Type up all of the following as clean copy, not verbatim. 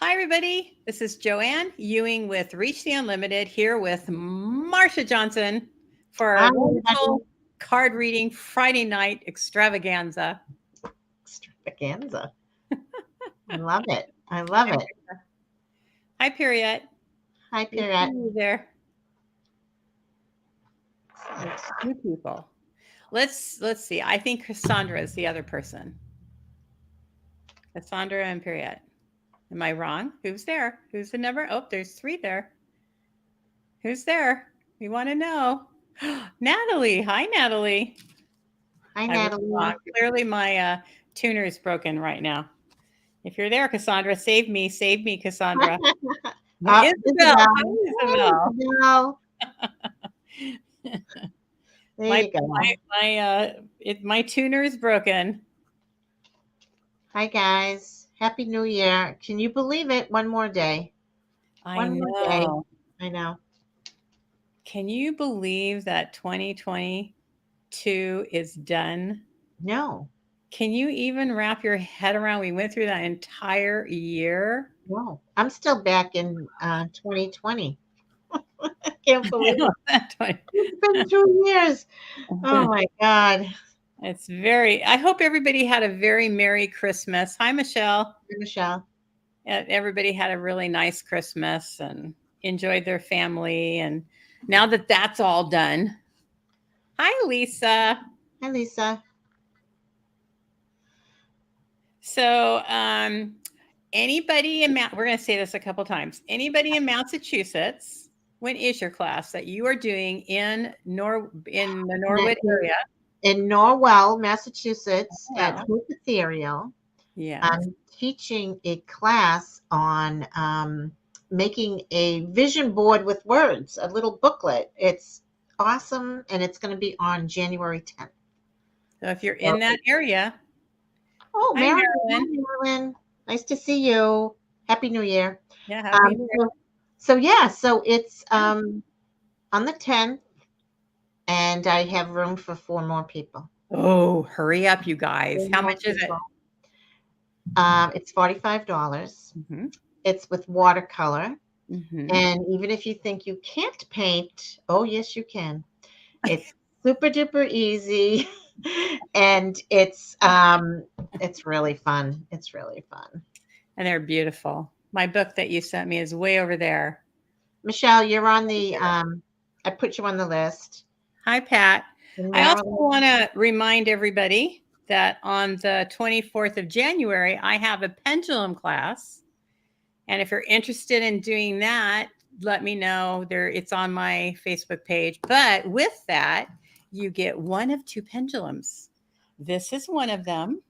Hi, everybody. This is JoAnne Ewing with Reach the Unlimited here with Marsha Johnson for Hi, our everybody. wonderful card reading Friday night extravaganza. Extravaganza. I love it. I love it. Hi, Period. Hi, We see Pierrette. you there. There's two people. Let's see. I think Cassandra is the other person. Cassandra and Period. Am I wrong? Who's there? Who's the number? Oh, there's three there. Who's there? We want to know. Natalie. Hi, Natalie. Hi, I was Natalie. wrong. Clearly, my tuner is broken right now. If you're there, Cassandra, save me, Cassandra. Isabel, Isabel. hi, Isabel. Isabel. There My you go. my tuner is broken. Hi, guys. Happy New Year. Can you believe it? One more day. I One more day. know. I know. Can you believe that 2022 is done? No. Can you even wrap your head around? We went through that entire year. No. I'm still back in 2020. I can't believe it. It's been 2 years. Oh, my God. It's very, I hope everybody had a very Merry Christmas. Hi, Michelle. Hi, Michelle. Everybody had a really nice Christmas and enjoyed their family. And now that that's all done, hi, Lisa. Hi, Lisa. So, anybody in we're going to say this a couple times. Anybody in Massachusetts, when is your class that you are doing in the Norwood area? In Norwell, Massachusetts, at Wow. Hope Ethereal. Yeah. I'm teaching a class on making a vision board with words, a little booklet. It's awesome, and it's going to be on January 10th. So if you're in that area. Oh, Hi, Marilyn. Marilyn. Hi, Marilyn. Nice to see you. Happy New Year. Yeah, Happy New Year. So it's on the 10th, and I have room for 4 more people. Oh, hurry up, you guys. How much is it? It's $45. Mm-hmm. It's with watercolor. Mm-hmm. And even if you think you can't paint, oh, yes, you can. It's super duper easy. And it's really fun. It's really fun. And they're beautiful. My book that you sent me is way over there. Michelle, you're on the I put you on the list. Hi, Pat. I also want to remind everybody that on the 24th of January, I have a pendulum class. And if you're interested in doing that, let me know. It's on my Facebook page. But with that, you get one of 2 pendulums. This is one of them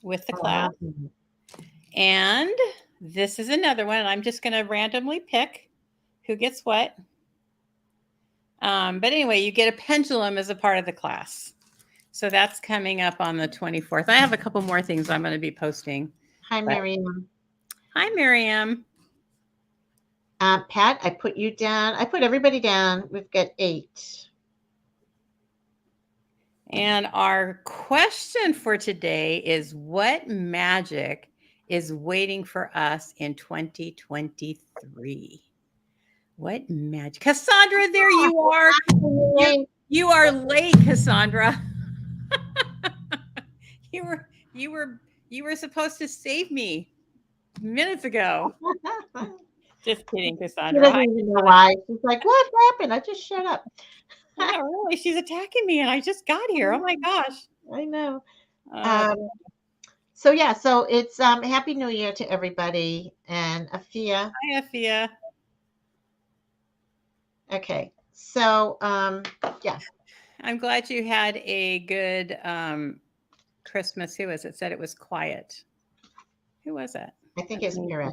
with the class. And this is another one. And I'm just going to randomly pick who gets what. But anyway, you get a pendulum as a part of the class. So that's coming up on the 24th. I have a couple more things I'm going to be posting. Hi, Miriam. Hi, Miriam. Pat, I put you down. I put everybody down. We've got 8. And our question for today is, what magic is waiting for us in 2023? What magic? Cassandra, there you are. You are late, Cassandra. you were supposed to save me minutes ago. Just kidding, Cassandra. She doesn't even know why. She's like, what happened? I just shut up. Yeah, really. She's attacking me, and I just got here. Oh my gosh. I know. So it's Happy New Year to everybody. And Afia. Hi, Afia. Okay. So yeah. I'm glad you had a good Christmas. Who was it? Said it was quiet. Who was it? I think it's Kira.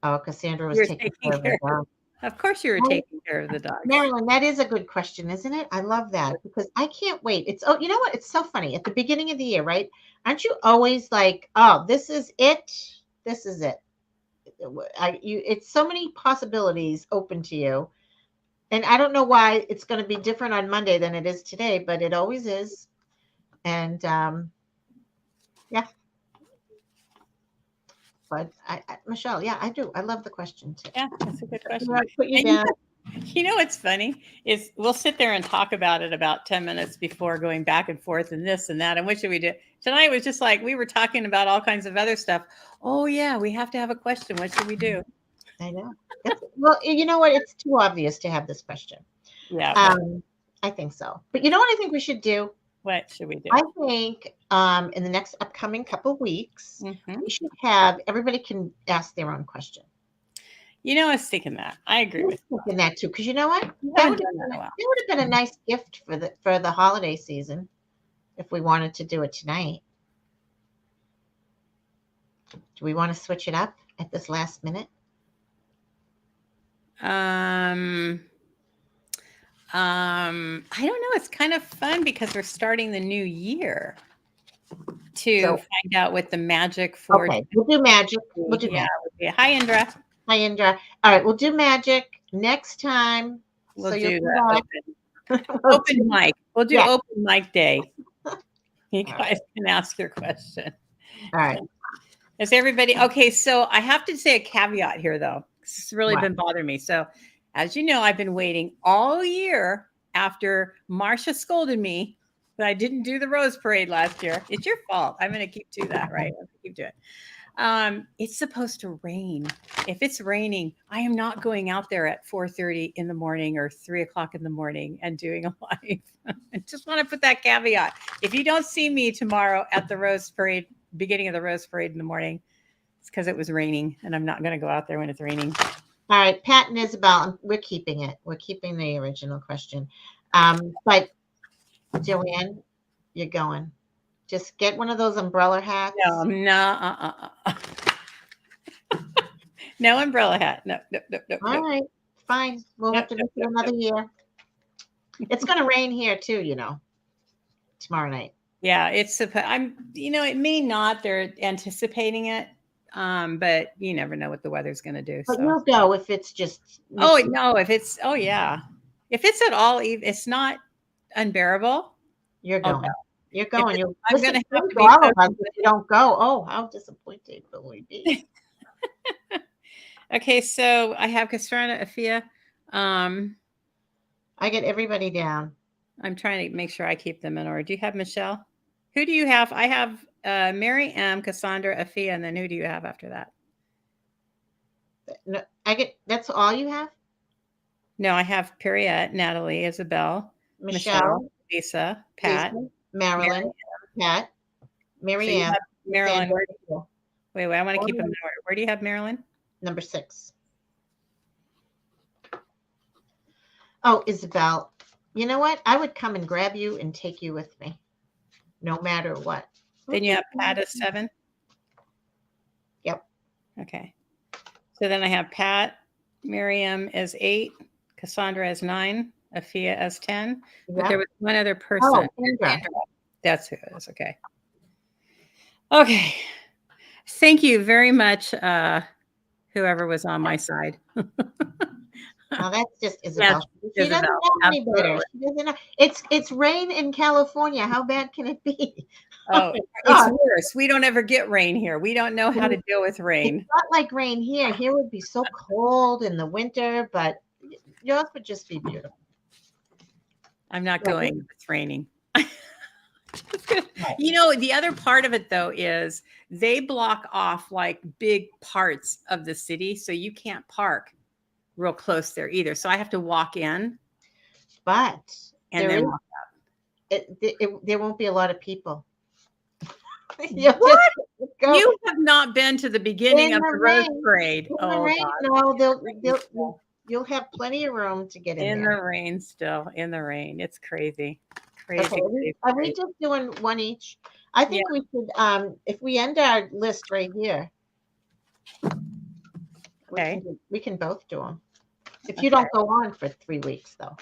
Oh, Cassandra was taking care of the dog. Of course you were taking care of the dog. Marilyn, that is a good question, isn't it? I love that because I can't wait. You know what? It's so funny. At the beginning of the year, right? Aren't you always like, oh, this is it? This is it. It's so many possibilities open to you. And I don't know why it's going to be different on Monday than it is today, but it always is. And yeah. But Michelle, yeah, I do. I love the question too. Yeah, that's a good question. Put you And down. you know what's funny is we'll sit there and talk about it about 10 minutes before going back and forth and this and that. And what should we do? Tonight was just like we were talking about all kinds of other stuff. Oh, yeah, we have to have a question. What should we do? I know. Well, you know what? It's too obvious to have this question. Yeah. I think so. But you know what I think we should do? What should we do? I think in the next upcoming couple of weeks, we should have everybody can ask their own question. You know, I was thinking that. I agree with you. Thinking that too, because you know what? That would have been a nice gift for the holiday season if we wanted to do it tonight. Do we want to switch it up at this last minute? I don't know. It's kind of fun because we're starting the new year to find out what the magic for. Okay, we'll do magic. We'll do magic. Hi, Indra. Hi, Indra. All right, we'll do magic next time. We'll do open mic. We'll do open mic day. You guys can ask your question. All right. Is everybody okay? So I have to say a caveat here, though. It's really been bothering me. So, as you know, I've been waiting all year after Marsha scolded me that I didn't do the Rose Parade last year. It's your fault. I'm going to keep doing that, right? I'm going to keep doing it. It's supposed to rain. If it's raining, I am not going out there at 4:30 in the morning or 3 o'clock in the morning and doing a live. I just want to put that caveat. If you don't see me tomorrow at the Rose Parade, beginning of the Rose Parade in the morning, it's because it was raining, and I'm not going to go out there when it's raining. All right, Pat and Isabel, we're keeping it. We're keeping the original question. But JoAnne, you're going. Just get one of those umbrella hats. No, no umbrella hat. No. All right, fine. We'll have to do it another year. It's going to rain here too, you know, tomorrow night. Yeah, it may not. They're anticipating it, but you never know what the weather's going to do. But you'll go if it's just. Oh no! If it's if it's at all, it's not unbearable. You're going. No. You're going. I'm going to have to be all of us if you don't go. Oh, how disappointed will we be? Okay, so I have Cassandra, Afia. I get everybody down. I'm trying to make sure I keep them in order. Do you have Michelle? Who do you have? I have Mary M, Cassandra, Afia, and then who do you have after that? No, that's all you have? No, I have Periette, Natalie, Isabel, Michelle, Lisa, Pat, Marilyn, Pat, Mary M. Marilyn. Wait, I want to keep them in order. Where do you have Marilyn? Number 6. Oh, Isabel. You know what? I would come and grab you and take you with me, no matter what. Then you have Pat as 7? Yep. Okay. So then I have Pat, Miriam as 8, Cassandra as 9, Afia as 10. Yep. But there was one other person. Oh, Indra. That's who it is. Okay. Okay. Thank you very much, whoever was on my side. Well, that's just Isabel. She doesn't know any better. She doesn't know. It's rain in California. How bad can it be? Oh, it's worse. We don't ever get rain here. We don't know how to deal with rain. It's not like rain here. Here would be so cold in the winter, but yours would just be beautiful. I'm not going if it's raining. You know, the other part of it, though, is they block off like big parts of the city, so you can't park real close there either. So I have to walk in, but then walk out. There won't be a lot of people. What? You have not been to the beginning of the Rose Parade. No, you'll have plenty of room to get in there. The rain still. In the rain. It's crazy. Crazy. Okay. Are we just doing one each? I think we should, if we end our list right here, okay, we can both do them. If you don't go on for 3 weeks, though.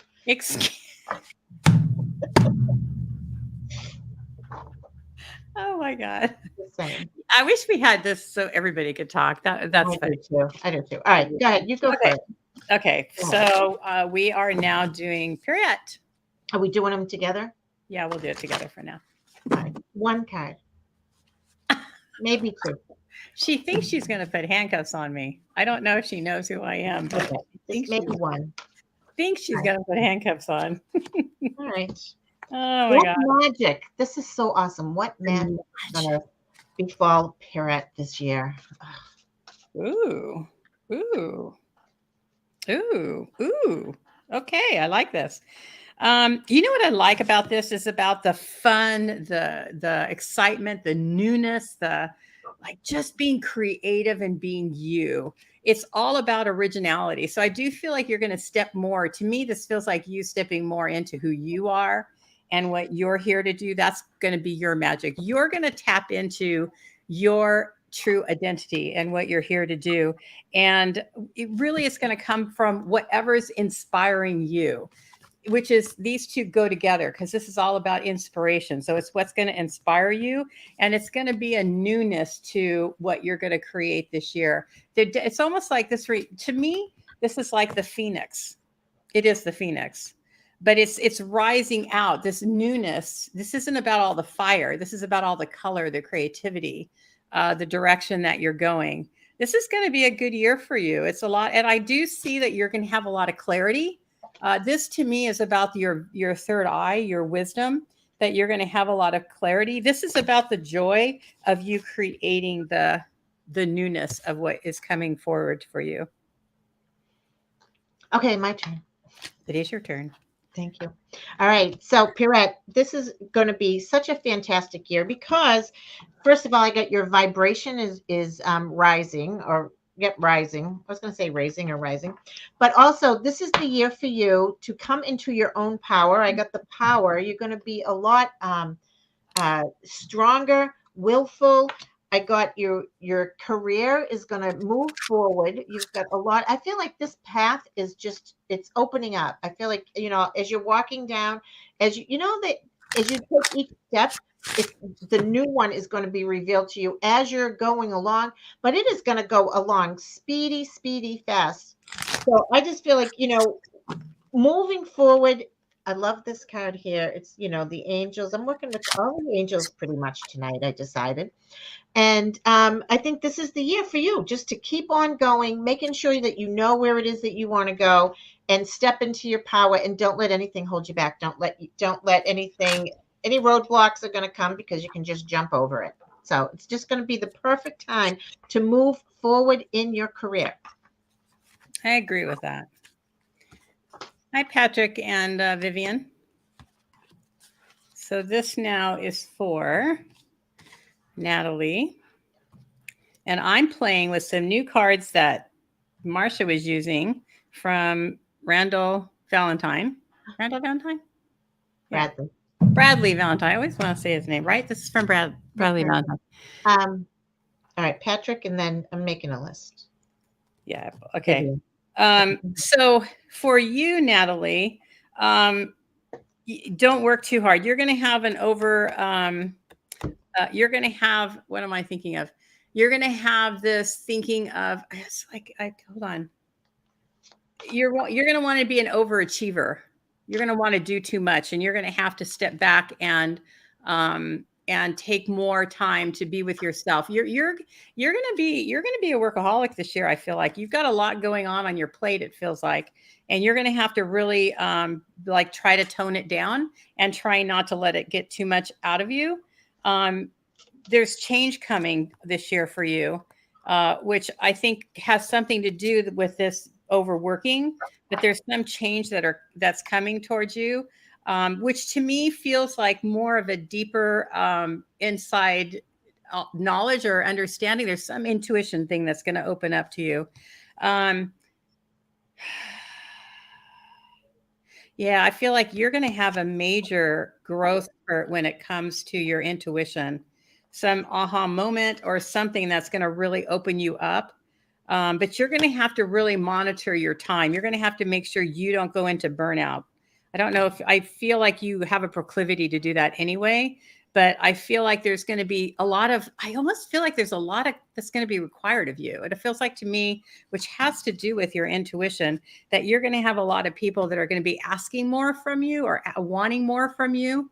Oh my God! I wish we had this so everybody could talk. That's funny too. I do too. All right, go ahead. You go first. Okay, so we are now doing Periette. Are we doing them together? Yeah, we'll do it together for now. All right. 1 card, maybe 2. She thinks she's going to put handcuffs on me. I don't know if she knows who I am, but Okay, she just maybe one. thinks she's All going to put handcuffs on. right. Oh my What God. magic? This is so awesome. What magic is gonna befall Pierrette this year? Ooh, ooh, ooh, ooh. Okay, I like this. You know what I like about this is about the fun, the excitement, the newness, the like just being creative and being you. It's all about originality. So I do feel like you're going to step more. To me, this feels like you stepping more into who you are and what you're here to do. That's going to be your magic. You're going to tap into your true identity and what you're here to do. And it really is going to come from whatever's inspiring you, which is these two go together because this is all about inspiration. So it's what's going to inspire you, and it's going to be a newness to what you're going to create this year. It's almost like this. To me, this is like the phoenix. It is the phoenix, but it's rising out. This newness. This isn't about all the fire. This is about all the color, the creativity, the direction that you're going. This is going to be a good year for you. It's a lot, and I do see that you're going to have a lot of clarity. This to me is about your third eye, your wisdom, that you're going to have a lot of clarity. This is about the joy of you creating the newness of what is coming forward for you. Okay, my turn. It is your turn. Thank you. All right. So, Pierrette, this is going to be such a fantastic year because, first of all, I got your vibration is rising or rising. I was going to say raising or rising, but also this is the year for you to come into your own power. I got the power. You're going to be a lot stronger, willful. I got your career is going to move forward. You've got a lot. I feel like this path is just it's opening up. I feel like as you're walking down, as you know that as you take each step, it's the new one is going to be revealed to you as you're going along. But it is going to go along speedy, speedy, fast. So I just feel like moving forward. I love this card here. It's the angels. I'm working with all the angels pretty much tonight. I decided. And I think this is the year for you just to keep on going, making sure that you know where it is that you want to go and step into your power and don't let anything hold you back. Don't let anything, any roadblocks are going to come because you can just jump over it. So it's just going to be the perfect time to move forward in your career. I agree with that. Hi, Patrick and Vivian. So this now is for Natalie. And I'm playing with some new cards that Marsha was using from Randall Valentine. Randall Valentine? Yeah. Bradley Valentine. I always want to say his name, right? This is from Bradley Valentine. All right, Patrick, and then I'm making a list. Yeah. Okay. So for you, Natalie, don't work too hard. You're going to have you're going to have, what am I thinking of? You're going to have this thinking of, it's like, hold on. You're going to want to be an overachiever. You're going to want to do too much, and you're going to have to step back and take more time to be with yourself. You're going to be a workaholic this year. I feel like you've got a lot going on your plate. It feels like, and you're going to have to really try to tone it down and try not to let it get too much out of you. There's change coming this year for you, which I think has something to do with this overworking, but there's some change that's coming towards you, which to me feels like more of a deeper inside knowledge or understanding. There's some intuition thing that's going to open up to you. Yeah, I feel like you're going to have a major growth spurt when it comes to your intuition, some aha moment or something that's going to really open you up. But you're going to have to really monitor your time. You're going to have to make sure you don't go into burnout. I don't know if I feel like you have a proclivity to do that anyway, but I feel like there's going to be I almost feel like there's a lot of that's going to be required of you. It feels like to me, which has to do with your intuition, that you're going to have a lot of people that are going to be asking more from you or wanting more from you.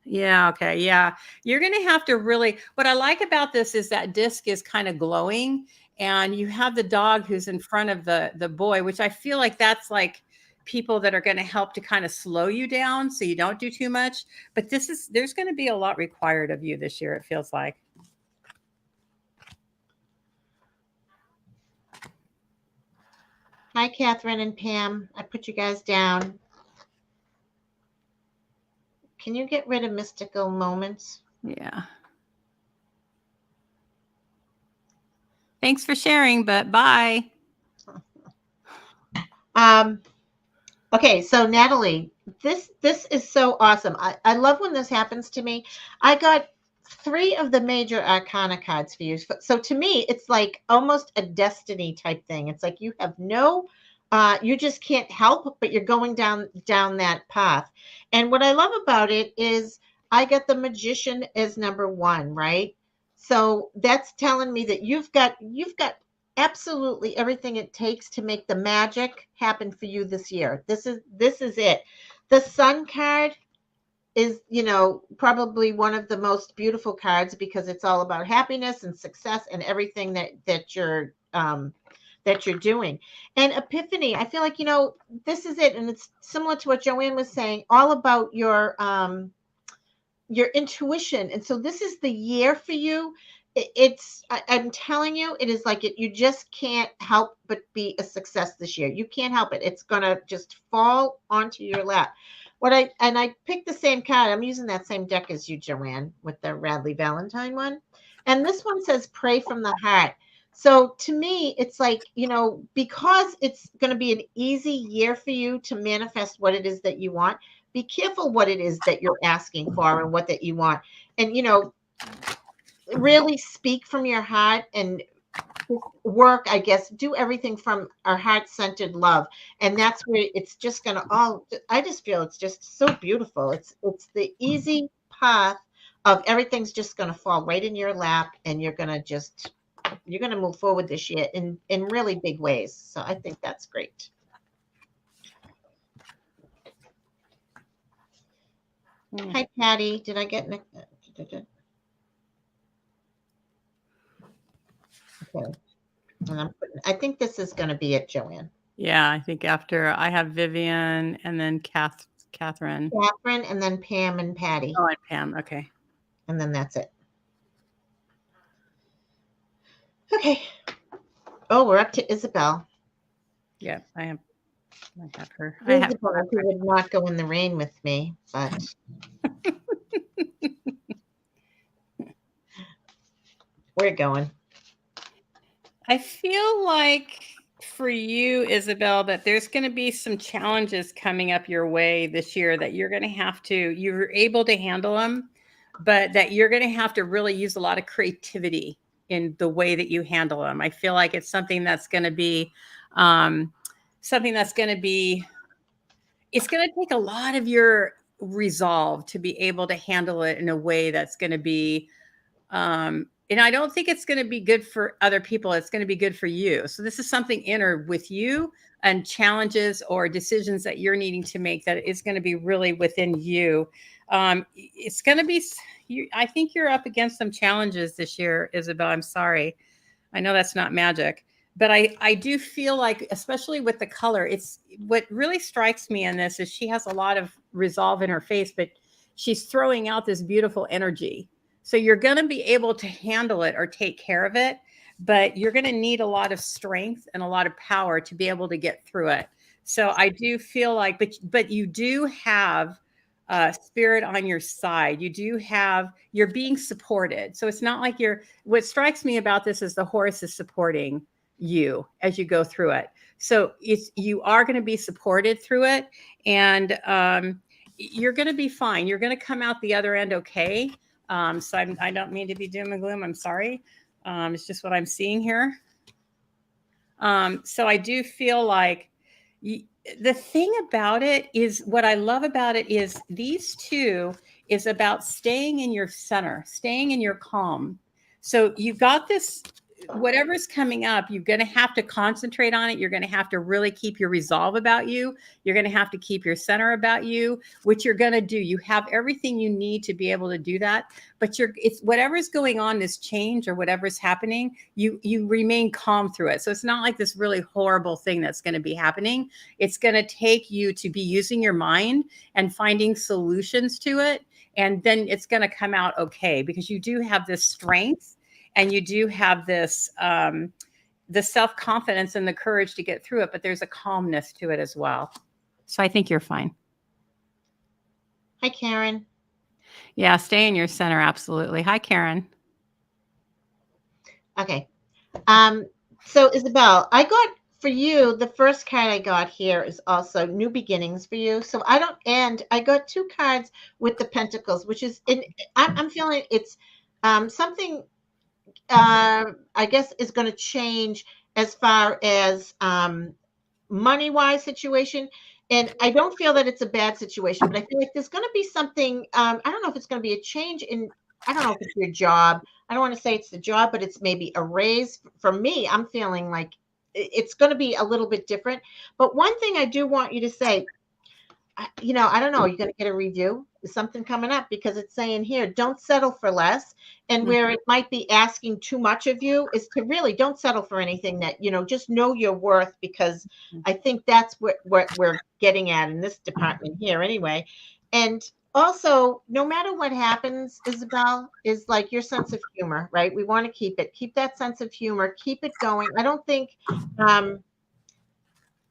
Yeah. Okay. Yeah. You're going to have to really, what I like about this is that disc is kind of glowing and you have the dog who's in front of the boy, which I feel like that's like people that are going to help to kind of slow you down so you don't do too much. But there's going to be a lot required of you this year, it feels like. Hi, Catherine and Pam. I put you guys down. Can you get rid of mystical moments? Yeah. Thanks for sharing, but bye. Okay, so Natalie, this is so awesome. I love when this happens to me. I got 3 of the major arcana cards for you. So to me, it's like almost a destiny type thing. It's like you have no you just can't help, but you're going down that path. And what I love about it is I get the magician as number 1, right? So that's telling me that you've got absolutely everything it takes to make the magic happen for you this year. This is it. The sun card is, probably one of the most beautiful cards because it's all about happiness and success and everything that you're doing. And epiphany, I feel like, this is it, and it's similar to what JoAnne was saying, all about your intuition. And so this is the year for you. I'm telling you, it is like it, you just can't help but be a success this year. You can't help it. It's going to just fall onto your lap. I picked the same card. I'm using that same deck as you, JoAnne, with the Radley Valentine one. And this one says pray from the heart. So to me, it's like, because it's going to be an easy year for you to manifest what it is that you want, be careful what it is that you're asking for and what that you want. And, really speak from your heart and work, I guess, do everything from our heart-centered love. And that's where it's just going to I just feel it's just so beautiful. It's the easy path of everything's just going to fall right in your lap and you're going to move forward this year in really big ways. So I think that's great. Hi, Patty. Did I get Nick? Okay. And I think this is going to be it, JoAnne. Yeah, I think after I have Vivian and then Catherine. Catherine and then Pam and Patty. Oh, and Pam. Okay. And then that's it. Okay. Oh, we're up to Isabel. Yeah, I have her. Isabel, who would not go in the rain with me, but we're going. I feel like for you, Isabel, that there's going to be some challenges coming up your way this year that you're going to have to, you're able to handle them, but that you're going to have to really use a lot of creativity in the way that you handle them. I feel like it's something that's going to be, it's going to take a lot of your resolve to be able to handle it in a way that's going to be, and I don't think it's going to be good for other people. It's going to be good for you. So this is something inner with you and challenges or decisions that you're needing to make that is going to be really within you. It's going to be, I think you're up against some challenges this year, Isabel. I'm sorry. I know that's not magic, but I do feel like, especially with the color, it's what really strikes me in this is she has a lot of resolve in her face, but she's throwing out this beautiful energy. So you're going to be able to handle it or take care of it, but you're going to need a lot of strength and a lot of power to be able to get through it. So I do feel like, but you do have spirit on your side. You're being supported. So it's not like what strikes me about this is the horse is supporting you as you go through it. So you are going to be supported through it, and you're going to be fine. You're going to come out the other end okay. So I don't mean to be doom and gloom. I'm sorry. It's just what I'm seeing here. So I do feel like the thing about it is, what I love about it is these two is about staying in your center, staying in your calm. So you've got this whatever's coming up, you're going to have to concentrate on it. You're going to have to really keep your resolve about you. You're going to have to keep your center about you, which you're going to do. You have everything you need to be able to do that. But it's whatever's going on, this change or whatever's happening, you remain calm through it. So it's not like this really horrible thing that's going to be happening. It's going to take you to be using your mind and finding solutions to it. And then it's going to come out okay, because you do have this strength and you do have this the self-confidence and the courage to get through it, but there's a calmness to it as well. So I think you're fine. Hi, Karen. Yeah, stay in your center. Absolutely. Hi, Karen. Okay. So Isabel, I got for you, the first card I got here is also new beginnings for you. So I got 2 cards with the pentacles, which is I'm feeling it's something I guess is going to change as far as money-wise situation. And I don't feel that it's a bad situation, but I feel like there's going to be something. I don't know if it's going to be a change in. I don't know if it's your job. I don't want to say it's the job, but it's maybe a raise. For me, I'm feeling like it's going to be a little bit different. But one thing I do want you to say, I don't know. You're going to get a review. Is something coming up? Because it's saying here, don't settle for less. And where it might be asking too much of you is to really don't settle for anything that, just know your worth, because I think that's what we're getting at in this department here anyway. And also, no matter what happens, Isabel, is like your sense of humor, right? We want to keep that sense of humor, keep it going. I don't think,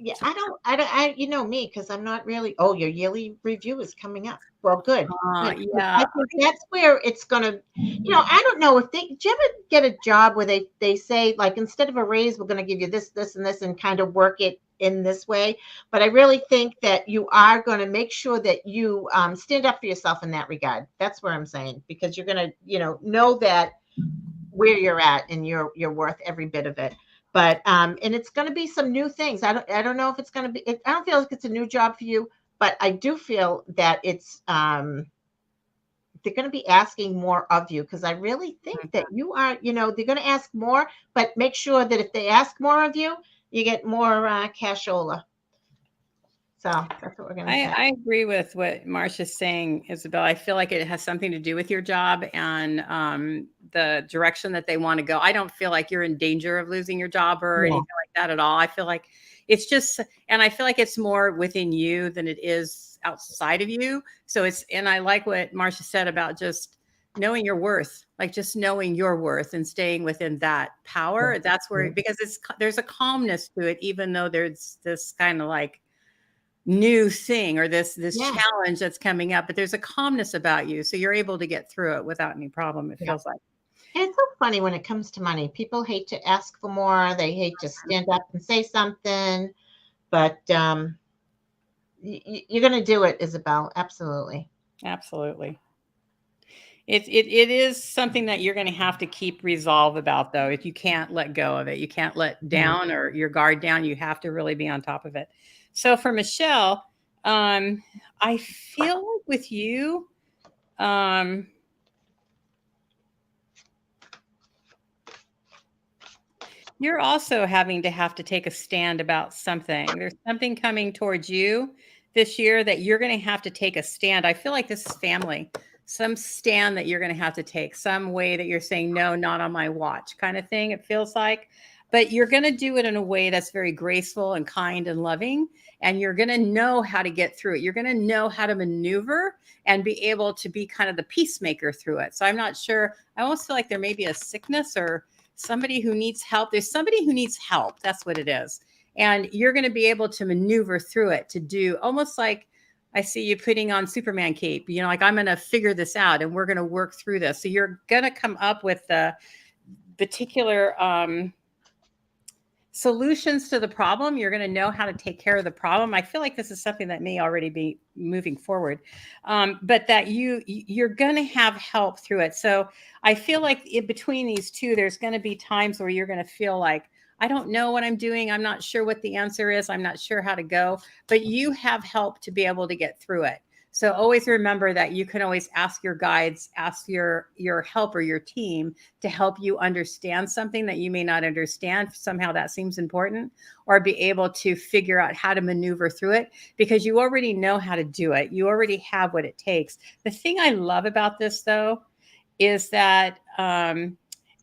yeah, you know me, because I'm not really, oh, your yearly review is coming up. Well, good. Yeah. I think that's where it's going to, I don't know do you ever get a job where they say, like, instead of a raise, we're going to give you this, this, and this, and kind of work it in this way. But I really think that you are going to make sure that you stand up for yourself in that regard. That's where I'm saying, because you're going to, know that where you're at and you're worth every bit of it. But and it's going to be some new things. I don't know if it's going to be. I don't feel like it's a new job for you, but I do feel that it's they're going to be asking more of you, because I really think that you are. They're going to ask more, but make sure that if they ask more of you, you get more cashola. So that's what we're going to say. I agree with what Marsha's saying, Isabel. I feel like it has something to do with your job and the direction that they want to go. I don't feel like you're in danger of losing your job or anything like that at all. I feel like it's just, and I feel like it's more within you than it is outside of you. So and I like what Marsha said about just knowing your worth, like just knowing your worth and staying within that power. That's where, because there's a calmness to it, even though there's this kind of like new thing or this challenge that's coming up, but there's a calmness about you, so you're able to get through it without any problem, it feels like. And it's so funny when it comes to money. People hate to ask for more. They hate to stand up and say something, but you're going to do it, Isabel. Absolutely. It is something that you're going to have to keep resolve about, though. If you can't let go of it, you can't let down or your guard down. You have to really be on top of it. So for Michelle, I feel like with you, you're also having to have to take a stand about something. There's something coming towards you this year that you're going to have to take a stand. I feel like this is family, some stand that you're going to have to take, some way that you're saying, no, not on my watch kind of thing. It feels like, but you're going to do it in a way that's very graceful and kind and loving. And you're going to know how to get through it. You're going to know how to maneuver and be able to be kind of the peacemaker through it. So I'm not sure. I almost feel like there may be a sickness or somebody who needs help. There's somebody who needs help. That's what it is. And you're going to be able to maneuver through it to do almost like I see you putting on Superman cape, like I'm going to figure this out and we're going to work through this. So you're going to come up with the particular solutions to the problem. You're going to know how to take care of the problem. I feel like this is something that may already be moving forward, but that you're going to have help through it. So I feel like in between these two, there's going to be times where you're going to feel like, I don't know what I'm doing. I'm not sure what the answer is. I'm not sure how to go, but you have help to be able to get through it. So always remember that you can always ask your guides, ask your help or your team to help you understand something that you may not understand. Somehow that seems important, or be able to figure out how to maneuver through it because you already know how to do it. You already have what it takes. The thing I love about this, though, is that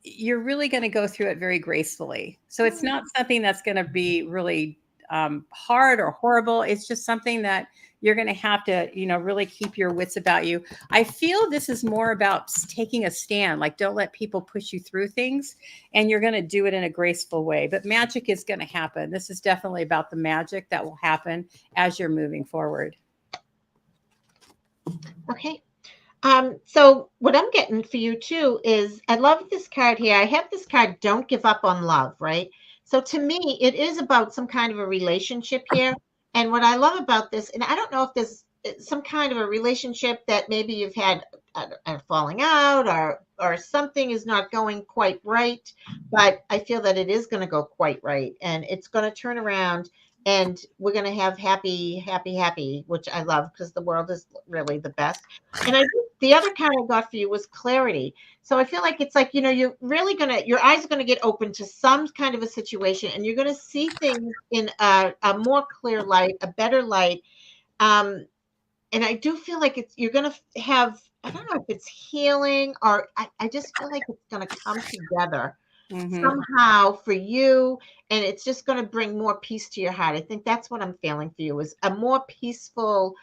you're really going to go through it very gracefully. So it's not something that's going to be really hard or horrible. It's just something that you're going to have to, really keep your wits about you. I feel this is more about taking a stand. Like, don't let people push you through things, and you're going to do it in a graceful way. But magic is going to happen. This is definitely about the magic that will happen as you're moving forward. Okay. So what I'm getting for you too is I love this card here. I have this card, don't give up on love, right? So to me, it is about some kind of a relationship here. And what I love about this, and I don't know if there's some kind of a relationship that maybe you've had a falling out or something is not going quite right, but I feel that it is going to go quite right and it's going to turn around and we're going to have happy, happy, happy, which I love because the world is really the best. And the other card I got for you was clarity. So I feel like it's like, you're really your eyes are going to get open to some kind of a situation and you're going to see things in a more clear light, a better light. And I do feel like you're going to have, I don't know if it's healing or I just feel like it's going to come together somehow for you. And it's just going to bring more peace to your heart. I think that's what I'm feeling for you is a more peaceful,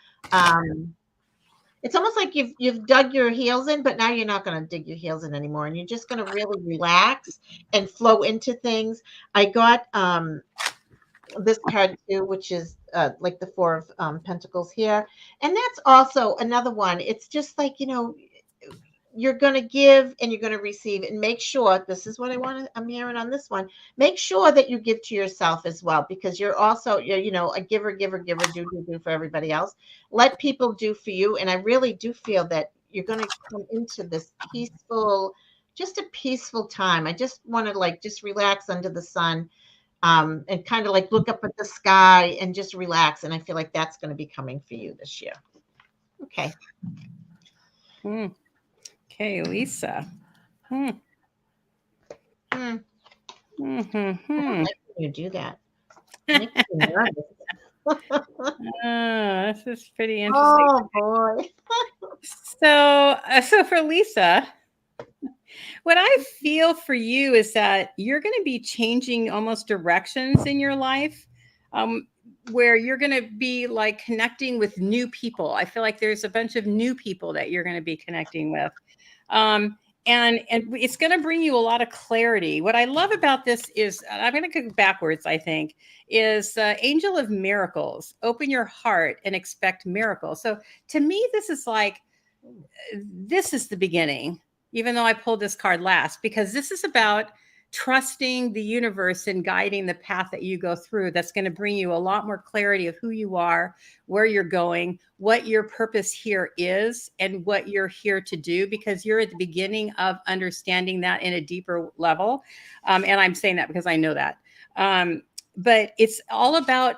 it's almost like you've dug your heels in, but now you're not going to dig your heels in anymore, and you're just going to really relax and flow into things. I got this card too, which is like the Four of Pentacles here, and that's also another one. It's just like you're going to give and you're going to receive, and make sure this is what I'm hearing on this one. Make sure that you give to yourself as well, because you're a giver, do for everybody else. Let people do for you, and I really do feel that you're going to come into this just a peaceful time. I just want to just relax under the sun, and kind of like look up at the sky and just relax. And I feel like that's going to be coming for you this year. Okay. Okay, Lisa. I don't like when you do that. It makes me nervous. This is pretty interesting. Oh boy. So for Lisa, what I feel for you is that you're going to be changing almost directions in your life, where you're going to be like connecting with new people. I feel like there's a bunch of new people that you're going to be connecting with. And it's going to bring you a lot of clarity. What I love about this is, I'm going to go backwards, I think, is Angel of Miracles. Open your heart and expect miracles. So to me, this is the beginning, even though I pulled this card last, because this is about trusting the universe and guiding the path that you go through. That's going to bring you a lot more clarity of who you are, where you're going, what your purpose here is, and what you're here to do, because you're at the beginning of understanding that in a deeper level. And I'm saying that because I know that. But it's all about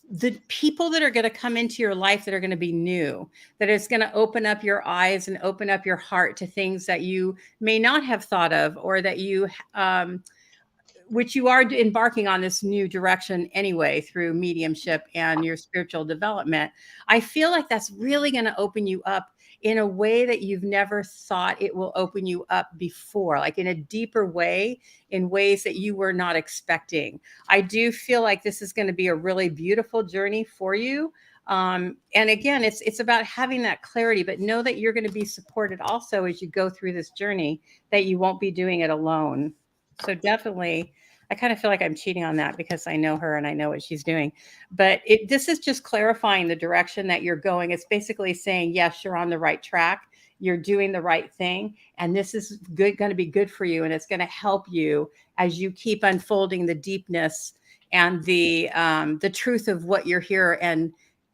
the people that are going to come into your life that are going to be new, that is going to open up your eyes and open up your heart to things that you may not have thought of, or that which you are embarking on this new direction anyway through mediumship and your spiritual development. I feel like that's really going to open you up in a way that you've never thought it will open you up before, like in a deeper way, in ways that you were not expecting. I do feel like this is going to be a really beautiful journey for you. And again, it's about having that clarity, but know that you're going to be supported also as you go through this journey, that you won't be doing it alone. So definitely, I kind of feel like I'm cheating on that because I know her and I know what she's doing. But this is just clarifying the direction that you're going. It's basically saying, yes, you're on the right track. You're doing the right thing. And this is going to be good for you. And it's going to help you as you keep unfolding the deepness and the truth of what you're here,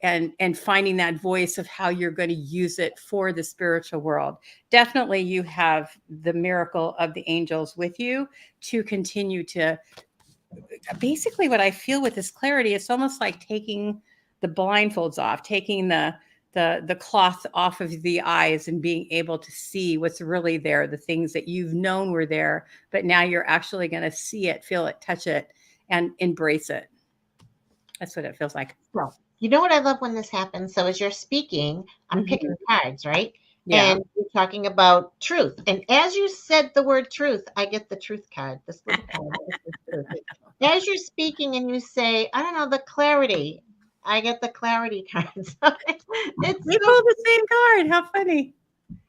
and finding that voice of how you're going to use it for the spiritual world. Definitely you have the miracle of the angels with you to continue to, basically what I feel with this clarity, it's almost like taking the blindfolds off, taking the the cloth off of the eyes and being able to see what's really there, the things that you've known were there, but now you're actually going to see it, feel it, touch it, and embrace it. That's what it feels like. So, you know what I love when this happens? So as you're speaking, I'm picking cards, right? Yeah. And you're talking about truth. And as you said the word truth, I get the truth card, this little card. Truth. As you're speaking and you say, I don't know, the clarity, I get the clarity card. So it's We so, pulled the same card. How funny.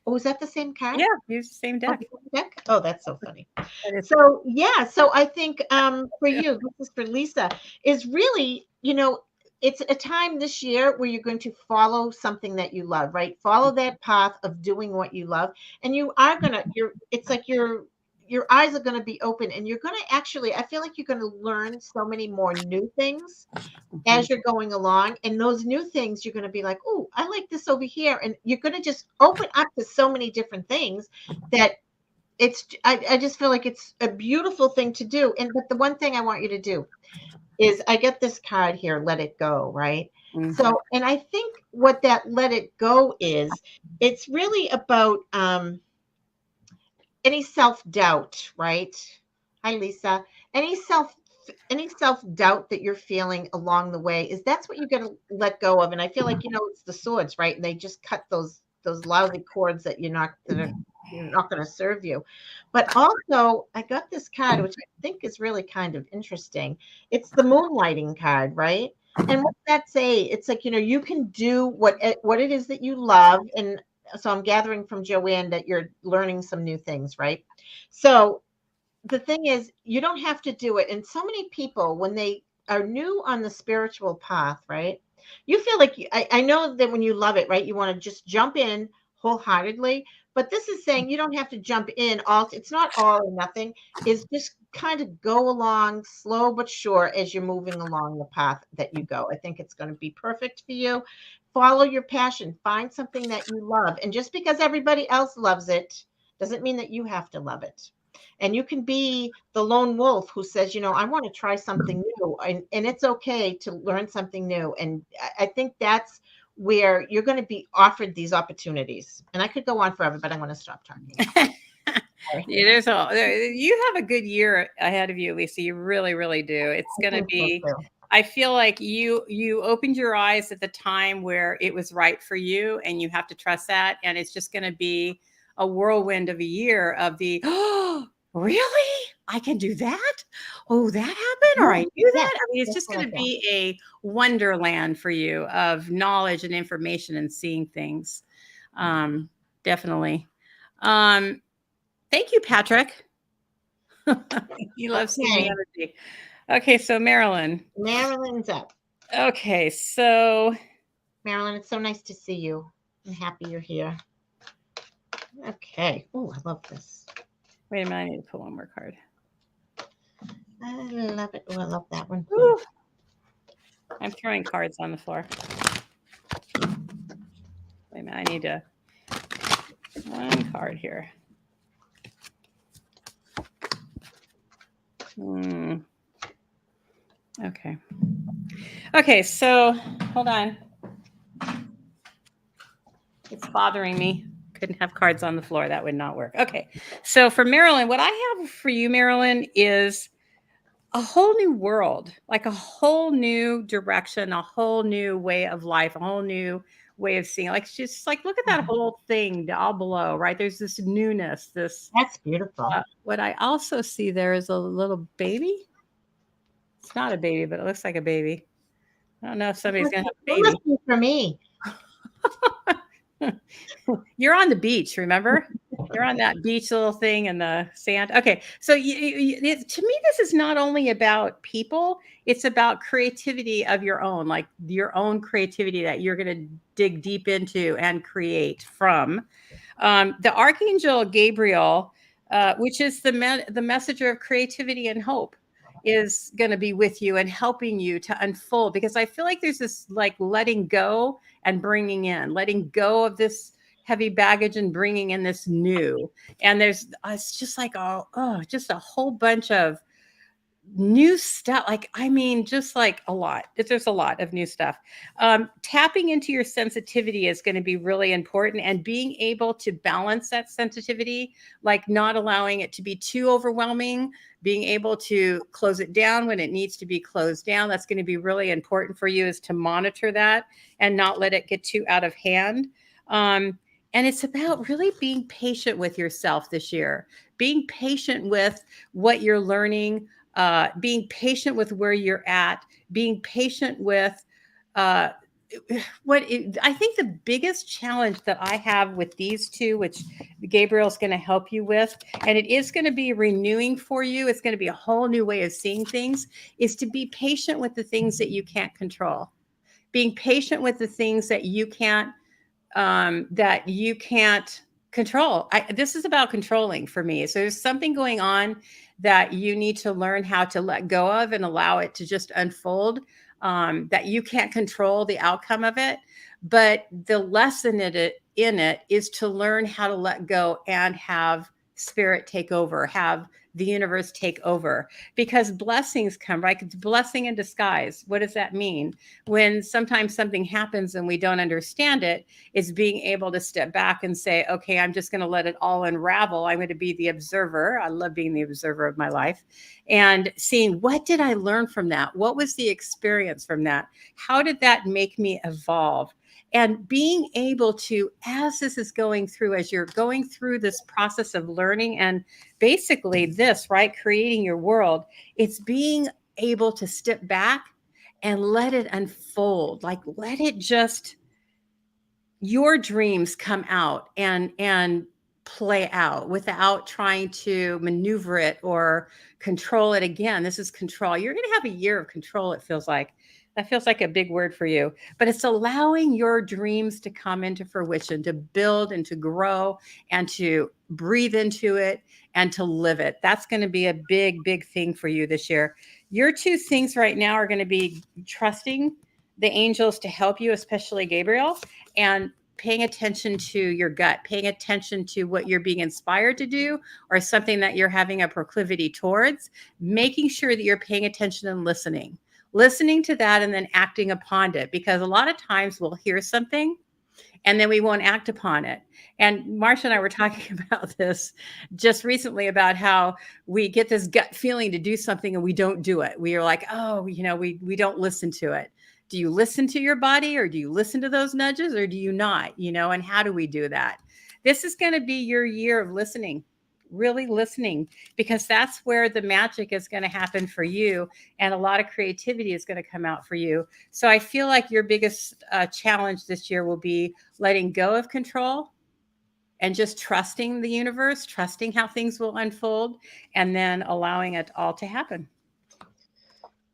oh, is that the same card? Yeah, use the same Oh, deck. the same deck? Oh, that's so funny. That is- So yeah, so I think for you, this is for Lisa, is really, it's a time this year where you're going to follow something that you love, right? Follow that path of doing what you love. And you are gonna, it's like your eyes are gonna be open and you're gonna actually, I feel like you're gonna learn so many more new things as you're going along. And those new things, you're gonna be like, oh, I like this over here. And you're gonna just open up to so many different things that I just feel like it's a beautiful thing to do. And but the one thing I want you to do is I get this card here, let it go, right? So, and I think what that let it go is, it's really about any self-doubt, right? Hi, Lisa. Any self any self-doubt that you're feeling along the way, is that's what you got to let go of. And I feel like, it's the swords, right? And they just cut those lousy cords that you're not going to serve you. But also, I got this card, which I think is really kind of interesting. It's the moonlighting card, right? And what that say? It's like, you can do what it is that you love. And so I'm gathering from JoAnne that you're learning some new things, right? So the thing is, you don't have to do it. And so many people, when they are new on the spiritual path, right? You feel like I know that when you love it, right? You want to just jump in wholeheartedly. But this is saying you don't have to jump in all. It's not all or nothing. Is just kind of go along slow but sure as you're moving along the path that you go. I think it's going to be perfect for you. Follow your passion. Find something that you love. And just because everybody else loves it doesn't mean that you have to love it. And you can be the lone wolf who says, I want to try something new. And it's okay to learn something new. And I think that's where you're going to be offered these opportunities. And I could go on forever, but I'm going to stop talking. You have a good year ahead of you, Lisa. You really, really do. It's going to be, I feel like you opened your eyes at the time where it was right for you, and you have to trust that. And it's just going to be a whirlwind of a year of the, oh, really? I can do that? Oh, that happened? Or I knew that? I mean, it's just going to be a wonderland for you of knowledge and information and seeing things. Definitely. Thank you, Patrick. You love seeing the energy. Okay, so Marilyn. Marilyn's up. Okay, so Marilyn, it's so nice to see you. I'm happy you're here. Okay. Oh, I love this. Wait a minute, I need to pull one more card. I love it. Oh, I love that one. I'm throwing cards on the floor. Wait a minute, I need to one card here. Okay. Okay, so hold on. It's bothering me. Couldn't have cards on the floor. That would not work. Okay. So for Marilyn, what I have for you, Marilyn, is a whole new world, like a whole new direction, a whole new way of life, a whole new way of seeing. Like, just like, look at that whole thing all below, right? There's this newness, this. That's beautiful. What I also see there is a little baby. It's not a baby, but it looks like a baby. I don't know if somebody's going to have a baby. It must be for me. You're on the beach, remember? You're on that beach little thing in the sand. Okay. So to me, this is not only about people, it's about creativity of your own, like your own creativity that you're going to dig deep into and create from. The Archangel Gabriel, which is the messenger of creativity and hope, is going to be with you and helping you to unfold, because I feel like there's this like letting go and bringing in, letting go of this heavy baggage and bringing in this new. And there's, it's just like, just a whole bunch of new stuff. Like, I mean, just like a lot. There's a lot of new stuff. Tapping into your sensitivity is going to be really important, and being able to balance that sensitivity, like not allowing it to be too overwhelming, being able to close it down when it needs to be closed down. That's going to be really important for you, is to monitor that and not let it get too out of hand. Um, and it's about really being patient with yourself this year, being patient with what you're learning, being patient with where you're at, being patient with uh, I think the biggest challenge that I have with these two, which Gabriel's going to help you with, and it is going to be renewing for you, it's going to be a whole new way of seeing things, is to be patient with the things that you can't control. Being patient with the things that you can't control. This is about controlling for me. So there's something going on that you need to learn how to let go of and allow it to just unfold. That you can't control the outcome of it, but the lesson in it is to learn how to let go and have spirit take over, have the universe take over, because blessings come, right? It's blessing in disguise. What does that mean? When sometimes something happens and we don't understand it, is being able to step back and say, okay, I'm just going to let it all unravel. I'm going to be the observer. I love being the observer of my life, and seeing, what did I learn from that? What was the experience from that? How did that make me evolve? And being able to, as this is going through, as you're going through this process of learning, and basically this, right, creating your world, it's being able to step back and let it unfold. Like, let it just, your dreams come out and play out without trying to maneuver it or control it. Again, this is control. You're going to have a year of control, it feels like. That feels like a big word for you, but it's allowing your dreams to come into fruition, to build and to grow and to breathe into it and to live it. That's going to be a big, big thing for you this year. Your two things right now are going to be trusting the angels to help you, especially Gabriel, and paying attention to your gut, paying attention to what you're being inspired to do, or something that you're having a proclivity towards, making sure that you're paying attention and listening to that, and then acting upon it. Because a lot of times we'll hear something and then we won't act upon it. And Marsha and I were talking about this just recently, about how we get this gut feeling to do something and we don't do it. We are like, oh, we don't listen to it. Do you listen to your body, or do you listen to those nudges, or do you not? And how do we do that? This is going to be your year of listening, really listening, because that's where the magic is going to happen for you, and a lot of creativity is going to come out for you. So I feel like your biggest challenge this year will be letting go of control and just trusting the universe, trusting how things will unfold, and then allowing it all to happen.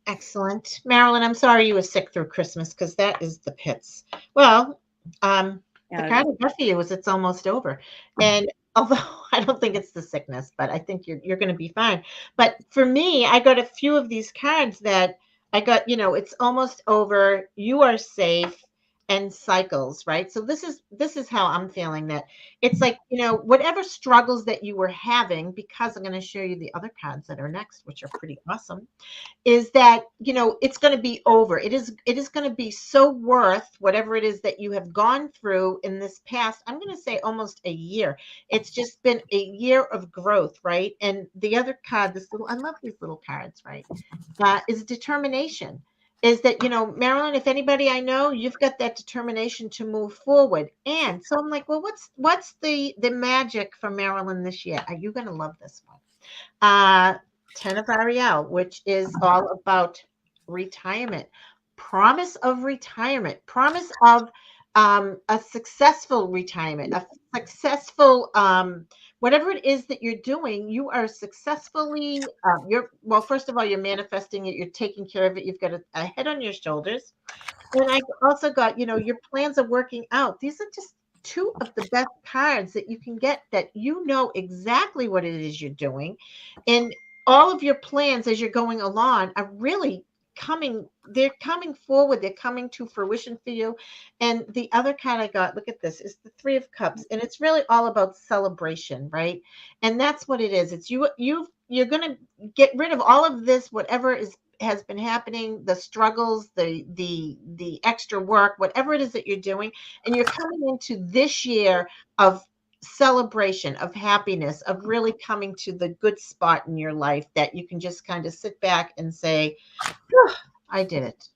Excellent. Marilyn, I'm sorry you were sick through Christmas, because that is the pits. Well, the card I got for you is it's almost over. And although I don't think it's the sickness, but I think you're going to be fine. But for me, I got a few of these cards that I got, it's almost over. You are safe, and cycles, right? So this is how I'm feeling, that it's like, whatever struggles that you were having, because I'm going to show you the other cards that are next, which are pretty awesome, is that it's going to be over. It is going to be so worth whatever it is that you have gone through in this past, I'm going to say almost a year. It's just been a year of growth, right? And the other card, I love these little cards, right, is determination. Is that, Marilyn, if anybody I know, you've got that determination to move forward. And so I'm like, well, what's the magic for Marilyn this year? Are you going to love this one? 10 of Ariel, which is all about retirement, promise of retirement, promise of a successful retirement, a successful, whatever it is that you're doing, you are successfully, well, first of all, you're manifesting it, you're taking care of it, you've got a head on your shoulders. And I also got, your plans are working out. These are just two of the best cards that you can get, that exactly what it is you're doing. And all of your plans as you're going along are really they're coming forward, they're coming to fruition for you. And the other card I got, look at this, is the Three of Cups, and it's really all about celebration, right? And that's what it is. It's you've you're going to get rid of all of this, whatever has been happening, the struggles, the extra work, whatever it is that you're doing, and you're coming into this year of celebration, of happiness, of really coming to the good spot in your life that you can just kind of sit back and say, "Whew, I did it."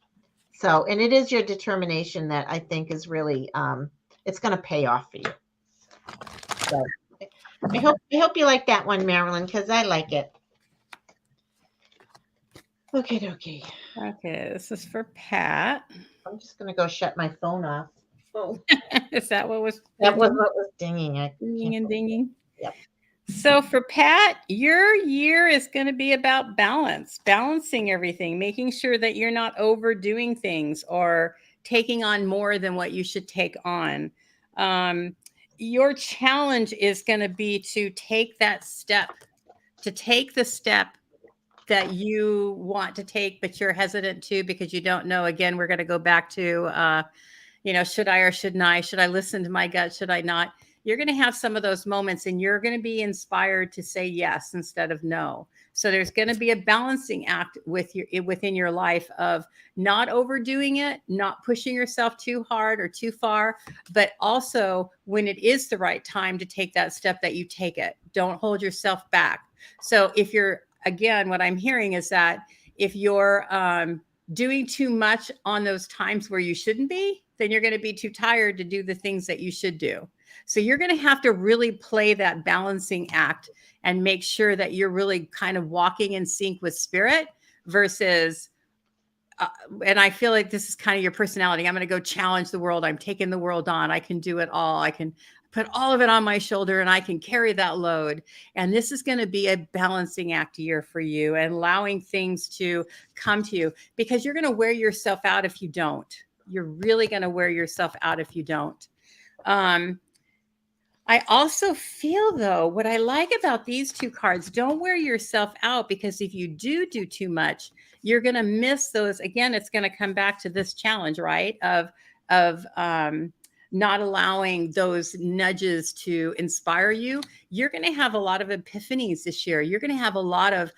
So, and it is your determination that I think is really, it's going to pay off for you. So I hope you like that one, Marilyn, because I like it. Okay. Okay, this is for Pat. I'm just going to go shut my phone off. Oh, Is that what was that was dinging? what was dinging. Dinging and dinging. Yep. So for Pat, your year is going to be about balance, balancing everything, making sure that you're not overdoing things or taking on more than what you should take on. Your challenge is going to be to take that step, to take the step that you want to take, but you're hesitant to because you don't know. Again, we're going to go back to, should I or shouldn't I? Should I listen to my gut? Should I not? You're going to have some of those moments and you're going to be inspired to say yes instead of no. So there's going to be a balancing act within your life of not overdoing it, not pushing yourself too hard or too far, but also when it is the right time to take that step, that you take it. Don't hold yourself back. So if you're, again, what I'm hearing is that if you're doing too much on those times where you shouldn't be, then you're going to be too tired to do the things that you should do. So you're going to have to really play that balancing act and make sure that you're really kind of walking in sync with spirit versus, and I feel like this is kind of your personality. I'm going to go challenge the world. I'm taking the world on. I can do it all. I can put all of it on my shoulder and I can carry that load. And this is going to be a balancing act year for you and allowing things to come to you, because you're going to wear yourself out if you don't. You're really going to wear yourself out if you don't. I also feel, though, what I like about these two cards, don't wear yourself out, because if you do too much, you're going to miss those. Again, it's going to come back to this challenge, right? Of not allowing those nudges to inspire you. You're going to have a lot of epiphanies this year. You're going to have a lot of,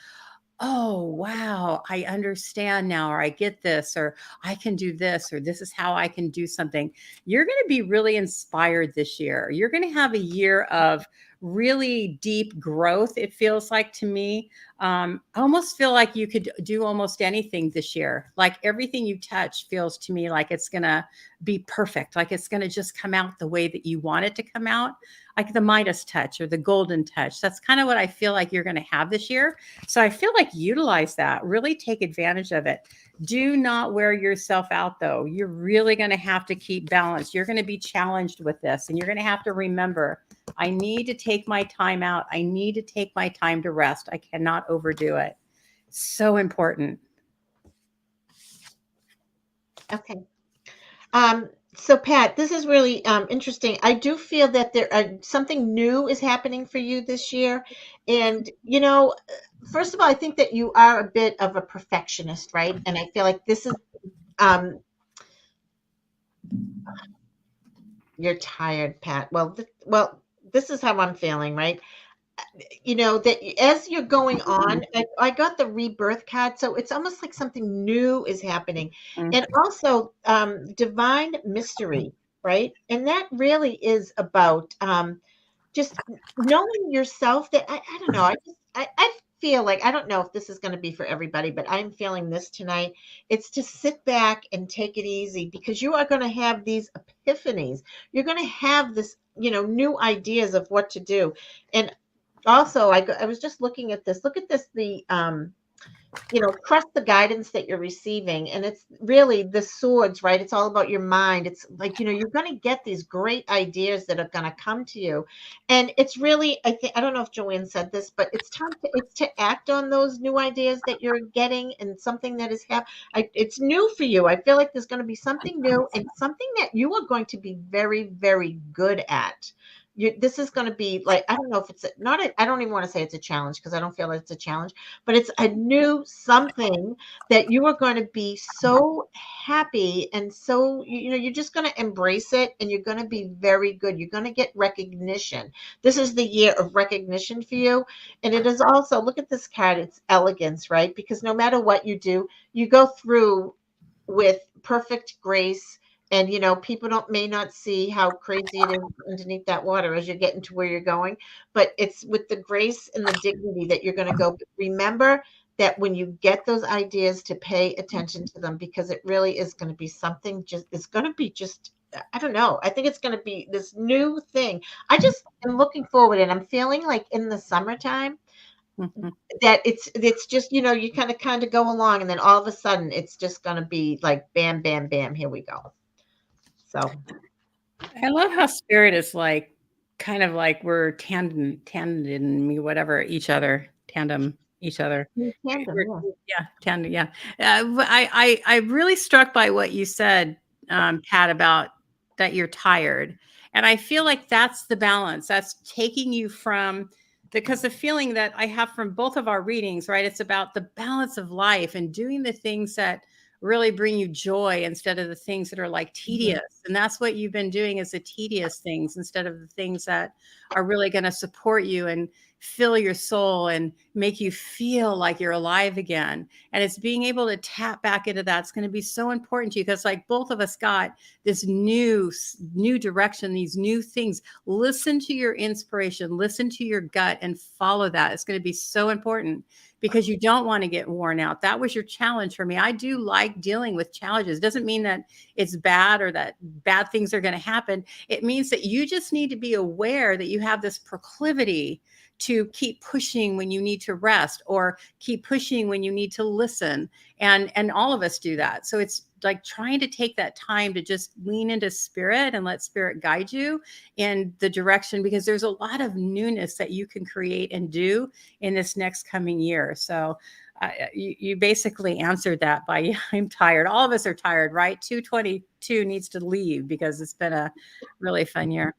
oh, wow, I understand now, or I get this, or I can do this, or this is how I can do something. You're going to be really inspired this year. You're going to have a year of really deep growth. It feels like to me, I almost feel like you could do almost anything this year. Like everything you touch feels to me like it's going to be perfect. Like it's going to just come out the way that you want it to come out, like the Midas touch or the golden touch. That's kind of what I feel like you're going to have this year. So I feel like utilize that, really take advantage of it. Do not wear yourself out, though. You're really going to have to keep balance. You're going to be challenged with this, and you're going to have to remember, I need to take my time out. I need to take my time to rest. I cannot overdo it. So important. Okay. So Pat, this is really interesting. I do feel that something new is happening for you this year. And, first of all, I think that you are a bit of a perfectionist, right? And I feel like this is, you're tired, Pat. Well, this is how I'm feeling, right? That as you're going on, I got the rebirth card, so it's almost like something new is happening. And also divine mystery, right? And that really is about just knowing yourself. That I don't know, I feel like, I don't know if this is going to be for everybody, but I'm feeling this tonight. It's to sit back and take it easy, because you are going to have these epiphanies. You're going to have this, new ideas of what to do. And also, I was just looking at this. Look at this, trust the guidance that you're receiving. And it's really the swords, right? It's all about your mind. It's like, you're going to get these great ideas that are going to come to you. And it's really, I don't know if JoAnne said this, but it's to act on those new ideas that you're getting, and something that is it's new for you. I feel like there's going to be something new and something that you are going to be very, very good at. this is going to be like, I don't know if it's I don't even want to say it's a challenge because I don't feel like it's a challenge, but it's a new something that you are going to be so happy. And so, you're just going to embrace it, and you're going to be very good. You're going to get recognition. This is the year of recognition for you. And it is also, look at this card, it's elegance, right? Because no matter what you do, you go through with perfect grace. And people may not see how crazy it is underneath that water as you're getting to where you're going, but it's with the grace and the dignity that you're going to go. But remember that when you get those ideas, to pay attention to them, because it really is going to be something, just it's going to be just, I don't know, I think it's going to be this new thing. I just am looking forward, and I'm feeling like in the summertime that it's just, you kind of go along, and then all of a sudden it's just going to be like bam, bam, bam, here we go. So I love how spirit is like, kind of like we're tandem, whatever, tandem each other. tandem, yeah. Yeah, tandem, yeah. I'm really struck by what you said, Pat, about that you're tired. And I feel like that's the balance. That's taking you from, because the feeling that I have from both of our readings, right? It's about the balance of life and doing the things that really bring you joy instead of the things that are like tedious. And that's what you've been doing, is the tedious things instead of the things that are really going to support you and fill your soul and make you feel like you're alive again. And it's being able to tap back into that's going to be so important to you, because like both of us got this new direction, these new things. Listen to your inspiration, listen to your gut, and follow that. It's going to be so important, because you don't want to get worn out. That was your challenge for me. I do like dealing with challenges. It doesn't mean that it's bad or that bad things are going to happen. It means that you just need to be aware that you have this proclivity to keep pushing when you need to rest, or keep pushing when you need to listen. And all of us do that. So it's like trying to take that time to just lean into spirit and let spirit guide you in the direction, because there's a lot of newness that you can create and do in this next coming year. So you basically answered that by I'm tired. All of us are tired, right? 222 needs to leave because it's been a really fun year.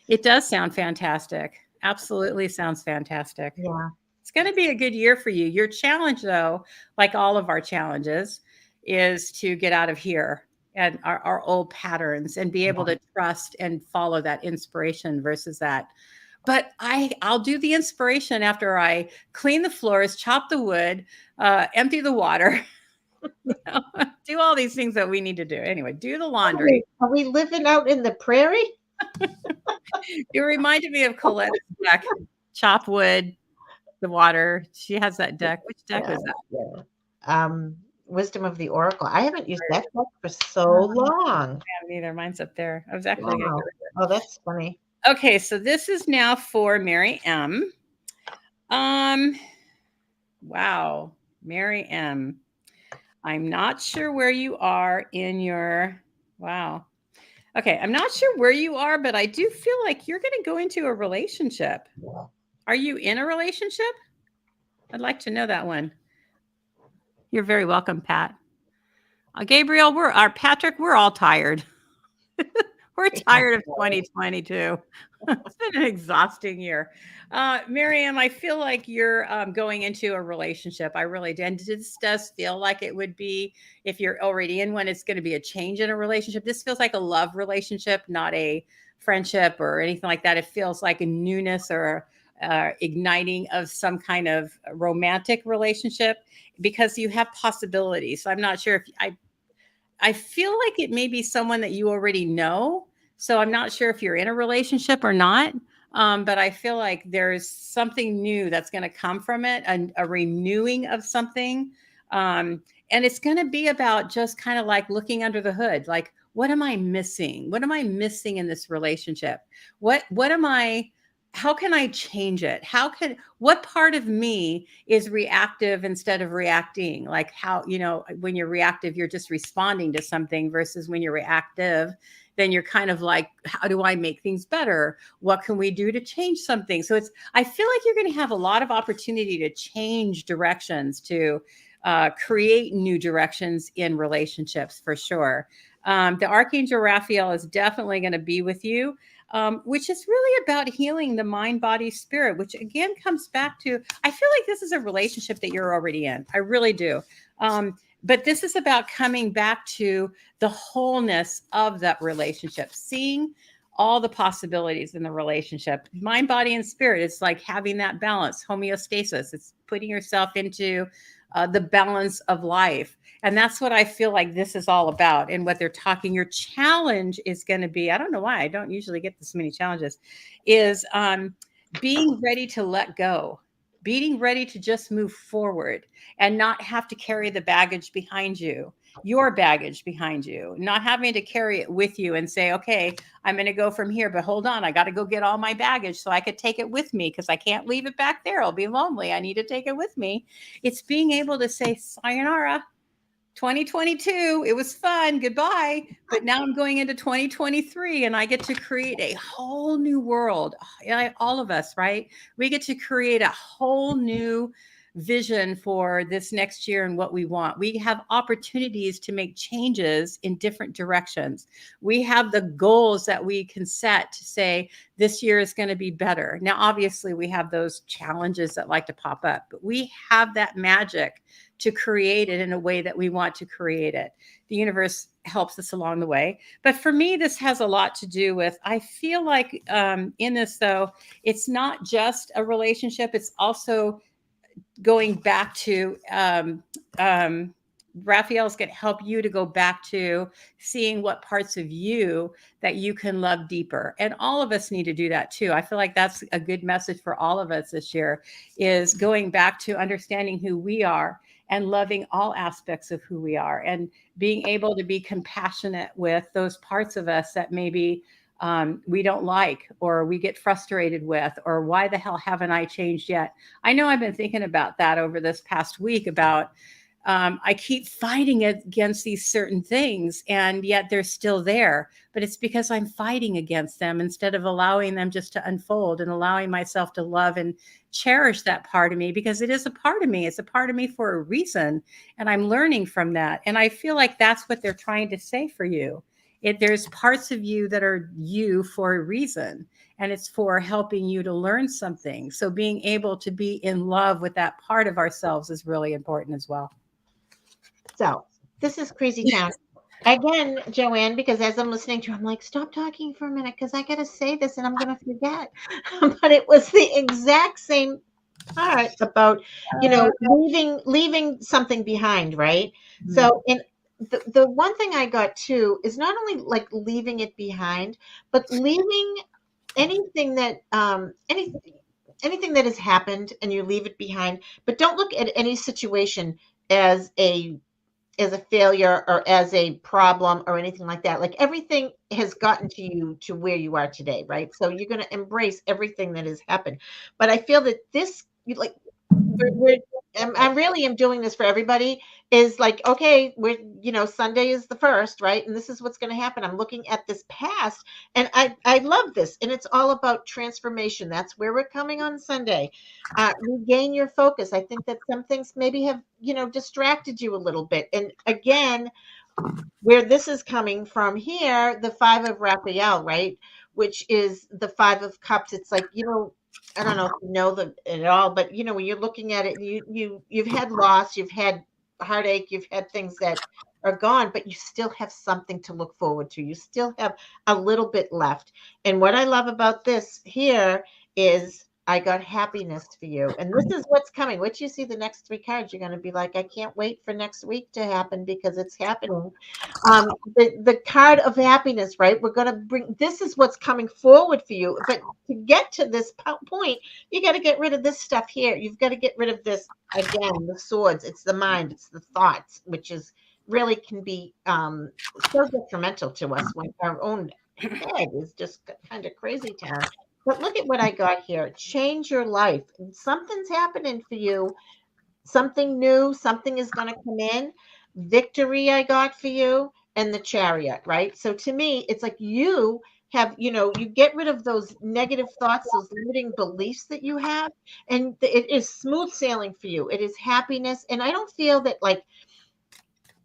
It does sound fantastic. Absolutely sounds fantastic. Yeah. It's going to be a good year for you. Your challenge, though, like all of our challenges, is to get out of here and our old patterns and be able to trust and follow that inspiration versus that. But I'll do the inspiration after I clean the floors, chop the wood, empty the water, do all these things that we need to do. Anyway, do the laundry. Are we living out in the prairie? It reminded me of Colette's deck, chop wood, the water. She has that deck. Which deck was that? Yeah. Wisdom of the Oracle. I haven't used that deck for so long. I haven't either. Mine's up there. I was actually going to go with it. Oh, that's funny. Okay, so this is now for Mary M. Wow, Mary M. I'm not sure where you are in your, wow. Okay, I'm not sure where you are, but I do feel like you're going to go into a relationship. Are you in a relationship? I'd like to know that one. You're very welcome, Pat. Gabriel, Patrick, we're all tired. We're tired of 2022. It's been an exhausting year. Miriam, I feel like you're going into a relationship. I really do. And this does feel like it would be, if you're already in one, it's going to be a change in a relationship. This feels like a love relationship, not a friendship or anything like that. It feels like a newness or igniting of some kind of romantic relationship, because you have possibilities. So I'm not sure if I feel like it may be someone that you already know. So I'm not sure if you're in a relationship or not. But I feel like there's something new that's going to come from it, a renewing of something. And it's going to be about just kind of like looking under the hood. Like, what am I missing? What am I missing in this relationship? How can I change it? What part of me is reactive instead of reacting? Like how, when you're reactive, you're just responding to something, versus when you're reactive, then you're kind of like, how do I make things better? What can we do to change something? So I feel like you're going to have a lot of opportunity to change directions, to create new directions in relationships for sure. The Archangel Raphael is definitely going to be with you. which is really about healing the mind, body, spirit, which again comes back to, I feel like this is a relationship that you're already in. I really do. But this is about coming back to the wholeness of that relationship, seeing all the possibilities in the relationship, mind, body, and spirit. It's like having that balance, homeostasis. It's putting yourself into the balance of life. And that's what I feel like this is all about. And what they're talking, your challenge is going to be, I don't know why I don't usually get this many challenges, is being ready to let go, being ready to just move forward and not have to carry the baggage behind you, your baggage behind you, not having to carry it with you and say, okay, I'm going to go from here, but hold on, I got to go get all my baggage so I could take it with me because I can't leave it back there. I'll be lonely. I need to take it with me. It's being able to say, sayonara, 2022, it was fun, goodbye. But now I'm going into 2023 and I get to create a whole new world. All of us, right? We get to create a whole new vision for this next year and what we want. We have opportunities to make changes in different directions. We have the goals that we can set to say this year is going to be better. Now, obviously, we have those challenges that like to pop up, but we have that magic to create it in a way that we want to create it. The universe helps us along the way. But for me, this has a lot to do with, I feel like in this, though, it's not just a relationship, it's also going back to Raphael's going to help you to go back to seeing what parts of you that you can love deeper. And all of us need to do that too. I feel like that's a good message for all of us this year, is going back to understanding who we are and loving all aspects of who we are and being able to be compassionate with those parts of us that maybe we don't like, or we get frustrated with, or why the hell haven't I changed yet? I know I've been thinking about that over this past week about I keep fighting against these certain things and yet they're still there, but it's because I'm fighting against them instead of allowing them just to unfold and allowing myself to love and cherish that part of me, because it is a part of me. It's a part of me for a reason. And I'm learning from that. And I feel like that's what they're trying to say for you. There's parts of you that are you for a reason, and it's for helping you to learn something. So being able to be in love with that part of ourselves is really important as well. So this is crazy town. Again, JoAnne, because as I'm listening to you, I'm like, stop talking for a minute because I got to say this and I'm going to forget. But it was the exact same part about, leaving something behind, right? Mm-hmm. So in the one thing I got too is not only like leaving it behind, but leaving anything that anything that has happened and you leave it behind, but don't look at any situation as a failure or as a problem or anything like that. Like everything has gotten to you to where you are today, right? So you're going to embrace everything that has happened. But I feel that this, like, I really am doing this for everybody. Is like, okay, Sunday is the first, right? And this is what's going to happen. I'm looking at this past, and I love this, and it's all about transformation. That's where we're coming on Sunday. Regain your focus. I think that some things maybe have distracted you a little bit, and again, where this is coming from here, the Five of Raphael, right? Which is the Five of Cups. It's like, I don't know if you know them at all, but when you're looking at it, you've had loss, you've had heartache, you've had things that are gone, but you still have something to look forward to. You still have a little bit left. And what I love about this here is I got happiness for you. And this is what's coming. Once you see the next three cards, you're going to be like, I can't wait for next week to happen because it's happening. The card of happiness, right? We're going to bring, this is what's coming forward for you. But to get to this point, you got to get rid of this stuff here. You've got to get rid of this, again, the swords. It's the mind, it's the thoughts, which is really can be so detrimental to us when our own head is just kind of crazy town. But look at what I got here. Change your life. Something's happening for you. Something new. Something is going to come in. Victory I got for you, and the Chariot, right? So to me, it's like you have, you get rid of those negative thoughts, those limiting beliefs that you have, and it is smooth sailing for you. It is happiness. And I don't feel that like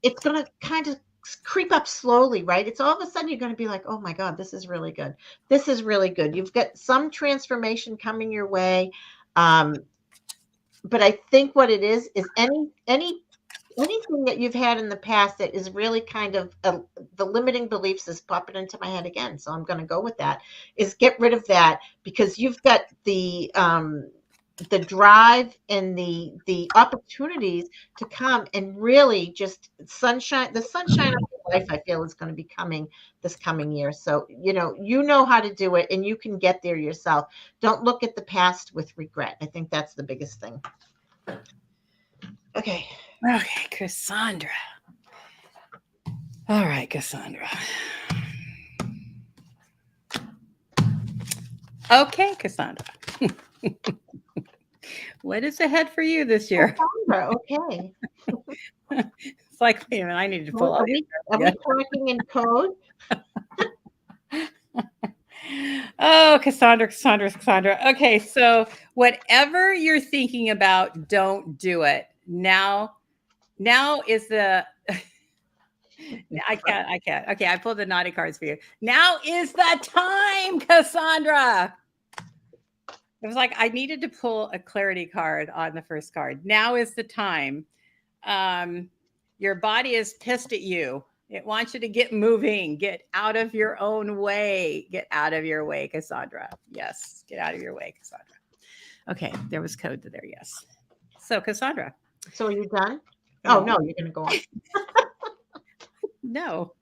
it's going to kind of creep up slowly, right? It's all of a sudden you're going to be like, oh my God, this is really good. This is really good. You've got some transformation coming your way. But I think what it is anything that you've had in the past that is really kind of the limiting beliefs is popping into my head again. So I'm going to go with that. Is get rid of that, because you've got the drive and the opportunities to come and really just the sunshine of your life, I feel, is going to be coming this coming year. So you know how to do it, and you can get there yourself. Don't look at the past with regret. I think that's the biggest thing. Okay, Cassandra. All right, Cassandra. Okay, Cassandra. What is ahead for you this year? Cassandra, okay. It's like, wait a minute, I need to pull Are out. we talking in code? Oh, Cassandra. Okay, so whatever you're thinking about, don't do it. Now is the I can't. Okay, I pulled the naughty cards for you. Now is the time, Cassandra. It was like I needed to pull a clarity card on the first card. Now is the time. Your body is pissed at you. It wants you to get moving. Get out of your own way. Get out of your way, Cassandra. Yes, get out of your way, Cassandra. Okay, there was code to there. Yes. So, Cassandra. So are you done? Oh, no, you're going to go on. No.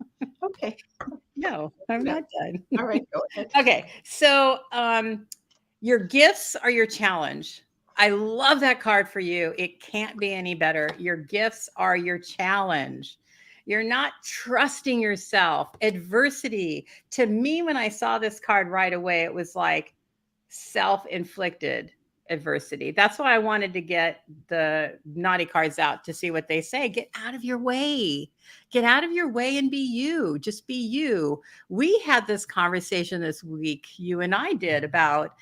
Okay. No, I'm not done. All right, go ahead. Okay, so your gifts are your challenge. I love that card for you. It can't be any better. Your gifts are your challenge. You're not trusting yourself. Adversity. To me, when I saw this card right away, it was like self-inflicted adversity. That's why I wanted to get the naughty cards out to see what they say. Get out of your way. Get out of your way and be you. Just be you. We had this conversation this week, you and I did, about,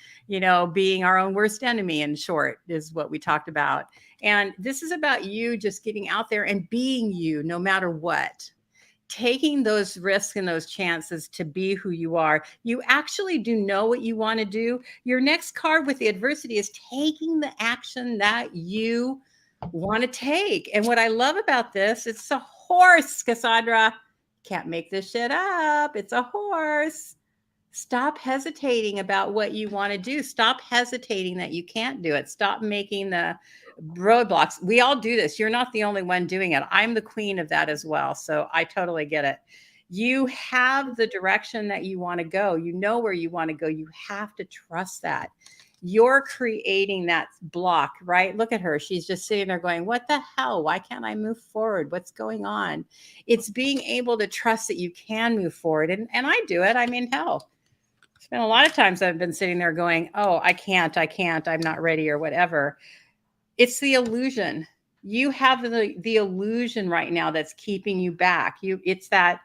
being our own worst enemy, in short, is what we talked about. And this is about you just getting out there and being you no matter what. Taking those risks and those chances to be who you are. You actually do know what you want to do. Your next card with the adversity is taking the action that you want to take. And what I love about this, it's a horse, Cassandra. Can't make this shit up. It's a horse. Stop hesitating about what you want to do. Stop hesitating that you can't do it. Stop making the roadblocks. We all do this. You're not the only one doing it. I'm the queen of that as well. So I totally get it. You have the direction that you want to go. You know where you want to go. You have to trust that. You're creating that block, right? Look at her. She's just sitting there going, what the hell? Why can't I move forward? What's going on? It's being able to trust that you can move forward. And I do it. I mean, hell, it's been a lot of times I've been sitting there going, oh, I can't, I'm not ready or whatever. It's the illusion. You have the illusion right now that's keeping you back. It's that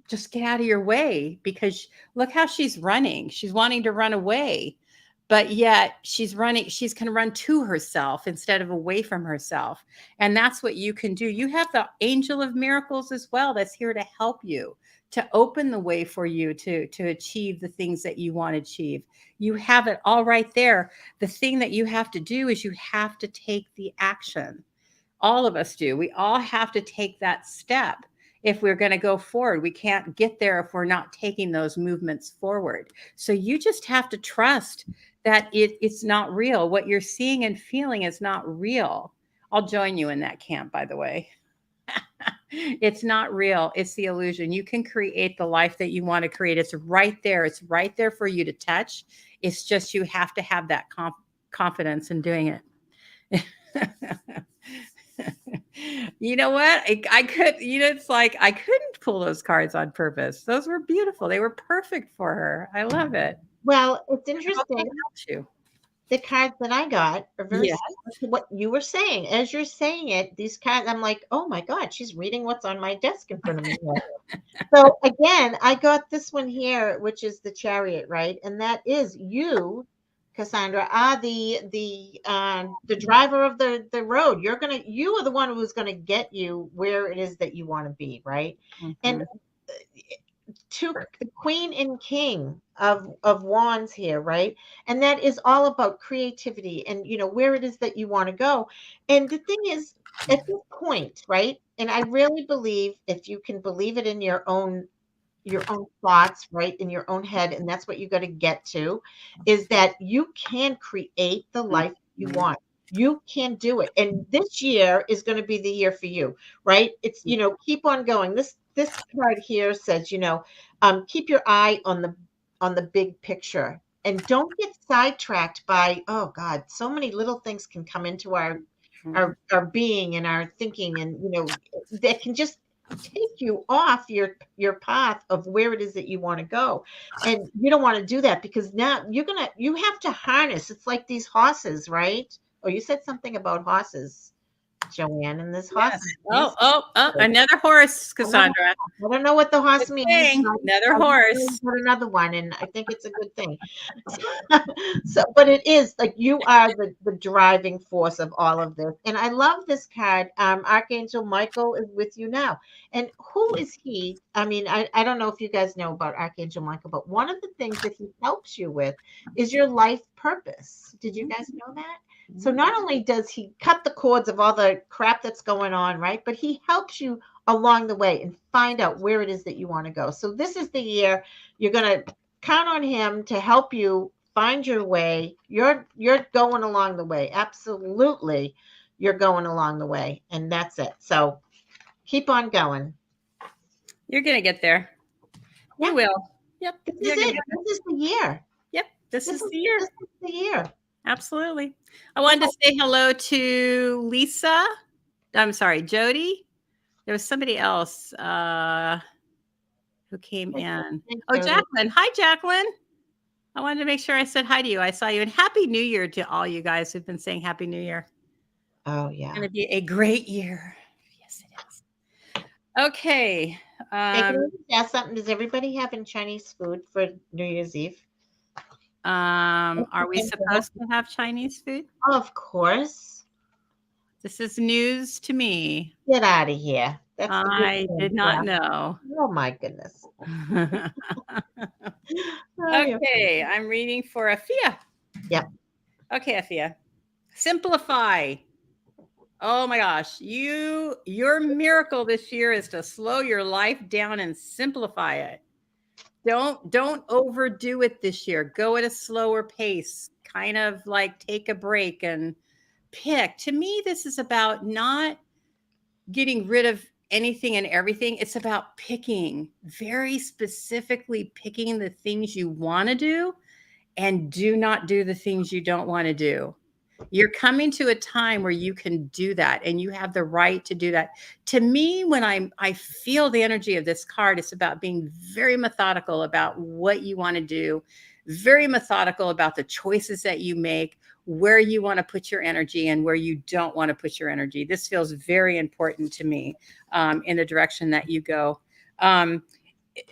just get out of your way, because look how she's running. She's wanting to run away, but yet she's running. She's going to run to herself instead of away from herself. And that's what you can do. You have the angel of miracles as well that's here to help you, to open the way for you to achieve the things that you want to achieve. You have it all right there. The thing that you have to do is you have to take the action. All of us do. We all have to take that step if we're going to go forward. We can't get there if we're not taking those movements forward. So you just have to trust that it's not real. What you're seeing and feeling is not real. I'll join you in that camp, by the way. It's not real. It's the illusion. You can create the life that you want to create. It's right there. It's right there for you to touch. It's just you have to have that confidence in doing it. You know what? I could, it's like I couldn't pull those cards on purpose. Those were beautiful. They were perfect for her. I love it. Well, it's interesting. The cards that I got are very similar to what you were saying. As you're saying it, these cards, I'm like, oh my God, she's reading what's on my desk in front of me. So again, I got this one here, which is the Chariot, right? And that is you Cassandra, are the driver of the road. You are the one who's gonna get you where it is that you want to be, right? And Mhm. to the queen and king of wands here, right? And that is all about creativity and where it is that you want to go. And the thing is, at this point, right? And I really believe, if you can believe it in your own thoughts, right, in your own head, and that's what you got to get to, is that you can create the life you Mhm. want. You can do it. And this year is going to be the year for you, right? It's, keep on going. This card here says, keep your eye on the big picture, and don't get sidetracked by, oh God, so many little things can come into our Mhm. our being and our thinking, and that can just take you off your path of where it is that you want to go. And you don't want to do that, because now you have to harness. It's like these horses, right? Oh, you said something about horses, JoAnne, and this horse. Yes. Oh, another horse, Another, Cassandra. I don't know what the horse Good means, thing. but Another I horse. got another one, and I think it's a good thing. So, but it is like you are the driving force of all of this. And I love this card. Archangel Michael is with you now. And who is he? I mean, I don't know if you guys know about Archangel Michael, but one of the things that he helps you with is your life purpose. Did you guys know that? So not only does he cut the cords of all the crap that's going on, right? But he helps you along the way and find out where it is that you want to go. So this is the year you're going to count on him to help you find your way. You're going along the way. Absolutely. You're going along the way, and that's it. So keep on going. You're going to get there. Yeah. You will. Yep. This You're is going to it. get there. This is the year. Yep. This This is is the year. this is the year. Absolutely. I wanted to say hello to Lisa. I'm sorry, Jody. There was somebody else who came in. Thanks, Oh, Jody. Jacqueline. Hi, Jacqueline. I wanted to make sure I said hi to you. I saw you. And Happy New Year to all you guys who've been saying Happy New Year. Oh It's yeah. going to be a great year. Yes, it is. Okay. Hey, can I just ask something? Does everybody have in Chinese food for New Year's Eve? Are we supposed to have Chinese food? Of course. This is news to me. Get out of here. That's the good I did thing. not Yeah. know. Oh my goodness. Oh, yeah. Okay, I'm reading for Afia. Yep. Okay, Afia. Simplify. Oh my gosh, your miracle this year is to slow your life down and simplify it. Don't overdo it this year. Go at a slower pace. Kind of like take a break and pick. To me, this is about not getting rid of anything and everything. It's about picking, very specifically picking the things you want to do, and do not do the things you don't want to do. You're coming to a time where you can do that, and you have the right to do that. To me, when I feel the energy of this card, it's about being very methodical about what you want to do, very methodical about the choices that you make, where you want to put your energy and where you don't want to put your energy. This feels very important to me, in the direction that you go.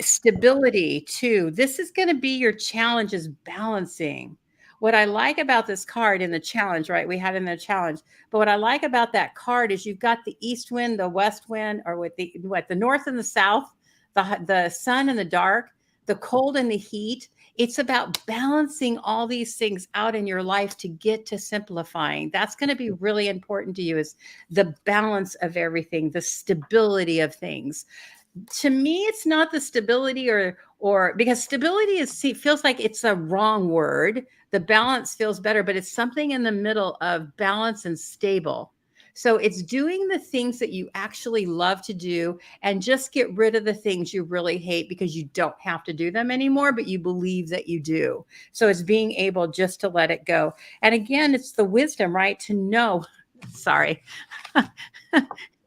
Stability too. This is going to be your challenge, is balancing. What I like about this card in the challenge, right? We had in the challenge, but what I like about that card is you've got the east wind, the west wind, or with the north and the south, the sun and the dark, the cold and the heat. It's about balancing all these things out in your life to get to simplifying. That's going to be really important to you, is the balance of everything, the stability of things. To me, it's not the stability, or because stability feels like it's a wrong word. The balance feels better, but it's something in the middle of balance and stable. So it's doing the things that you actually love to do, and just get rid of the things you really hate because you don't have to do them anymore, but you believe that you do. So it's being able just to let it go. And again, it's the wisdom, right? To know, sorry,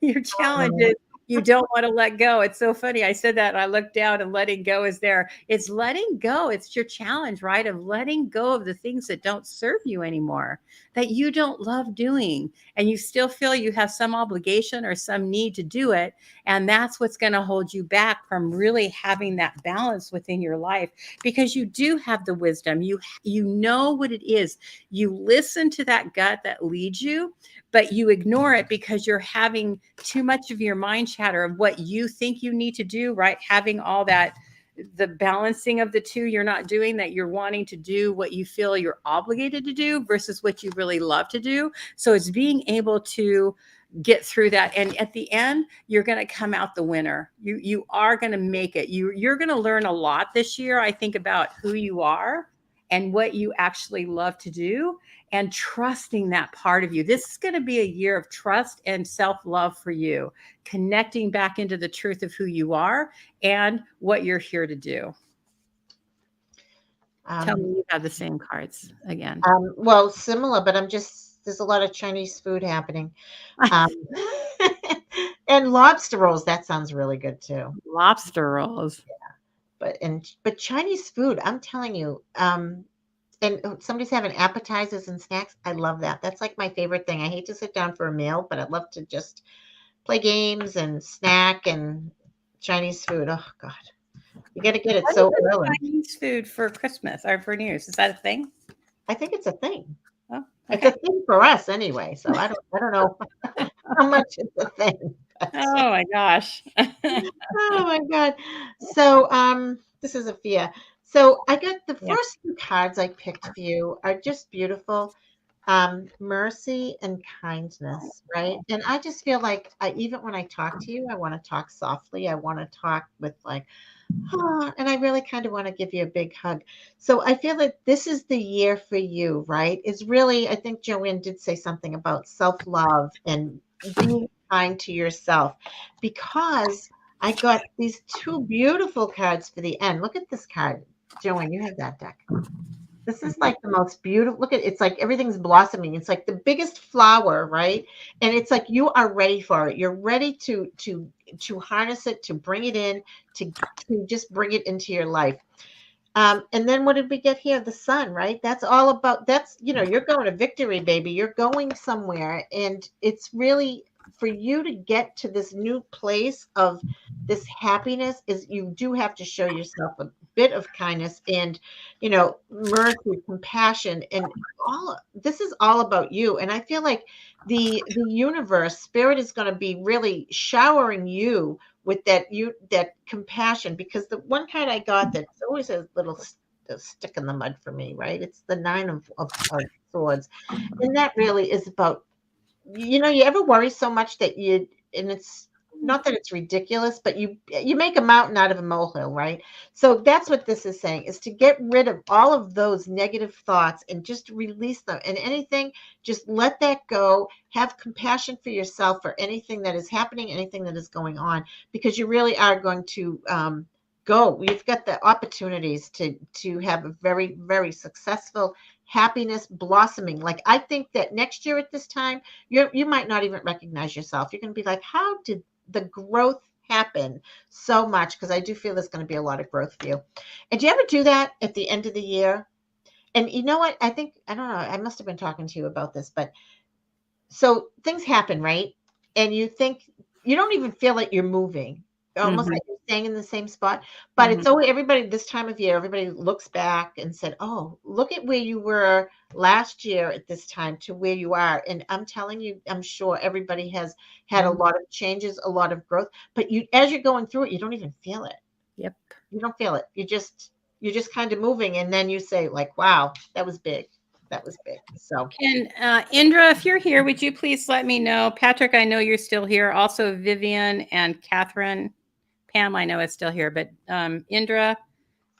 your challenge is You don't want to let go. It's so funny. I said that and I looked down and letting go is there. It's letting go. It's your challenge, right? Of letting go of the things that don't serve you anymore, that you don't love doing. And you still feel you have some obligation or some need to do it. And that's what's going to hold you back from really having that balance within your life, because you do have the wisdom. You know what it is. You listen to that gut that leads you, but you ignore it because you're having too much of your mind chatter of what you think you need to do, right? Having all that, the balancing of the two, you're not doing that. You're wanting to do what you feel you're obligated to do versus what you really love to do. So it's being able to get through that, and at the end you're going to come out the winner. You are going to make it. You're going to learn a lot this year, I think, about who you are and what you actually love to do, and trusting that part of you. This is going to be a year of trust and self-love for you, connecting back into the truth of who you are and what you're here to do. Tell me you have the same cards again. Well, similar, but there's a lot of Chinese food happening. Um, and lobster rolls, that sounds really good too. Lobster rolls. But Chinese food, I'm telling you, and somebody's having appetizers and snacks. I love that. That's like my favorite thing. I hate to sit down for a meal, but I'd love to just play games and snack and Chinese food. Oh God, you got to get it so early. Chinese food for Christmas or for New Year's, is that a thing? I think it's a thing. Oh, okay. It's a thing for us anyway. So I don't know how much it's a thing. Oh my gosh. Oh my God. So this is a fear. So I got the first two cards I picked for you are just beautiful. Mercy and kindness, right? And I just feel like even when I talk to you, I want to talk softly. I want to talk with like, and I really kind of want to give you a big hug. So I feel like this is the year for you, right? It's really, I think JoAnne did say something about self-love and being kind to yourself, because I got these two beautiful cards for the end. Look at this card. JoAnne, you have that deck. This is like the most beautiful. Look at it's like everything's blossoming. It's like the biggest flower, right? And it's like you are ready for it. You're ready to harness it, to bring it in, to just bring it into your life. And then what did we get here? The sun, right? That's all about, that's, you're going to victory, baby. You're going somewhere. And it's really for you to get to this new place of this happiness is you do have to show yourself a bit of kindness and, mercy, compassion, and this is all about you. And I feel like the universe, spirit is going to be really showering you with that compassion, because the one card I got that's always a little stick in the mud for me, right? It's the nine of swords. And that really is about, you ever worry so much that and it's not that it's ridiculous, but you make a mountain out of a molehill, right? So that's what this is saying, is to get rid of all of those negative thoughts and just release them. And anything, just let that go. Have compassion for yourself for anything that is happening, anything that is going on, because you really are going to go. You've got the opportunities to have a very, very successful happiness blossoming. Like I think that next year at this time, you might not even recognize yourself. You're going to be like, how did the growth happen so much? Because I do feel there's going to be a lot of growth for you. And do you ever do that at the end of the year? And you know what? I don't know, I must have been talking to you about this, but so things happen, right? And you think you don't even feel like you're moving, almost like you're staying in the same spot. But it's always, everybody this time of year, everybody looks back and said, "Oh, look at where you were last year at this time to where you are." And I'm telling you, I'm sure everybody has had a lot of changes, a lot of growth. But as you're going through it, you don't even feel it. Yep. You don't feel it. You're just kind of moving, and then you say, like, "Wow, that was big." That was big. So, and Indra, if you're here, would you please let me know? Patrick, I know you're still here. Also, Vivian and Catherine. Pam, I know is still here, but Indra,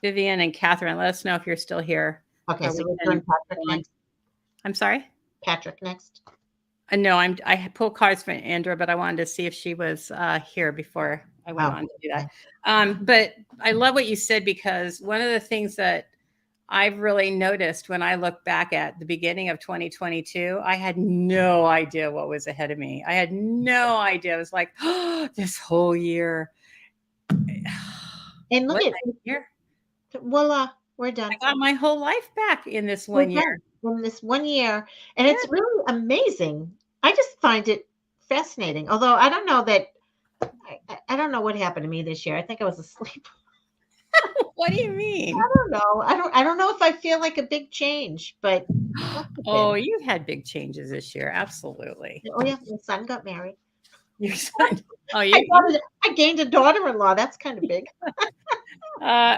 Vivian, and Catherine, let us know if you're still here. Okay, so we're doing Patrick next. I'm sorry? Patrick next. No, I pulled cards for Indra, but I wanted to see if she was here before I went on to do that. But I love what you said, because one of the things that I've really noticed when I look back at the beginning of 2022, I had no idea what was ahead of me. I had no idea. I was like, oh, this whole year. And look What at a year. voila, we're done. I got my whole life back in this We're one year. done in this 1 year, and Yeah. it's really amazing. I just find it fascinating. Although I don't know that I don't know what happened to me this year. I think I was asleep. What do you mean? I don't know. I don't know if I feel like a big change, but must have Oh, been. you've had big changes this year. Absolutely. Oh yeah, my son got married. Your son. Oh, I gained a daughter-in-law. That's kind of big.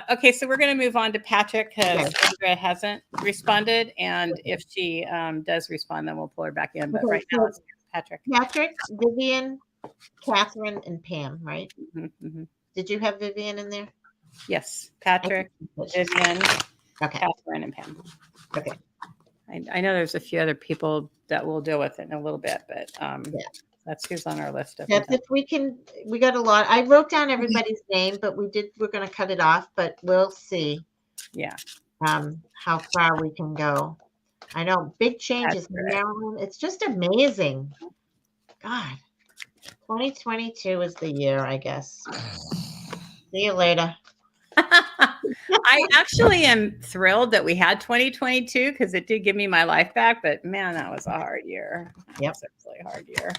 Okay, so we're going to move on to Patrick because Okay. Andrea hasn't responded, and if she does respond, then we'll pull her back in. But Okay, right now, so it's Patrick. Patrick, Vivian, Catherine, and Pam, right? Mm-hmm. Did you have Vivian in there? Yes, Patrick, Vivian, Okay. Catherine, and Pam. Okay. I know there's a few other people that we'll deal with it in a little bit, but Yeah. that's who's on our list. That's if we can. We got a lot. I wrote down everybody's name, but we're going to cut it off. But we'll see. Yeah. How far we can go. I know big changes in Maryland. It's just amazing. God, 2022 is the year, I guess. See you later. I actually am thrilled that we had 2022 because it did give me my life back. But man, that was a hard year. Yep. It was a really hard year.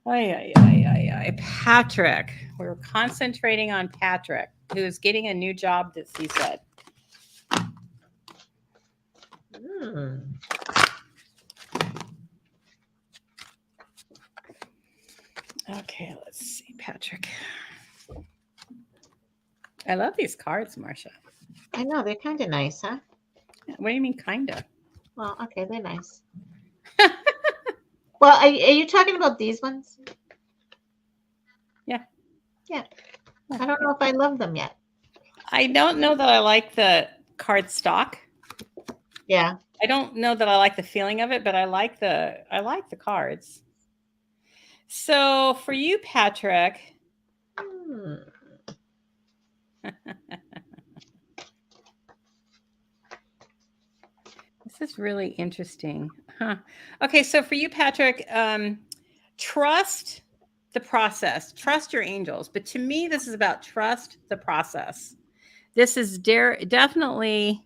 Ay. Patrick. We were concentrating on Patrick, who's getting a new job, that he said. Okay, let's see, Patrick. I love these cards, Marsha. I know, they're kind of nice, huh? What do you mean, kind of? Well, okay, they're nice. Well, are you talking about these ones? Yeah. I don't know if I love them yet. I don't know that I like the card stock. Yeah. I don't know that I like the feeling of it, but I like the cards. So for you, Patrick. This is really interesting. Huh. Okay, so for you, Patrick, trust the process. Trust your angels. But to me, this is about trust the process. This is definitely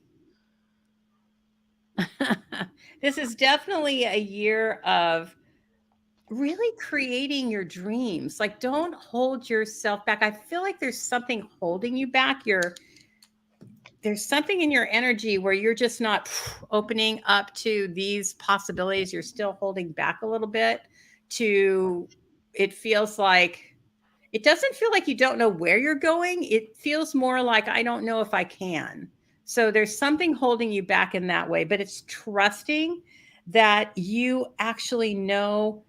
this is definitely a year of really creating your dreams. Like, don't hold yourself back. I feel like there's something holding you back. There's something in your energy where you're just not opening up to these possibilities. You're still holding back a little bit it feels like, it doesn't feel like you don't know where you're going. It feels more like, I don't know if I can. So there's something holding you back in that way, but it's trusting that you actually know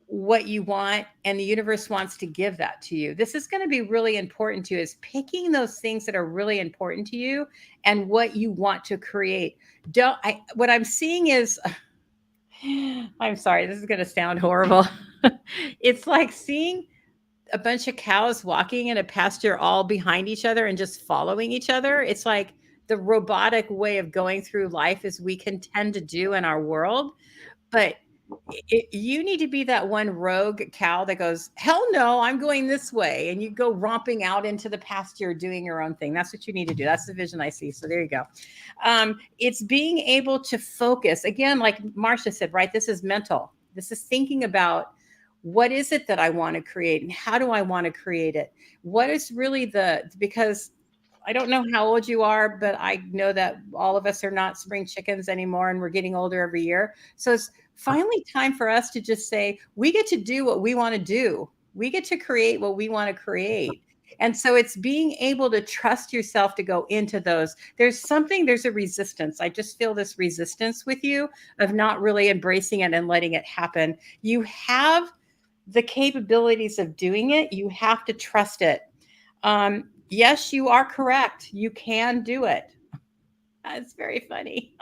what you want and the universe wants to give that to you. This is going to be really important to you, is picking those things that are really important to you and what you want to create. What I'm seeing is, I'm sorry, this is going to sound horrible. It's like seeing a bunch of cows walking in a pasture all behind each other and just following each other. It's like the robotic way of going through life as we can tend to do in our world. But you need to be that one rogue cow that goes, hell no, I'm going this way. And you go romping out into the pasture doing your own thing. That's what you need to do. That's the vision I see. So there you go. It's being able to focus. Again, like Marsha said, right? This is mental. This is thinking about, what is it that I want to create and how do I want to create it? What is really because I don't know how old you are, but I know that all of us are not spring chickens anymore and we're getting older every year. So it's finally time for us to just say, we get to do what we want to do. We get to create what we want to create. And so it's being able to trust yourself to go into those. There's a resistance. I just feel this resistance with you of not really embracing it and letting it happen. You have the capabilities of doing it. You have to trust it. Yes, you are correct. You can do it. That's very funny.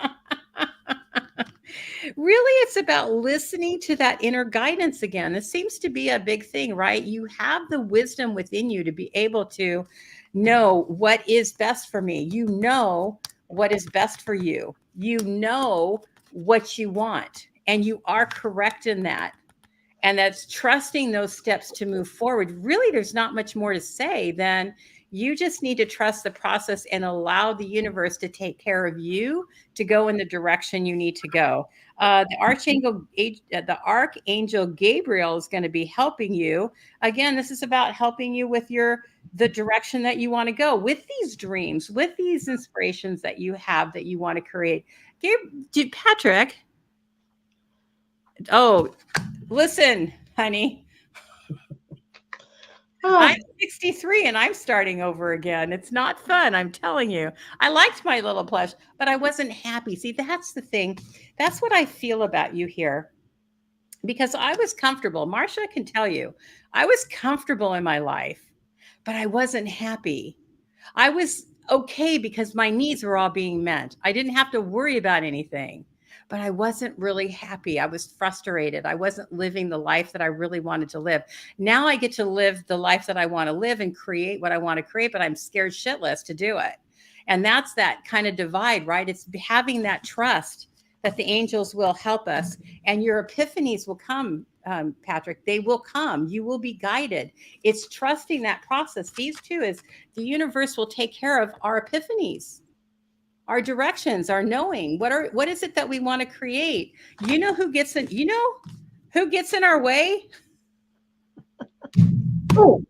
Really, it's about listening to that inner guidance again. This seems to be a big thing, right? You have the wisdom within you to be able to know what is best for me. You know what is best for you. You know what you want, and you are correct in that. And that's trusting those steps to move forward. Really, there's not much more to say than you just need to trust the process and allow the universe to take care of you to go in the direction you need to go. The Archangel Gabriel is going to be helping you. Again, this is about helping you with the direction that you want to go, with these dreams, with these inspirations that you have that you want to create. Patrick, oh, listen, honey, Oh, I'm 63 and I'm starting over again. It's not fun, I'm telling you. I liked my little plush, but I wasn't happy. See, that's the thing. That's what I feel about you here. Because I was comfortable. Marsha can tell you, I was comfortable in my life, but I wasn't happy. I was okay because my needs were all being met. I didn't have to worry about anything, but I wasn't really happy. I was frustrated. I wasn't living the life that I really wanted to live. Now I get to live the life that I want to live and create what I want to create, but I'm scared shitless to do it. And that's that kind of divide, right? It's having that trust that the angels will help us and your epiphanies will come, Patrick. They will come. You will be guided. It's trusting that process. These two is the universe will take care of our epiphanies, our directions, our knowing. What is it that we want to create? You know who gets in? You know who gets in our way? oh,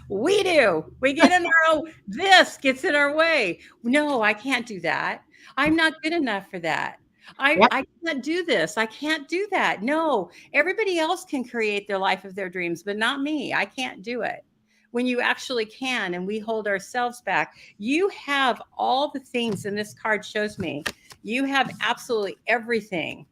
We do. We get in our own. This gets in our way. No, I can't do that. I'm not good enough for that. I, yep. I can't do this. I can't do that. No, everybody else can create their life of their dreams, but not me. I can't do it. When you actually can, and we hold ourselves back, you have all the things, and this card shows me you have absolutely everything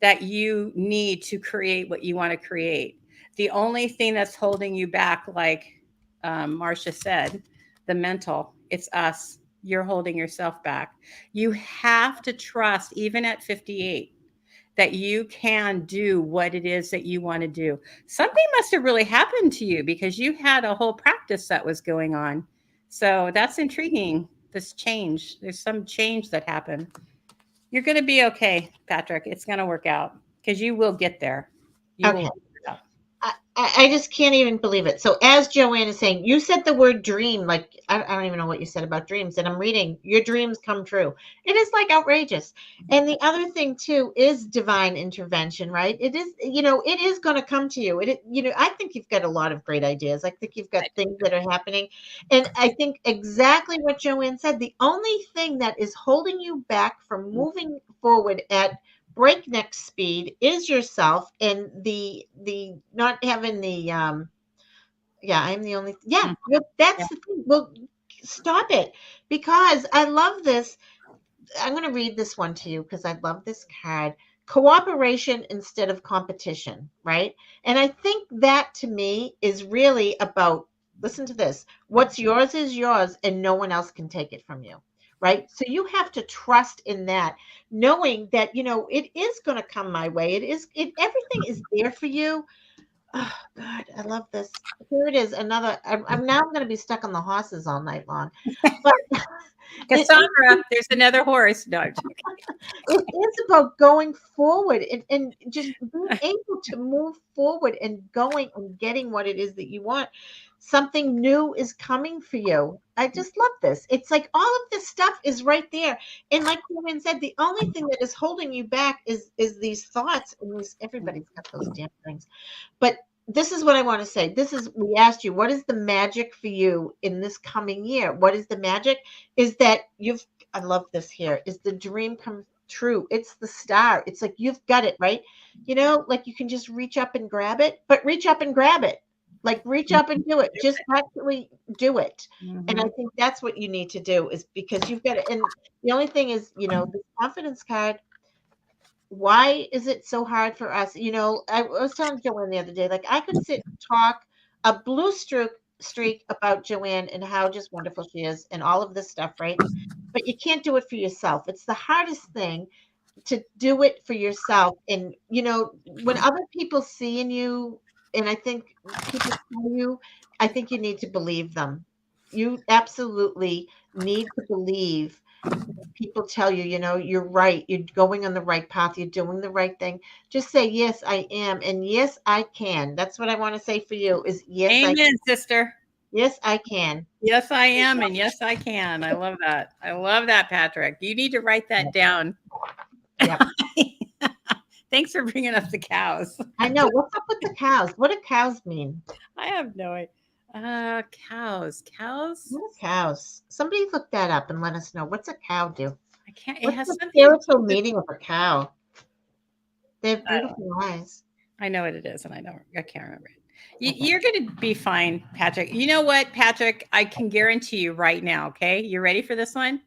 that you need to create what you want to create. The only thing that's holding you back, like Marsha said, the mental, it's us. You're holding yourself back. You have to trust, even at 58, that you can do what it is that you want to do. Something must have really happened to you because you had a whole practice that was going on. So that's intriguing. This change, there's some change that happened. You're going to be okay, Patrick. It's going to work out because you will get there. You will Okay. work it out. I just can't even believe it. So, as JoAnne is saying, you said the word dream. Like, I don't even know what you said about dreams. And I'm reading, your dreams come true. It is like outrageous. And the other thing, too, is divine intervention, right? It is, it is going to come to you. I think you've got a lot of great ideas. I think you've got things that are happening. And I think exactly what JoAnne said, the only thing that is holding you back from moving forward at breakneck speed is yourself and the not having the yeah, I'm the only, yeah, Mhm. well, Yeah. that's the thing. Well, stop it, because I love this. I'm going to read this one to you because I love this card. Cooperation instead of competition, right? And I think that to me is really about, listen to this, what's yours is yours and no one else can take it from you, right? So you have to trust in that, knowing that, it is going to come my way. Everything is there for you. Oh, God, I love this. Here it is. I'm now going to be stuck on the horses all night long. But it Cassandra, there's another horse. No, I'm joking. it is about going forward and just being able to move forward and going and getting what it is that you want. Something new is coming for you. I just love this. It's like all of this stuff is right there. And like Corinne said, the only thing that is holding you back is these thoughts and these, everybody's got those damn things. But this is what I want to say. We asked you, what is the magic for you in this coming year? What is the magic? Is that I love this here, is the dream come true. It's the star. It's like you've got it, right? Like you can just reach up and grab it, but reach up and grab it. Like reach up and do it. Just actually do it. And I Mhm. think that's what you need to do, is because you've got it. And the only thing is, the confidence card, why is it so hard for us? I was telling JoAnne the other day, like I could sit and talk a blue streak about JoAnne and how just wonderful she is and all of this stuff, right? But you can't do it for yourself. It's the hardest thing to do it for yourself. And when other people see in you, and I think people tell you, I think you need to believe them. You absolutely need to believe people tell you, you're right, you're going on the right path, you're doing the right thing. Just say, yes, I am. And yes, I can. That's what I want to say for you is yes, Amen, sister. yes, I can. Yes, I am. And yes, I can. I love that. I love that, Patrick. You need to write that down. Yep. Thanks for bringing up the cows. I know. What's up with the cows? What do cows mean? I have no idea. Cows. Cows? What are cows? Somebody look that up and let us know. What's a cow do? I can't. It What's has the something to do spiritual with. meaning of a cow? They have I don't. beautiful eyes. I know what it is, and I can't remember it. You're going to be fine, Patrick. You know what, Patrick? I can guarantee you right now. Okay, you ready for this one?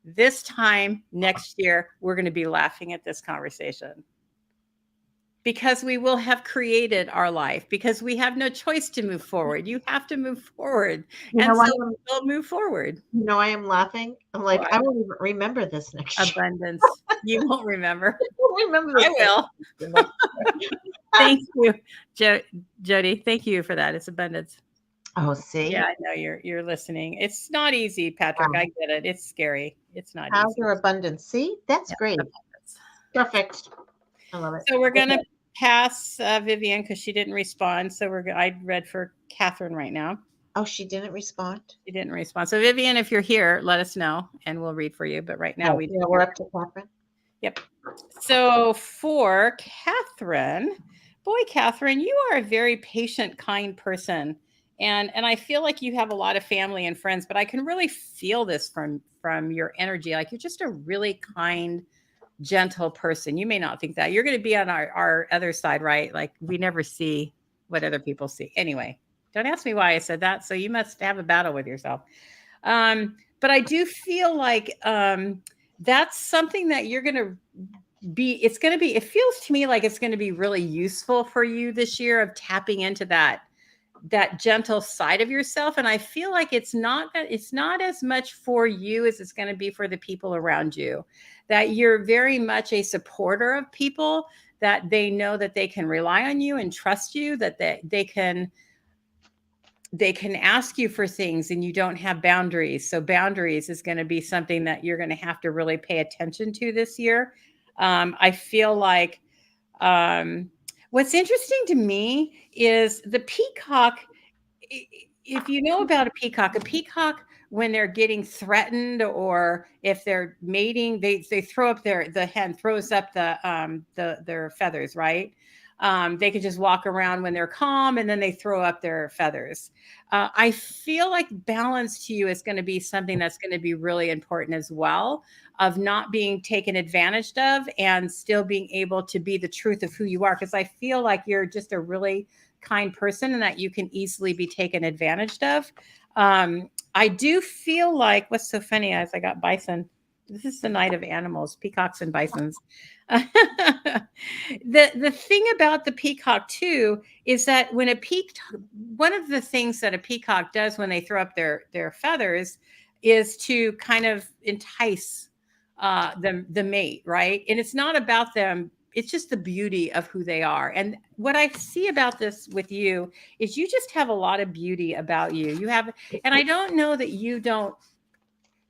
This time next year, we're going to be laughing at this conversation because we will have created our life, because we have no choice to move forward. You have to move forward, You know and why so we'll move forward. I am laughing? I'm like, What? I won't even remember this next year. Abundance. You won't remember. I won't remember I this will. next year. Thank you, Jody. Thank you for that. It's abundance. Oh, Yeah, see? I know you're listening. It's not easy, Patrick. I Wow. get it. It's scary. It's not Cows easy. are abundant. See? That's Yeah, great. abundance. Perfect. I love it. So we're gonna Okay. pass Vivian because she didn't respond. So I read for Catherine right now. Oh, she didn't respond? She didn't respond. So Vivian, if you're here, let us know and we'll read for you. But right now Oh, we yeah, didn't we're hear. up to Catherine. Yep. So for Catherine, boy, Catherine, you are a very patient, kind person. And I feel like you have a lot of family and friends, but I can really feel this from your energy. Like you're just a really kind, gentle person. You may not think that. You're going to be on our other side, right? Like we never see what other people see. Anyway, don't ask me why I said that. So you must have a battle with yourself. But I do feel like that's something that you're going to it feels to me like it's going to be really useful for you this year of tapping into that gentle side of yourself. And I feel like it's not as much for you as it's going to be for the people around you, that you're very much a supporter of people, that they know that they can rely on you and trust you, that they can ask you for things and you don't have boundaries. So boundaries is going to be something that you're going to have to really pay attention to this year. I feel like what's interesting to me is the peacock. If you know about a peacock, when they're getting threatened or if they're mating, they throw up the hen throws up their feathers, right? They could just walk around when they're calm and then they throw up their feathers. I feel like balance to you is going to be something that's going to be really important as well, of not being taken advantage of and still being able to be the truth of who you are. Because I feel like you're just a really kind person and that you can easily be taken advantage of. I do feel like what's so funny is I got bison. This is the night of animals, peacocks and bisons. The thing about the peacock too is that when one of the things that a peacock does when they throw up their feathers is to kind of entice the mate, right? And it's not about them. It's just the beauty of who they are. And what I see about this with you is you just have a lot of beauty about you. And I don't know that you don't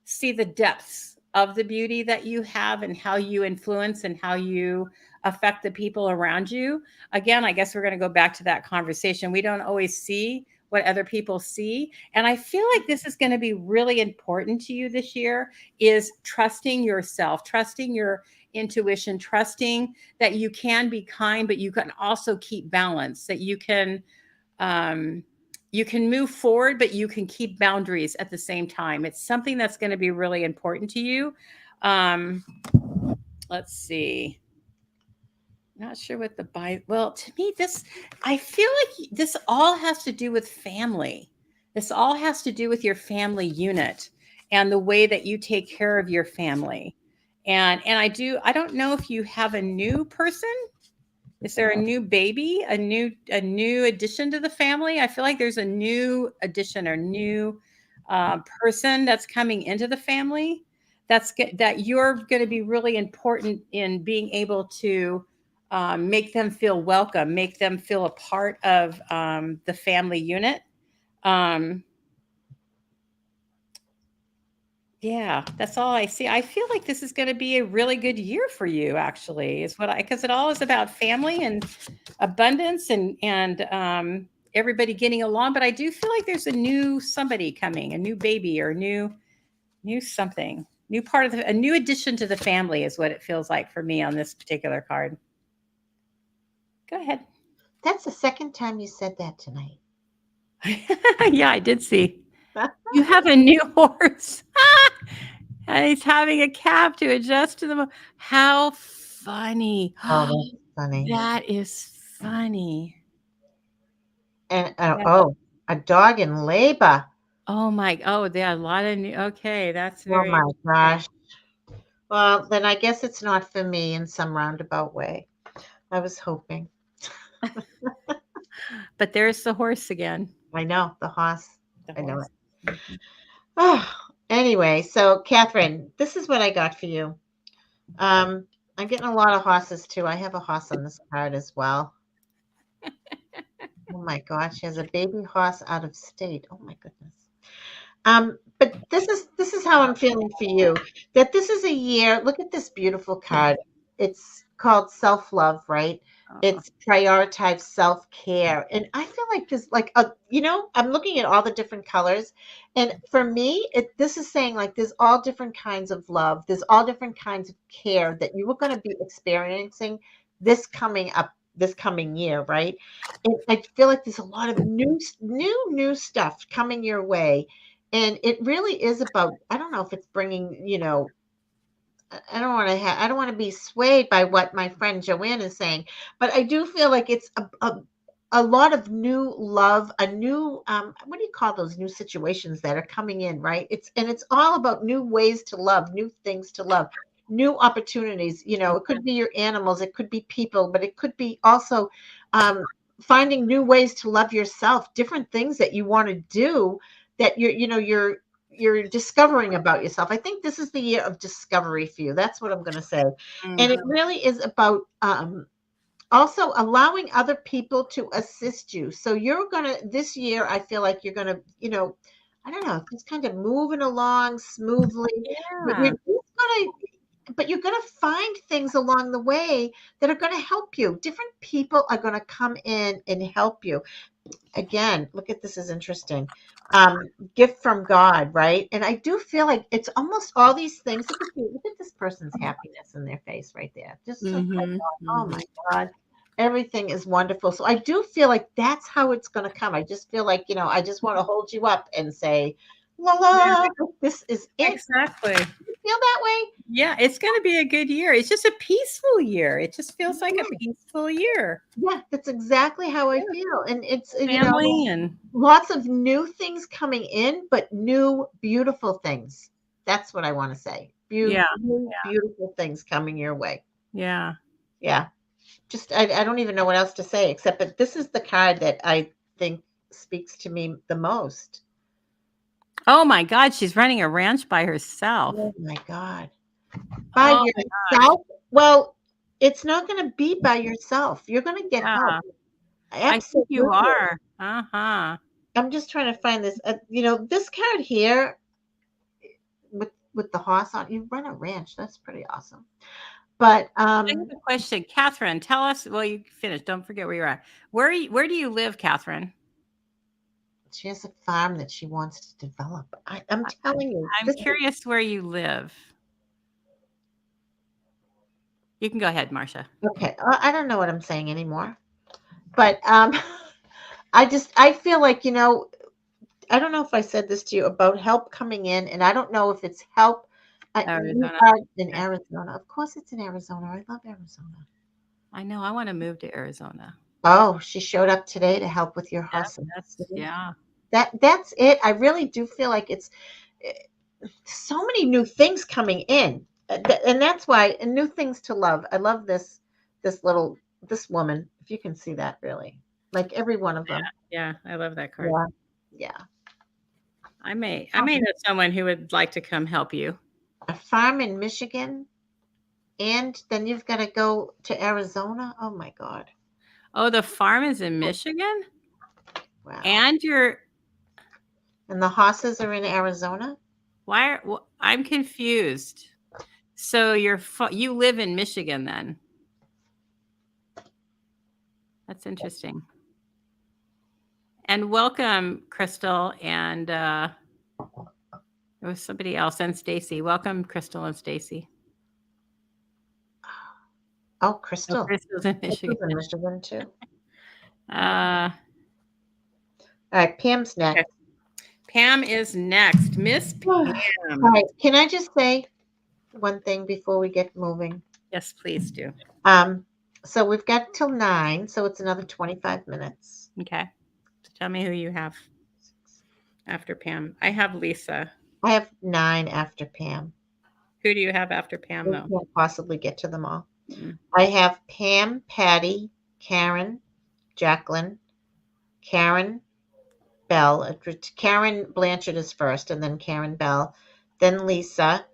see the depths of the beauty that you have and how you influence and how you affect the people around you. Again, I guess we're going to go back to that conversation. We don't always see what other people see. And I feel like this is going to be really important to you this year, is trusting yourself, trusting your intuition, trusting that you can be kind, but you can also keep balance, that um, you can move forward, but you can keep boundaries at the same time. It's something that's going to be really important to you. Um, let's see. Not sure what well, to me, I feel like this all has to do with family. This all has to do with your family unit and the way that you take care of your family. And I don't know if you have a new person. Is there a new baby, a new addition to the family? I feel like there's a new addition or new person that's coming into the family. That you're going to be really important in being able to make them feel welcome, make them feel a part of the family unit. Um, Yeah, that's all I see. I feel like this is going to be a really good year for you, actually, is what I, because it all is about family and abundance and everybody getting along. But I do feel like there's a new somebody coming, a new baby or new something, new part of a new addition to the family is what it feels like for me on this particular card. Go ahead. That's the second time you said that tonight. Yeah, I did see. You have a new horse. And he's having a cap to adjust to the how funny. Oh, that's funny. That is funny. And That oh, a dog in labor. oh my oh, there are a lot of new okay, that's Oh very my interesting. gosh. Well, then I guess it's not for me in some roundabout way. I was hoping. But there's the horse again, I know the horse. the I know horse. it. Mhm. Oh, anyway, so Catherine, this is what I got for you. Um, I'm getting a lot of horses too. I have a horse on this card as well. Oh my gosh, she has a baby horse out of state. Oh my goodness. But this is how I'm feeling for you. That this is a year. Look at this beautiful card. It's called self-love, right? Oh, It's prioritize self-care. And I feel like there's like I'm looking at all the different colors. And for me, this is saying like there's all different kinds of love. There's all different kinds of care that you are going to be experiencing this coming year, right? And I feel like there's a lot of new stuff coming your way, and it really is about, I don't know if it's bringing, I don't want to be swayed by what my friend JoAnne is saying, but I do feel like it's a lot of new love, a new what do you call those new situations that are coming in, right? It's all about new ways to love, new things to love, new opportunities. It could be your animals, it could be people, but it could be also um, finding new ways to love yourself, different things that you want to do that you're discovering about yourself. I think this is the year of discovery for you. That's what I'm going to say. And it mhm. really is about also allowing other people to assist you. So you're going to, this year, I feel like you're going to, I don't know, just kind of moving along smoothly. But Yeah. you're going to find things along the way that are going to help you. Different people are going to come in and help you. Again, look at this is interesting. Gift from God, right? And I do feel like it's almost all these things. Look at this person's happiness in their face right there. Just so, Mhm, oh my mhm. God, everything is wonderful. So I do feel like that's how it's going to come. I just feel like, I just want to hold you up and say, la Yeah, la, this is it. exactly. You feel that way? Yeah, it's gonna be a good year. It's just a peaceful year. It just feels like a peaceful year. Yeah, that's exactly how I Yeah, feel. And it's, family and lots of new things coming in, but new beautiful things. That's what I want to say. yeah, New beautiful things coming your way. yeah. Yeah. Just I don't even know what else to say except that this is the card that I think speaks to me the most. Oh my god, she's running a ranch by herself. Oh my God. By Oh my gosh. yourself? Well, it's not going to be by yourself. You're going to get help. Yeah, I think you Absolutely. are. Uh-huh. I'm just trying to find this. This card here with the horse on. You run a ranch. That's pretty awesome. But I have a question. Catherine, tell us well, you finished. Don't forget where you're at. Where do you live, Catherine? she has a farm that she wants to develop. I'm I telling you, I'm this is curious where you live. You can go ahead, Marsha. okay. I don't know what I'm saying anymore. But I feel like, I don't know if I said this to you about help coming in, and I don't know if it's help. You Arizona. are in Okay. Arizona. Of course, it's in Arizona. I love Arizona. I know, I wanna move to Arizona. Oh, she showed up today to help with your Yeah, hustle. that's yeah. That's it. I really do feel like it's eh, so many new things coming in. And that's why, and new things to love. I love this woman, if you can see that, really. Like every one of them. Yeah, I love that card. Yeah. Yeah. I may know someone who would like to come help you. A farm in Michigan, and then you've got to go to Arizona. Oh my God. Oh, the farm is in Michigan? Wow. And you're And the horses are in Arizona. I'm confused. So you live in Michigan then? That's interesting. And welcome, Crystal, and there was somebody else, and Stacy. Welcome, Crystal and Stacy. Oh, Crystal. Crystal's in Michigan. Crystal's in Michigan too. All right, Pam's next. Okay. Pam is next. Miss Pam. All right, can I just say one thing before we get moving? Yes, please do. So we've got till 9, so it's another 25 minutes. Okay. So tell me who you have after Pam. I have Lisa. I have 9 after Pam. Who do you have after Pam, We though? can't possibly get to them all. Mm-hmm. I have Pam, Patty, Karen, Jacqueline, Karen, Bell. Karen Blanchard is first, and then Karen Bell, then Lisa,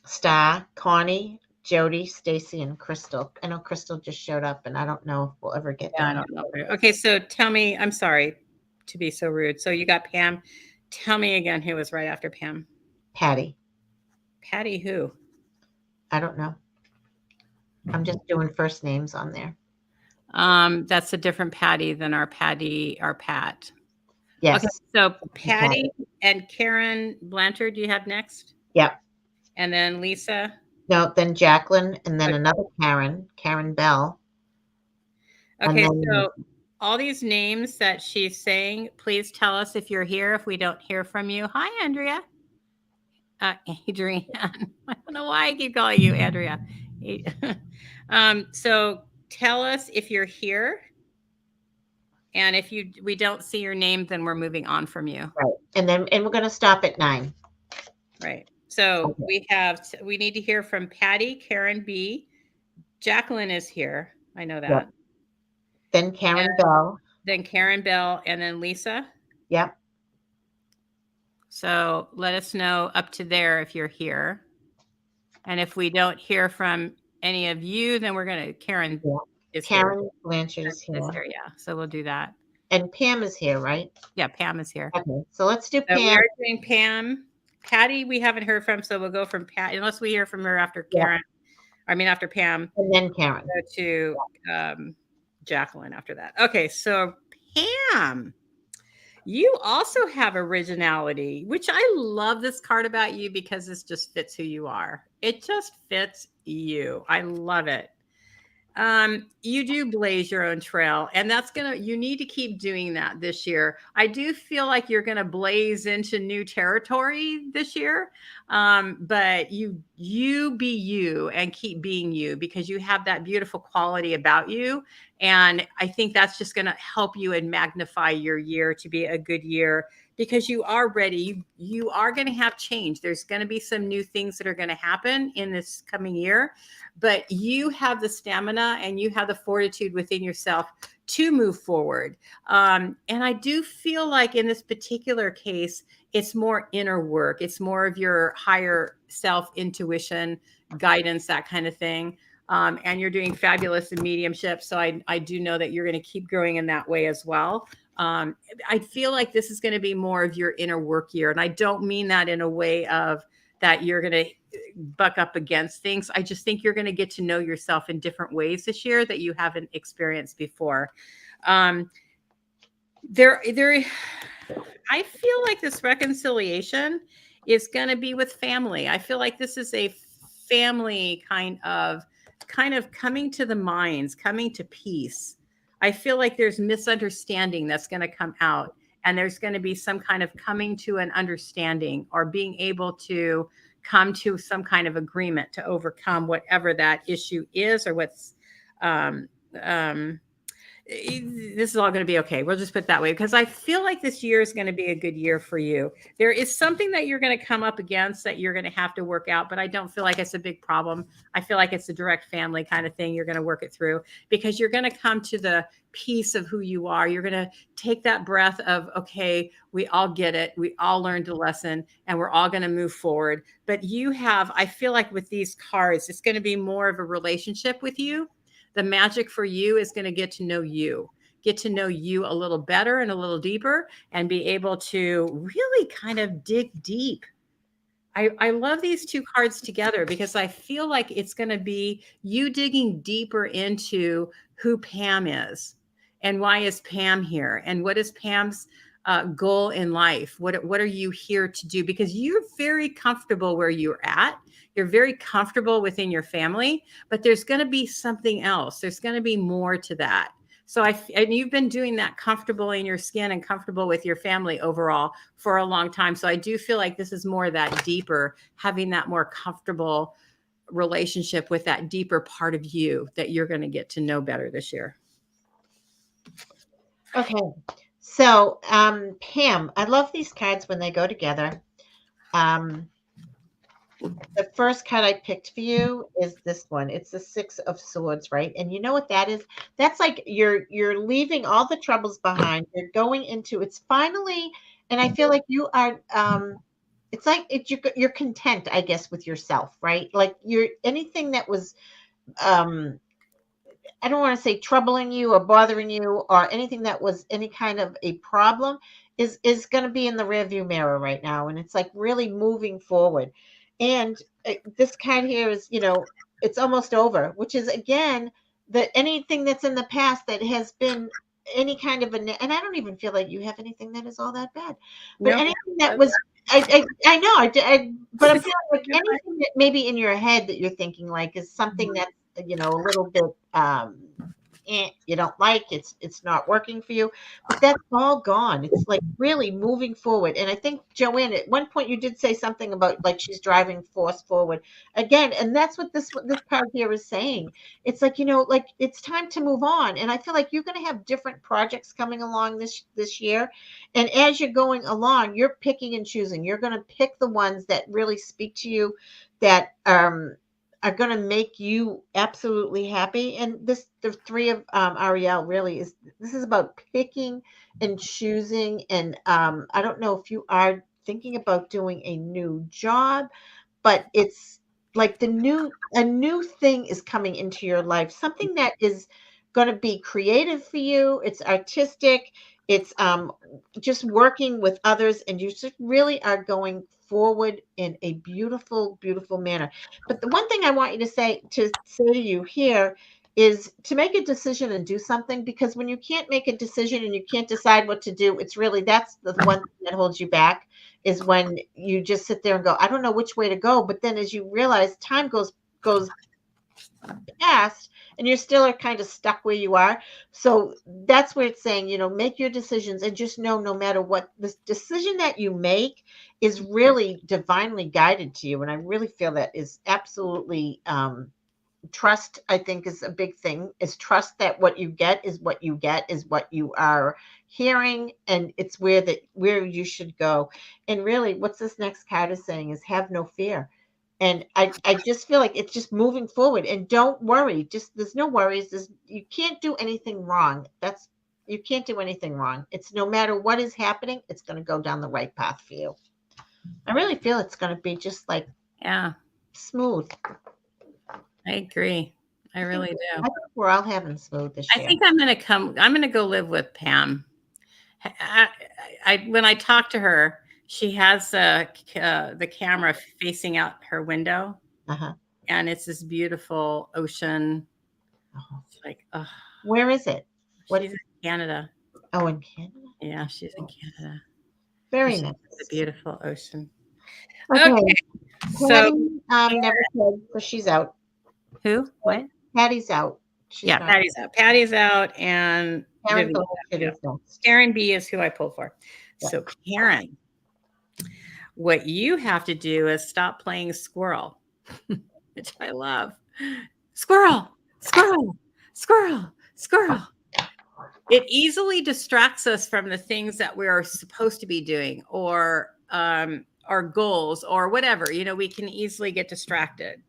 Star, Connie, Jody, Stacy, and Crystal. I know Crystal just showed up, and I don't know if we'll ever get done. I don't know. Okay, so tell me, I'm sorry to be so rude. So you got Pam. Tell me again who was right after Pam. Patty. Patty who? I don't know. I'm just doing first names on there. That's a different Patty than our Pat. Yes. Okay, so Patty and Karen Blanchard you have next? Yep. And then Lisa? No, then Jacqueline, and then another Karen Bell. Okay, so all these names that she's saying, please tell us if you're here, if we don't hear from you. Hi, Andrea. Adrienne. I don't know why I keep calling you Andrea. So tell us if you're here. And if we don't see your name, then we're moving on from you. Right. And we're going to stop at 9. Right. So we need to hear from Patty, Karen B. Jacqueline is here. I know that. Yep. Then Karen Bell. Then Karen Bell, and then Lisa. Yep. So let us know up to there if you're here. And if we don't hear from any of you, then we're going to, Karen is here. Karen Blanchard is here. Yeah, so we'll do that. And Pam is here, right? Yeah, Pam is here. Okay, so let's do Pam. We are doing Pam. Patty, we haven't heard from, so we'll go from Pat, unless we hear from her after Karen. I mean, after Pam. And then Karen. Go to Jacqueline after that. Okay, so Pam, you also have originality, which I love this card about you because this just fits who you are. It just fits you. I love it. You do blaze your own trail, and you need to keep doing that this year. I do feel like you're going to blaze into new territory this year. But you be you and keep being you, because you have that beautiful quality about you. And I think that's just going to help you and magnify your year to be a good year, because you are ready. You are going to have change. There's going to be some new things that are going to happen in this coming year, but you have the stamina and you have the fortitude within yourself to move forward. And I do feel like in this particular case, it's more inner work. It's more of your higher self, intuition, guidance, that kind of thing. And you're doing fabulous in mediumship. So I do know that you're going to keep growing in that way as well. I feel like this is going to be more of your inner work year. And I don't mean that in a way of that you're going to buck up against things. I just think you're going to get to know yourself in different ways this year that you haven't experienced before. I feel like this reconciliation is going to be with family. I feel like this is a family kind of coming to the minds, coming to peace. I feel like there's misunderstanding that's going to come out, and there's going to be some kind of coming to an understanding or being able to come to some kind of agreement to overcome whatever that issue is, or what's this is all going to be okay. We'll just put it that way, because I feel like this year is going to be a good year for you. There is something that you're going to come up against that you're going to have to work out, but I don't feel like it's a big problem. I feel like it's a direct family kind of thing. You're going to work it through, because you're going to come to the peace of who you are. You're going to take that breath of, okay, we all get it. We all learned a lesson, and we're all going to move forward. But I feel like with these cards, it's going to be more of a relationship with you. The magic for you is going to get to know you a little better and a little deeper, and be able to really kind of dig deep I love these two cards together because I feel like it's going to be you digging deeper into who Pam is and why is Pam here and what is Pam's goal in life. What are you here to do? Because you're very comfortable where you're at. You're very comfortable within your family, but there's going to be something else. There's going to be more to that. So and you've been doing that comfortable in your skin and comfortable with your family overall for a long time. So I do feel like this is more that deeper, having that more comfortable relationship with that deeper part of you that you're going to get to know better this year. Okay. So, Pam, I love these cards when they go together. The first card I picked for you is this one. It's the Six of Swords, right? And you know what that is? That's like you're leaving all the troubles behind. You're going into it's finally, and I feel like you are. It's like you're content, I guess, with yourself, right? Like you're anything that was um I don't want to say troubling you or bothering you or anything that was any kind of a problem is going to be in the rearview mirror right now, and it's like really moving forward. And this card here is, it's almost over, which is again that anything that's in the past that has been any kind of and I don't even feel like you have anything that is all that bad, but Nope. anything that was I know but I'm feeling like anything that maybe in your head that you're thinking like is something that's a little bit you don't like it's not working for you, but that's all gone. It's like really moving forward. And I think JoAnne, at one point you did say something about like she's driving force forward again, and that's what this card here is saying. It's like, like it's time to move on, and I feel like you're going to have different projects coming along this year, and as you're going along you're picking and choosing. You're going to pick the ones that really speak to you, that are going to make you absolutely happy. And the three of Ariel really is, this is about picking and choosing. And I don't know if you are thinking about doing a new job, but it's like a new thing is coming into your life, something that is going to be creative for you. It's artistic. It's just working with others, and you just really are going forward in a beautiful, beautiful manner. But the one thing I want you to say to you here is to make a decision and do something, because when you can't make a decision and you can't decide what to do, it's really that's the one thing that holds you back, is when you just sit there and go, I don't know which way to go. But then as you realize time goes past and you're still are kind of stuck where you are. So that's where it's saying, make your decisions and just know no matter what the decision that you make is really divinely guided to you. And I really feel that is absolutely trust. I think is a big thing, is trust that what you get is what you get, is what you are hearing, and it's where you should go. And really what's this next card is saying is have no fear. And I just feel like it's just moving forward, and don't worry. Just there's no worries. You can't do anything wrong. You can't do anything wrong. It's no matter what is happening, it's going to go down the right path for you. I really feel it's going to be just like Yeah, smooth. I agree. I really do. I think we're all having smooth this I year. think I'm going to go live with Pam. When I talk to her, she has the camera facing out her window, Uh-huh. and it's this beautiful ocean. Oh. It's like, oh, Where is it? What? she's in Canada. Oh, in Canada. Yeah, she's in Canada. Very It's nice. a beautiful ocean. Okay. Okay, so Patty never said, so she's out. who? What? Patty's out. She's Yeah, not. Patty's out. Patty's out, and Karen Vivian's out. Bullshit Yeah. is next. Karen B is who I pulled for. Yeah. So Karen, what you have to do is stop playing squirrel, which I love. Squirrel, squirrel, squirrel, squirrel. It easily distracts us from the things that we are supposed to be doing, or our goals or whatever. We can easily get distracted.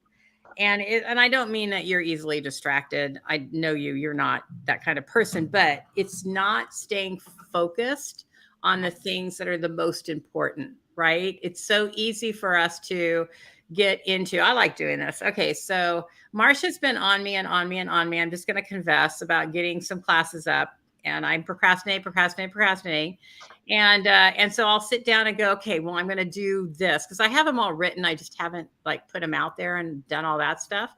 And I don't mean that you're easily distracted. I know you're not that kind of person, but it's not staying focused on the things that are the most important, right? It's so easy for us to get into. I like doing this. Okay, so Marsha's been on me and on me and on me. I'm just going to confess about getting some classes up. I procrastinate. And so I'll sit down and go, okay, well, I'm going to do this because I have them all written. I just haven't like put them out there and done all that stuff.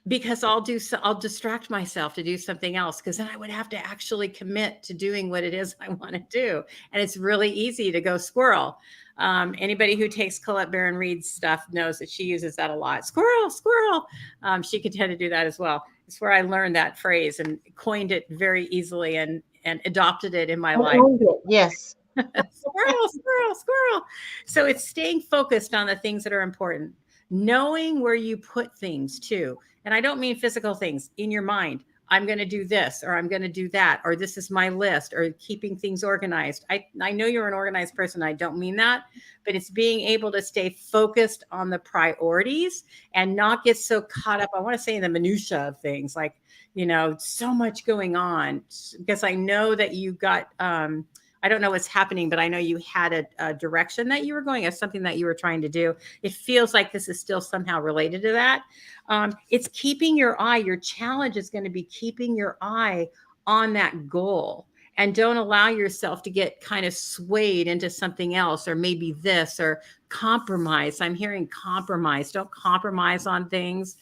Because I'll distract myself to do something else because then I would have to actually commit to doing what it is I want to do. And it's really easy to go squirrel. Anybody who takes Colette Baron Reed's stuff knows that she uses that a lot. Squirrel, squirrel. She could tend to do that as well. It's where I learned that phrase and coined it very easily and adopted it in my life. Yes. Squirrel, squirrel, squirrel. So it's staying focused on the things that are important, knowing where you put things too. And I don't mean physical things in your mind. I'm going to do this, or I'm going to do that, or this is my list, or keeping things organized. I know you're an organized person. I don't mean that, but it's being able to stay focused on the priorities and not get so caught up. I want to say in the minutia of things, like, so much going on, because I know that you got, I don't know what's happening, but I know you had a direction that you were going, as something that you were trying to do. It feels like this is still somehow related to that. It's keeping your eye. Your challenge is going to be keeping your eye on that goal, and don't allow yourself to get kind of swayed into something else, or maybe this, or compromise. I'm hearing compromise. Don't compromise on things.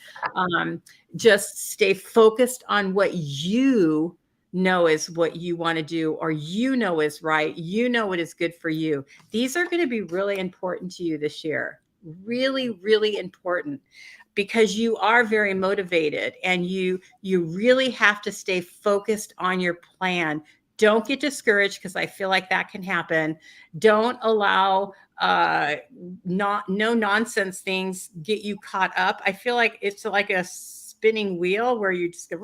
Just stay focused on what you know is what you want to do, or is right, what is good for you. These are going to be really important to you this year. Really, really important, because you are very motivated, and you really have to stay focused on your plan. Don't get discouraged, because I feel like that can happen. Don't allow no nonsense things get you caught up. I feel like it's like a spinning wheel where you just go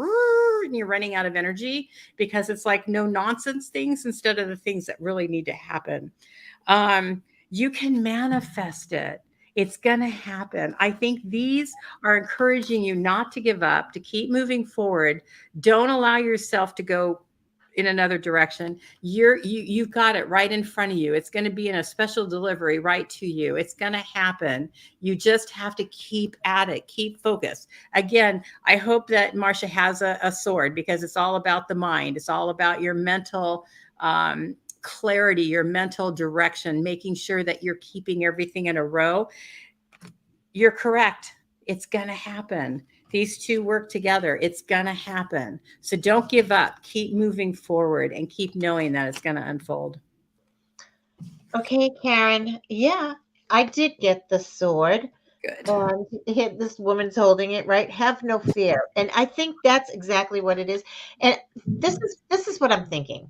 and you're running out of energy, because it's like no nonsense things instead of the things that really need to happen. You can manifest it. It's going to happen. I think these are encouraging you not to give up, to keep moving forward. Don't allow yourself to go in another direction. You've got it right in front of you. It's going to be in a special delivery right to you. It's going to happen. You just have to keep at it, keep focused. Again, I hope that Marsha has a sword, because it's all about the mind. It's all about your mental clarity, your mental direction, making sure that you're keeping everything in a row. You're correct. It's going to happen. These two work together. It's going to happen. So don't give up. Keep moving forward and keep knowing that it's going to unfold. Okay, Karen. Yeah, I did get the sword. Good. And this woman's holding it, right? Have no fear. And I think that's exactly what it is. And this is what I'm thinking.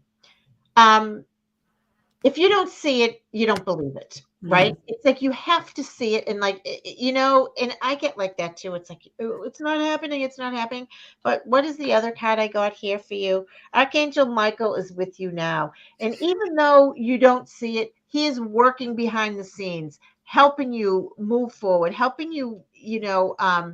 If you don't see it, you don't believe it, right? It's like you have to see it, and like, and I get like that too. It's like, oh, it's not happening, it's not happening. But what is the other card I got here for you? Archangel Michael is with you now, and even though you don't see it, he is working behind the scenes, helping you move forward, helping you. I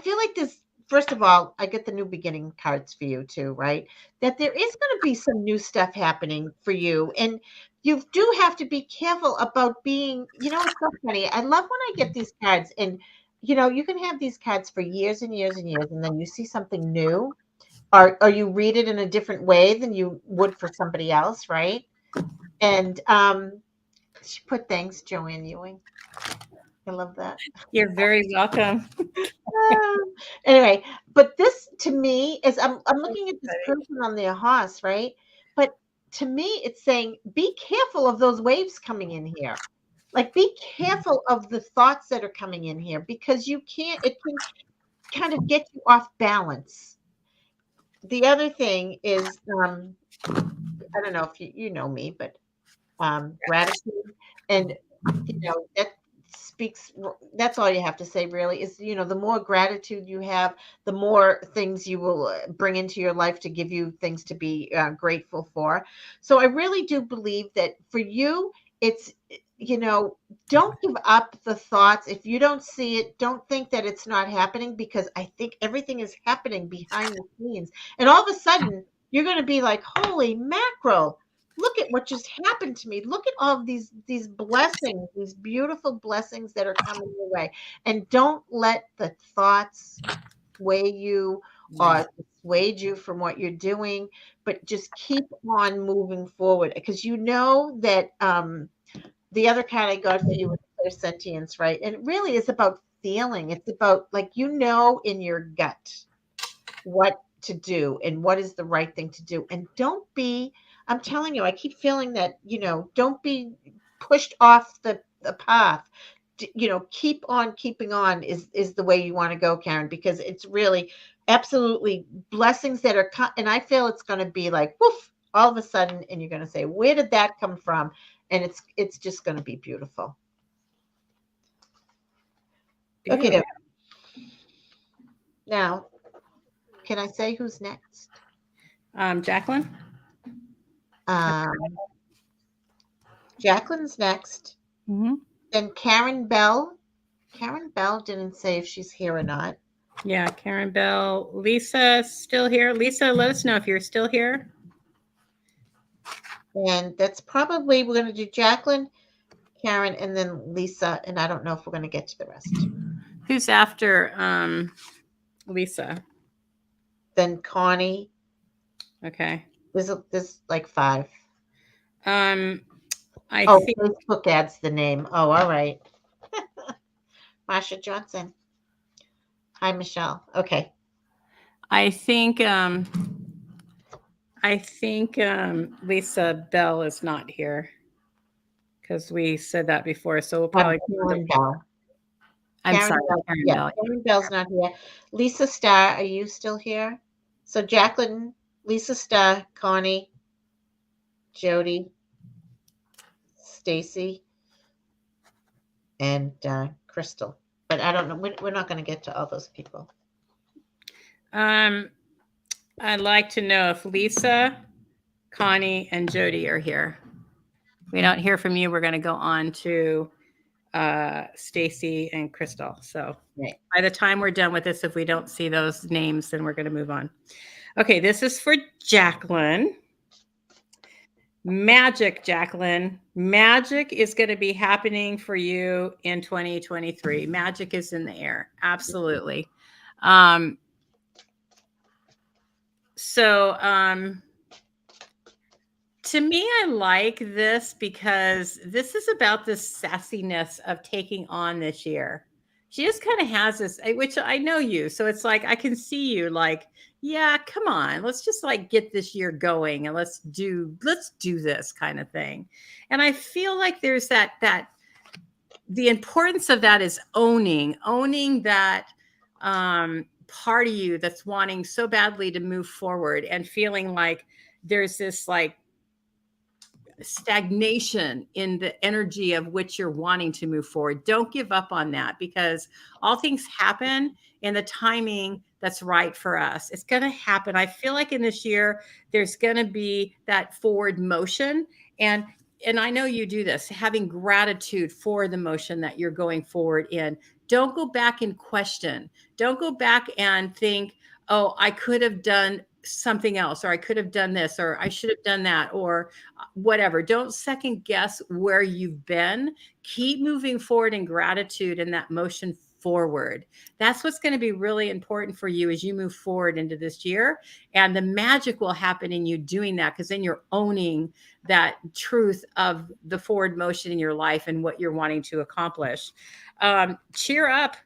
feel like this. First of all, I get the new beginning cards for you too, right? That there is going to be some new stuff happening for you. And you do have to be careful about being, it's so funny. I love when I get these cards, and, you can have these cards for years and years and years, and then you see something new, or you read it in a different way than you would for somebody else, right? And she put thanks, JoAnne Ewing. I love that. You're very welcome. Anyway, but this to me is I'm looking at this person on their horse, right? But to me, it's saying be careful of those waves coming in here. Like, be careful of the thoughts that are coming in here, because it can kind of get you off balance. The other thing is, I don't know if you know me, but gratitude, and that speaks. That's all you have to say, really, is the more gratitude you have, the more things you will bring into your life to give you things to be grateful for. So I really do believe that for you, it's don't give up the thoughts. If you don't see it, don't think that it's not happening, because I think everything is happening behind the scenes, and all of a sudden you're going to be like, holy mackerel, look at what just happened to me. Look at all of these blessings, these beautiful blessings that are coming your way. And don't let the thoughts sway you, or dissuade you from what you're doing, but just keep on moving forward because you know that the other card I got for you is clear sentience, right? And it really is about feeling. It's about like you know in your gut what to do and what is the right thing to do. And don't be, I'm telling you, I keep feeling that, don't be pushed off the path. Keep on keeping on is the way you want to go, Karen, because it's really absolutely blessings that are and I feel it's going to be like woof all of a sudden, and you're going to say, where did that come from? And it's just going to be beautiful. Beautiful. Okay, now can I say who's next? Jacqueline. Jacqueline's next. Mm-hmm. Then Karen Bell. Karen Bell didn't say if she's here or not. Yeah, Karen Bell. Lisa still here. Lisa, let us know if you're still here. And that's probably, we're going to do Jacqueline, Karen, and then Lisa. And I don't know if we're going to get to the rest. Who's after Lisa? Then Connie. Okay. There's like 5. I think Facebook adds the name. Oh, all right. Marsha Johnson. Hi, Michelle. Okay. I think Lisa Bell is not here because we said that before. So we'll probably Karen Bell. I'm Karen sorry, Bell. Karen Yeah, Bell. Karen Bell's not here. Lisa Starr, are you still here? So Jacqueline, Lisa Starr, Connie, Jody, Stacy, and Crystal. But I don't know. We're not going to get to all those people. I'd like to know if Lisa, Connie, and Jody are here. If we don't hear from you, we're going to go on to Stacy and Crystal. So right. By the time we're done with this, if we don't see those names, then we're going to move on. Okay, this is for Jacqueline. Magic, Jacqueline. Magic is going to be happening for you in 2023. Magic is in the air. Absolutely. To me, I like this because this is about the sassiness of taking on this year. She just kind of has this, which I know you. So it's like, I can see you like, yeah, come on, let's just like get this year going and let's do this kind of thing. And I feel like there's that the importance of that is owning that part of you that's wanting so badly to move forward and feeling like there's this like stagnation in the energy of which you're wanting to move forward. Don't give up on that because all things happen in the timing that's right for us. It's going to happen. I feel like in this year, there's going to be that forward motion. And I know you do this, having gratitude for the motion that you're going forward in. Don't go back and question. Don't go back and think, oh, I could have done something else, or I could have done this, or I should have done that, or whatever. Don't second guess where you've been. Keep moving forward in gratitude and that motion forward. That's what's going to be really important for you as you move forward into this year. And the magic will happen in you doing that because then you're owning that truth of the forward motion in your life and what you're wanting to accomplish. Cheer up.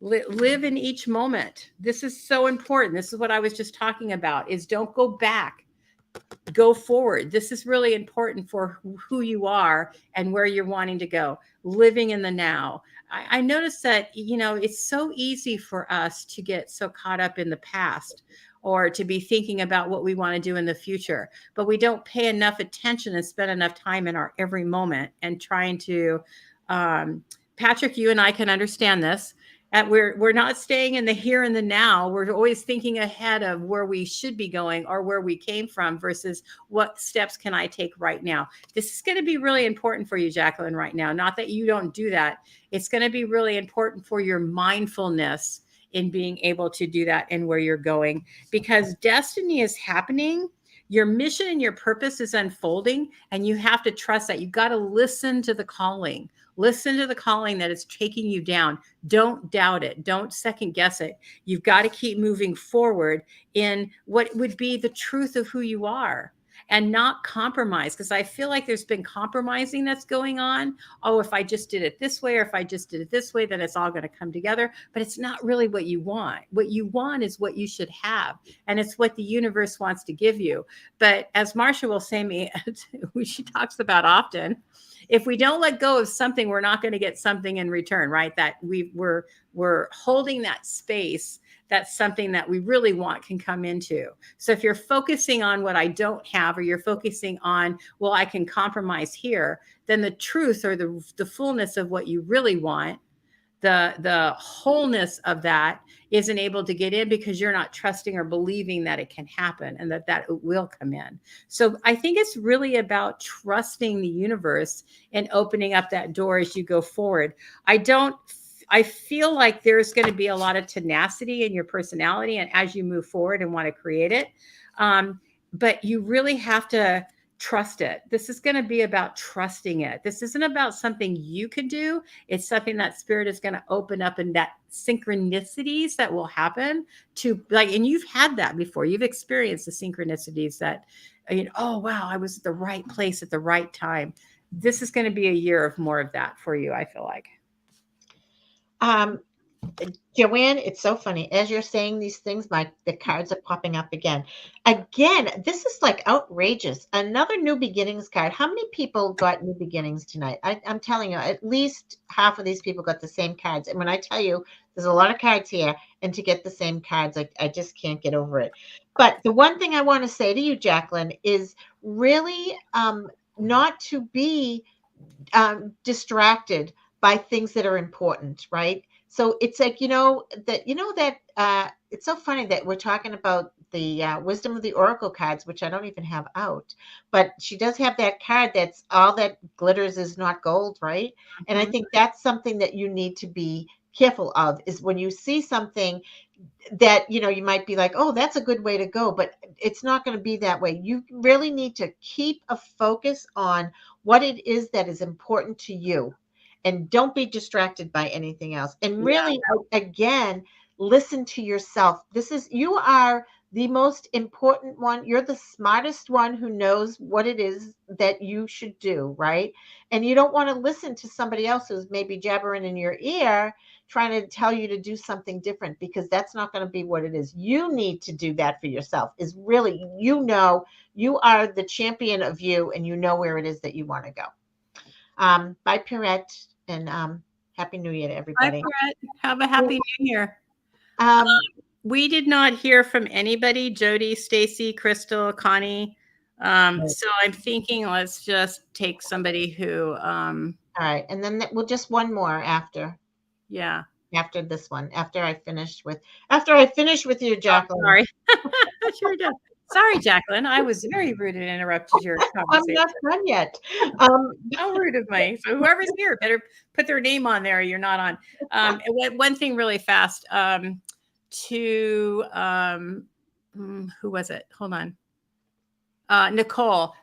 Live in each moment. This is so important. This is what I was just talking about, is don't go back, go forward. This is really important for who you are and where you're wanting to go. Living in the now. I noticed that, it's so easy for us to get so caught up in the past or to be thinking about what we want to do in the future, but we don't pay enough attention and spend enough time in our every moment and trying to, Patrick, you and I can understand this. We're not staying in the here and the now. We're always thinking ahead of where we should be going or where we came from versus what steps can I take right now. This is going to be really important for you, Jacqueline, right now. Not that you don't do that. It's going to be really important for your mindfulness in being able to do that and where you're going, because destiny is happening. Your mission and your purpose is unfolding, and you have to trust that. You got to listen to the calling. Listen to the calling that is taking you down. Don't doubt it. Don't second guess it. You've got to keep moving forward in what would be the truth of who you are and not compromise. Because I feel like there's been compromising that's going on. Oh, if I just did it this way, or if I just did it this way, then it's all going to come together. But it's not really what you want. What you want is what you should have. And it's what the universe wants to give you. But as Marsha will say me, she talks about often, if we don't let go of something, we're not going to get something in return, right? That we're holding that space, that's something that we really want can come into. So if you're focusing on what I don't have, or you're focusing on, well, I can compromise here, then the truth, or the fullness of what you really want, the wholeness of that isn't able to get in, because you're not trusting or believing that it can happen and that it will come in. So I think it's really about trusting the universe and opening up that door as you go forward. I feel like there's going to be a lot of tenacity in your personality and as you move forward and want to create it. But you really have to trust it. This is going to be about trusting it. This isn't about something you can do. It's something that spirit is going to open up, and that synchronicities that will happen to, like, and you've had that before. You've experienced the synchronicities that, oh, wow, I was at the right place at the right time. This is going to be a year of more of that for you, I feel like. JoAnne, it's so funny. As you're saying these things, the cards are popping up again. Again, this is like outrageous. Another new beginnings card. How many people got new beginnings tonight? I'm telling you, at least half of these people got the same cards. And when I tell you, there's a lot of cards here, and to get the same cards, I just can't get over it. But the one thing I want to say to you, Jacqueline, is really not to be distracted by things that are important, right? So it's like, it's so funny that we're talking about the wisdom of the oracle cards, which I don't even have out, but she does have that card that's all that glitters is not gold, right? And I think that's something that you need to be careful of, is when you see something that, you might be like, oh, that's a good way to go, but it's not going to be that way. You really need to keep a focus on what it is that is important to you, and don't be distracted by anything else. And really, again, listen to yourself. You are the most important one. You're the smartest one who knows what it is that you should do, right? And you don't want to listen to somebody else who's maybe jabbering in your ear, trying to tell you to do something different, because that's not going to be what it is. You need to do that for yourself. Is really, you are the champion of you, and you know where it is that you want to go. Bye, Pirette, and Happy New Year to everybody. Bye, Pirette. Have a happy New Year. Um, we did not hear from anybody. Jody, Stacy, Crystal, Connie. So I'm thinking let's just take somebody who. All right, and then we'll just one more after. Yeah. After this one, after I finish with you, Jacqueline. Oh, sorry. Sure do. Sorry, Jacqueline. I was very rude and interrupted your conversation. I'm not done yet. How rude of me. So whoever's here better put their name on there. You're not on. One thing really fast. Who was it? Hold on. Nicole,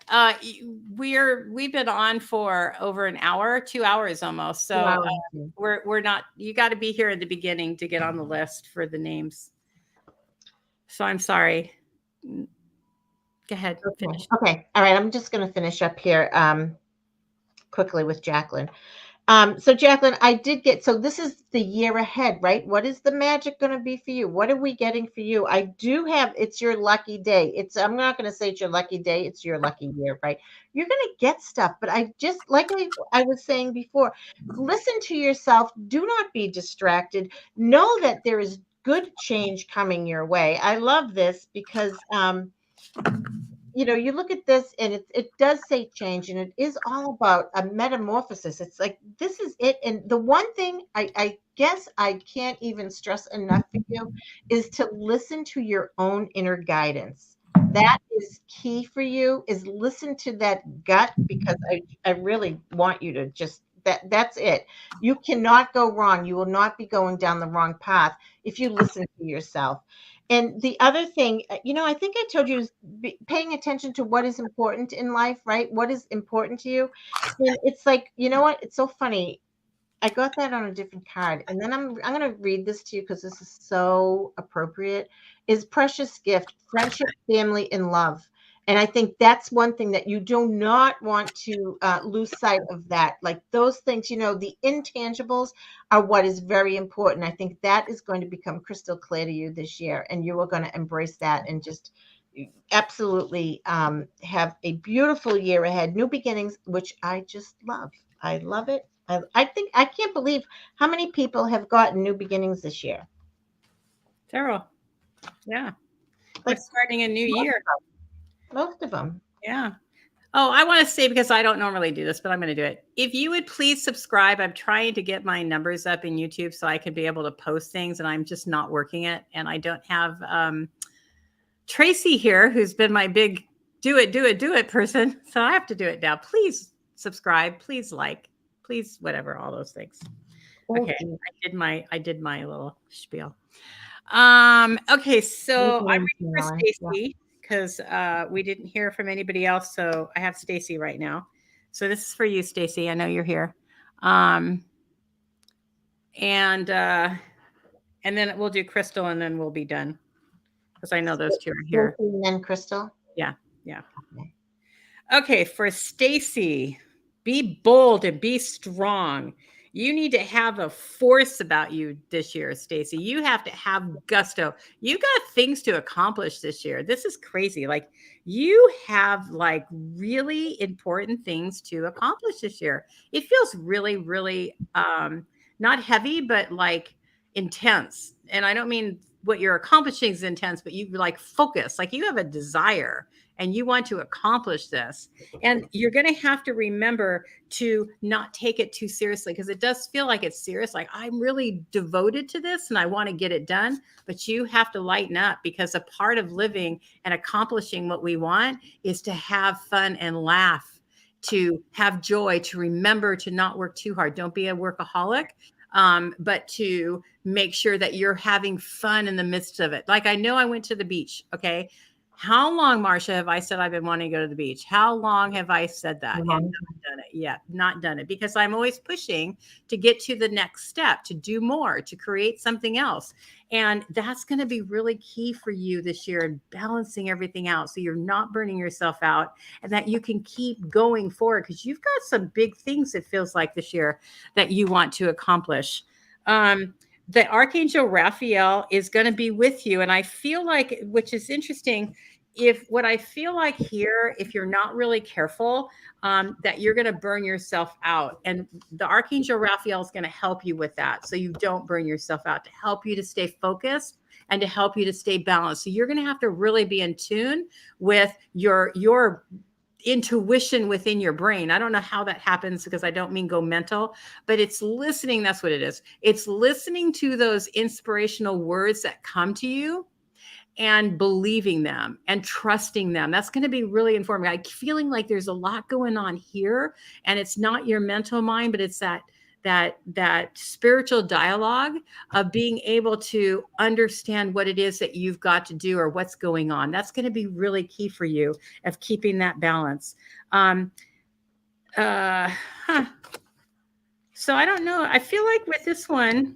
we've been on for over an hour, 2 hours almost. So we're not, you got to be here at the beginning to get on the list for the names. So I'm sorry. Go ahead. Finish. Okay. All right. I'm just going to finish up here quickly with Jacqueline. So Jacqueline, so this is the year ahead, right? What is the magic going to be for you? What are we getting for you? I do have, it's your lucky day. I'm not going to say it's your lucky day. It's your lucky year, right? You're going to get stuff, but I just, like I was saying before, listen to yourself. Do not be distracted. Know that there is good change coming your way. I love this because, you look at this and it does say change, and it is all about a metamorphosis. It's like, this is it. And the one thing I guess I can't even stress enough for you is to listen to your own inner guidance. That is key for you, is listen to that gut, because I really want you to just That's it. You cannot go wrong. You will not be going down the wrong path if you listen to yourself. And the other thing, I think I told you, is paying attention to what is important in life, right? What is important to you? And it's like, you know what? It's so funny. I got that on a different card. And then I'm going to read this to you because this is so appropriate. Is precious gift, friendship, family, and love. And I think that's one thing that you do not want to lose sight of that. Like those things, the intangibles are what is very important. I think that is going to become crystal clear to you this year. And you are going to embrace that and just absolutely have a beautiful year ahead. New beginnings, which I just love. I love it. I think I can't believe how many people have gotten new beginnings this year. Several. Yeah. Like we're starting a new year. Most of them. Yeah. Oh, I want to say, because I don't normally do this, but I'm going to do it. If you would please subscribe. I'm trying to get my numbers up in YouTube so I can be able to post things, and I'm just not working it. And I don't have Tracy here, who's been my big do it person. So I have to do it now. Please subscribe. Please like. Please whatever, all those things. Okay, I did my little spiel. Okay, so I'm reading for Stacy because we didn't hear from anybody else. So I have Stacy right now. So this is for you, Stacy. I know you're here. And then we'll do Crystal, and then we'll be done because I know those two are here. And then Crystal. Yeah. Okay, for Stacy, be bold and be strong. You need to have a force about you this year, Stacy. You have to have gusto. You got things to accomplish this year. This is crazy. Like you have like really important things to accomplish this year. It feels really, really not heavy, but like intense. And I don't mean what you're accomplishing is intense, but you like focus, like you have a desire and you want to accomplish this. And you're going to have to remember to not take it too seriously, because it does feel like it's serious. Like I'm really devoted to this and I want to get it done, but you have to lighten up, because a part of living and accomplishing what we want is to have fun and laugh, to have joy, to remember to not work too hard. Don't be a workaholic. But to make sure that you're having fun in the midst of it. Like I know I went to the beach. Okay. How long, Marsha, have I said I've been wanting to go to the beach? How long have I said that? And not done it yet. Not done it, because I'm always pushing to get to the next step, to do more, to create something else. And that's going to be really key for you this year, in balancing everything out so you're not burning yourself out, and that you can keep going forward, because you've got some big things, it feels like, this year that you want to accomplish. The Archangel Raphael is going to be with you. And I feel like, which is interesting, what I feel like here, if you're not really careful, that you're going to burn yourself out. And the Archangel Raphael is going to help you with that, so you don't burn yourself out, to help you to stay focused and to help you to stay balanced. So you're going to have to really be in tune with your intuition within your brain. I don't know how that happens, because I don't mean go mental, but it's listening. That's what it is. It's listening to those inspirational words that come to you and believing them and trusting them. That's going to be really informative. Like feeling like there's a lot going on here, and it's not your mental mind, but it's that spiritual dialogue of being able to understand what it is that you've got to do or what's going on. That's going to be really key for you, of keeping that balance. So I don't know. I feel like with this one,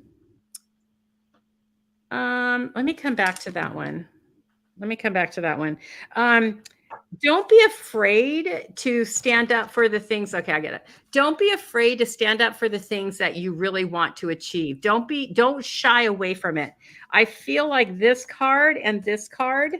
let me come back to that one. Don't be afraid to stand up for the things. Okay, I get it. Don't be afraid to stand up for the things that you really want to achieve. Don't shy away from it. I feel like this card and this card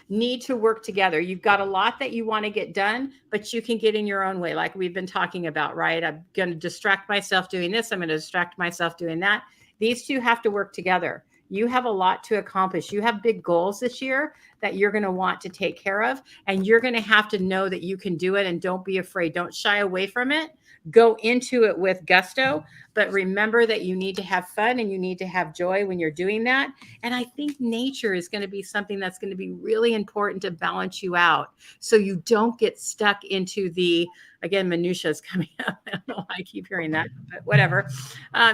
need to work together. You've got a lot that you want to get done, but you can get in your own way, like we've been talking about, right? I'm going to distract myself doing this. I'm going to distract myself doing that. These two have to work together. You have a lot to accomplish. You have big goals this year that you're going to want to take care of, and you're going to have to know that you can do it, and don't be afraid. Don't shy away from it, go into it with gusto, but remember that you need to have fun and you need to have joy when you're doing that. And I think nature is going to be something that's going to be really important to balance you out, so you don't get stuck into the, again, minutia is coming up. I don't know why I keep hearing that, but whatever.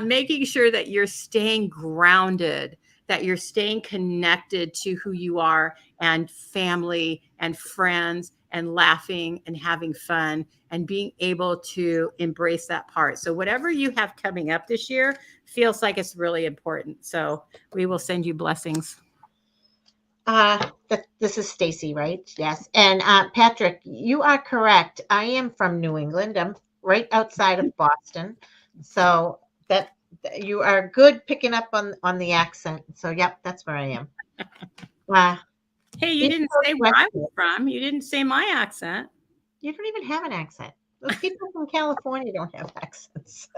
Making sure that you're staying grounded, that you're staying connected to who you are and family and friends and laughing and having fun and being able to embrace that part. So whatever you have coming up this year feels like it's really important. So we will send you blessings. This is Stacy, right? Yes. And Patrick, you are correct. I am from New England. I'm right outside of Boston. So that you are good picking up on the accent. So yep, that's where I am. Hey, you didn't say where I was from. You didn't say my accent. You don't even have an accent. Those people from California don't have accents.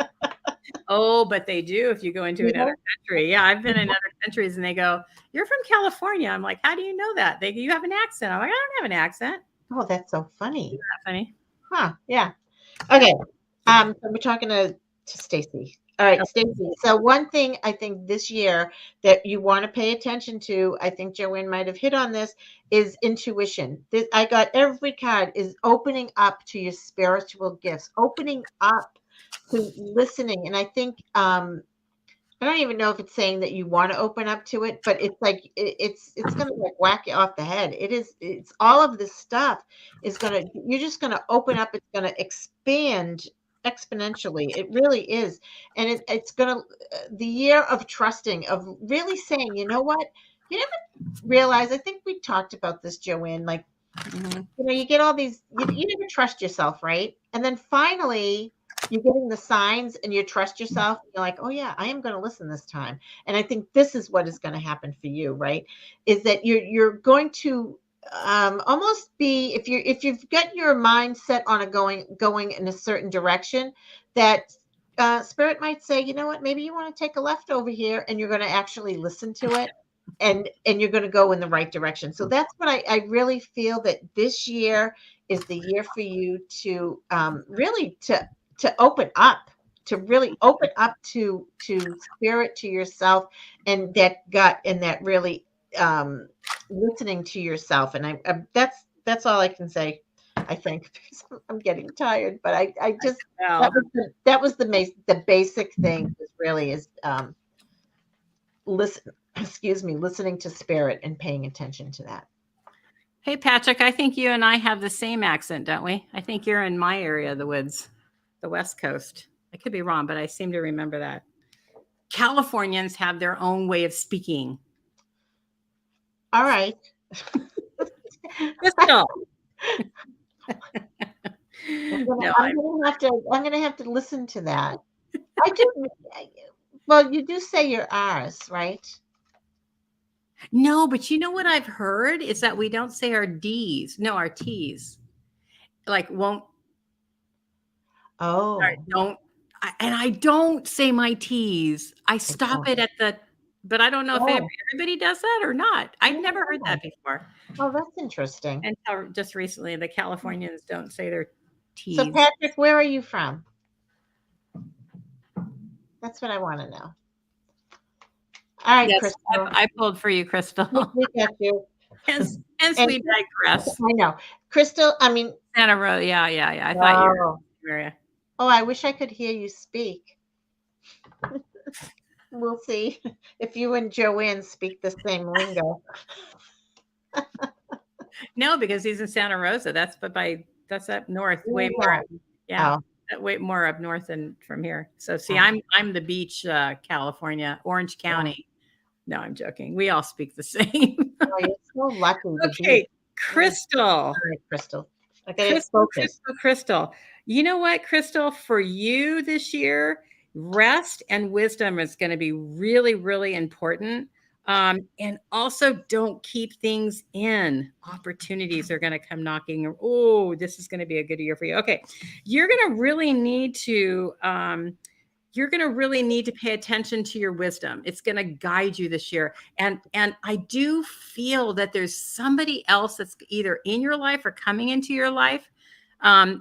Oh, but they do if you go into another country. Yeah, I've been in other countries and they go, "You're from California." I'm like, "How do you know that?" They go, "You have an accent." I'm like, "I don't have an accent." Oh, that's so funny. Isn't that funny? Huh, yeah. Okay. So we're talking to Stacy. All right, Stacy. So one thing I think this year that you want to pay attention to, I think JoAnne might have hit on this, is intuition. This, I got every card is opening up to your spiritual gifts, opening up to listening. And I think I don't even know if it's saying that you want to open up to it, but it's like it's gonna like whack you off the head. It's all of this stuff is gonna you're just gonna open up, it's gonna expand exponentially. It really is. And it's gonna the year of trusting, of really saying, you know what? You never realize, I think we talked about this, JoAnne, like you get all these, you never trust yourself, right? And then finally you're getting the signs and you trust yourself. You're like, oh yeah, I am going to listen this time. And I think this is what is going to happen for you, right? Is that you're going to almost be, if you've got your mind set on a going in a certain direction, that spirit might say, you know what, maybe you want to take a left over here, and you're going to actually listen to it, and you're going to go in the right direction. So that's what I really feel, that this year is the year for you to really to open up, to really open up to spirit, to yourself, and that gut, and that really listening to yourself. And that's all I can say, I think, because I'm getting tired. But I just that was the basic thing, is really is listen, excuse me, listening to spirit and paying attention to that. Hey, Patrick, I think you and I have the same accent, don't we? I think you're in my area of the woods, the West Coast. I could be wrong, but I seem to remember that. Californians have their own way of speaking. All right. Crystal. I'm gonna have to listen to that. I do. Well, you do say your R's, right? No, but you know what I've heard is that we don't say our D's. No, our T's. Like won't. Oh. Don't. And I don't say my T's. I stop it at the. But I don't know if everybody does that or not. I've never heard that before. Oh, that's interesting. Until just recently, the Californians don't say their T's. So, Patrick, where are you from? That's what I want to know. All right, yes, Crystal. I pulled for you, Crystal. We got you. Hence we digress. I know. Crystal, I mean. Santa Rosa. Yeah. I thought you were in the area. Oh, I wish I could hear you speak. We'll see if you and JoAnne speak the same lingo. No, because he's in Santa Rosa. That's up north, way more. Yeah, way more up north than from here. So see, I'm the beach, California, Orange County. No, I'm joking. We all speak the same. Oh, you're so lucky. Okay, Crystal. All right, Crystal. Okay, Crystal. You know what, Crystal? For you this year, rest and wisdom is going to be really, really important. And also don't keep things in. Opportunities are going to come knocking. Oh, this is going to be a good year for you. Okay. You're going to really need to pay attention to your wisdom. It's going to guide you this year. And I do feel that there's somebody else that's either in your life or coming into your life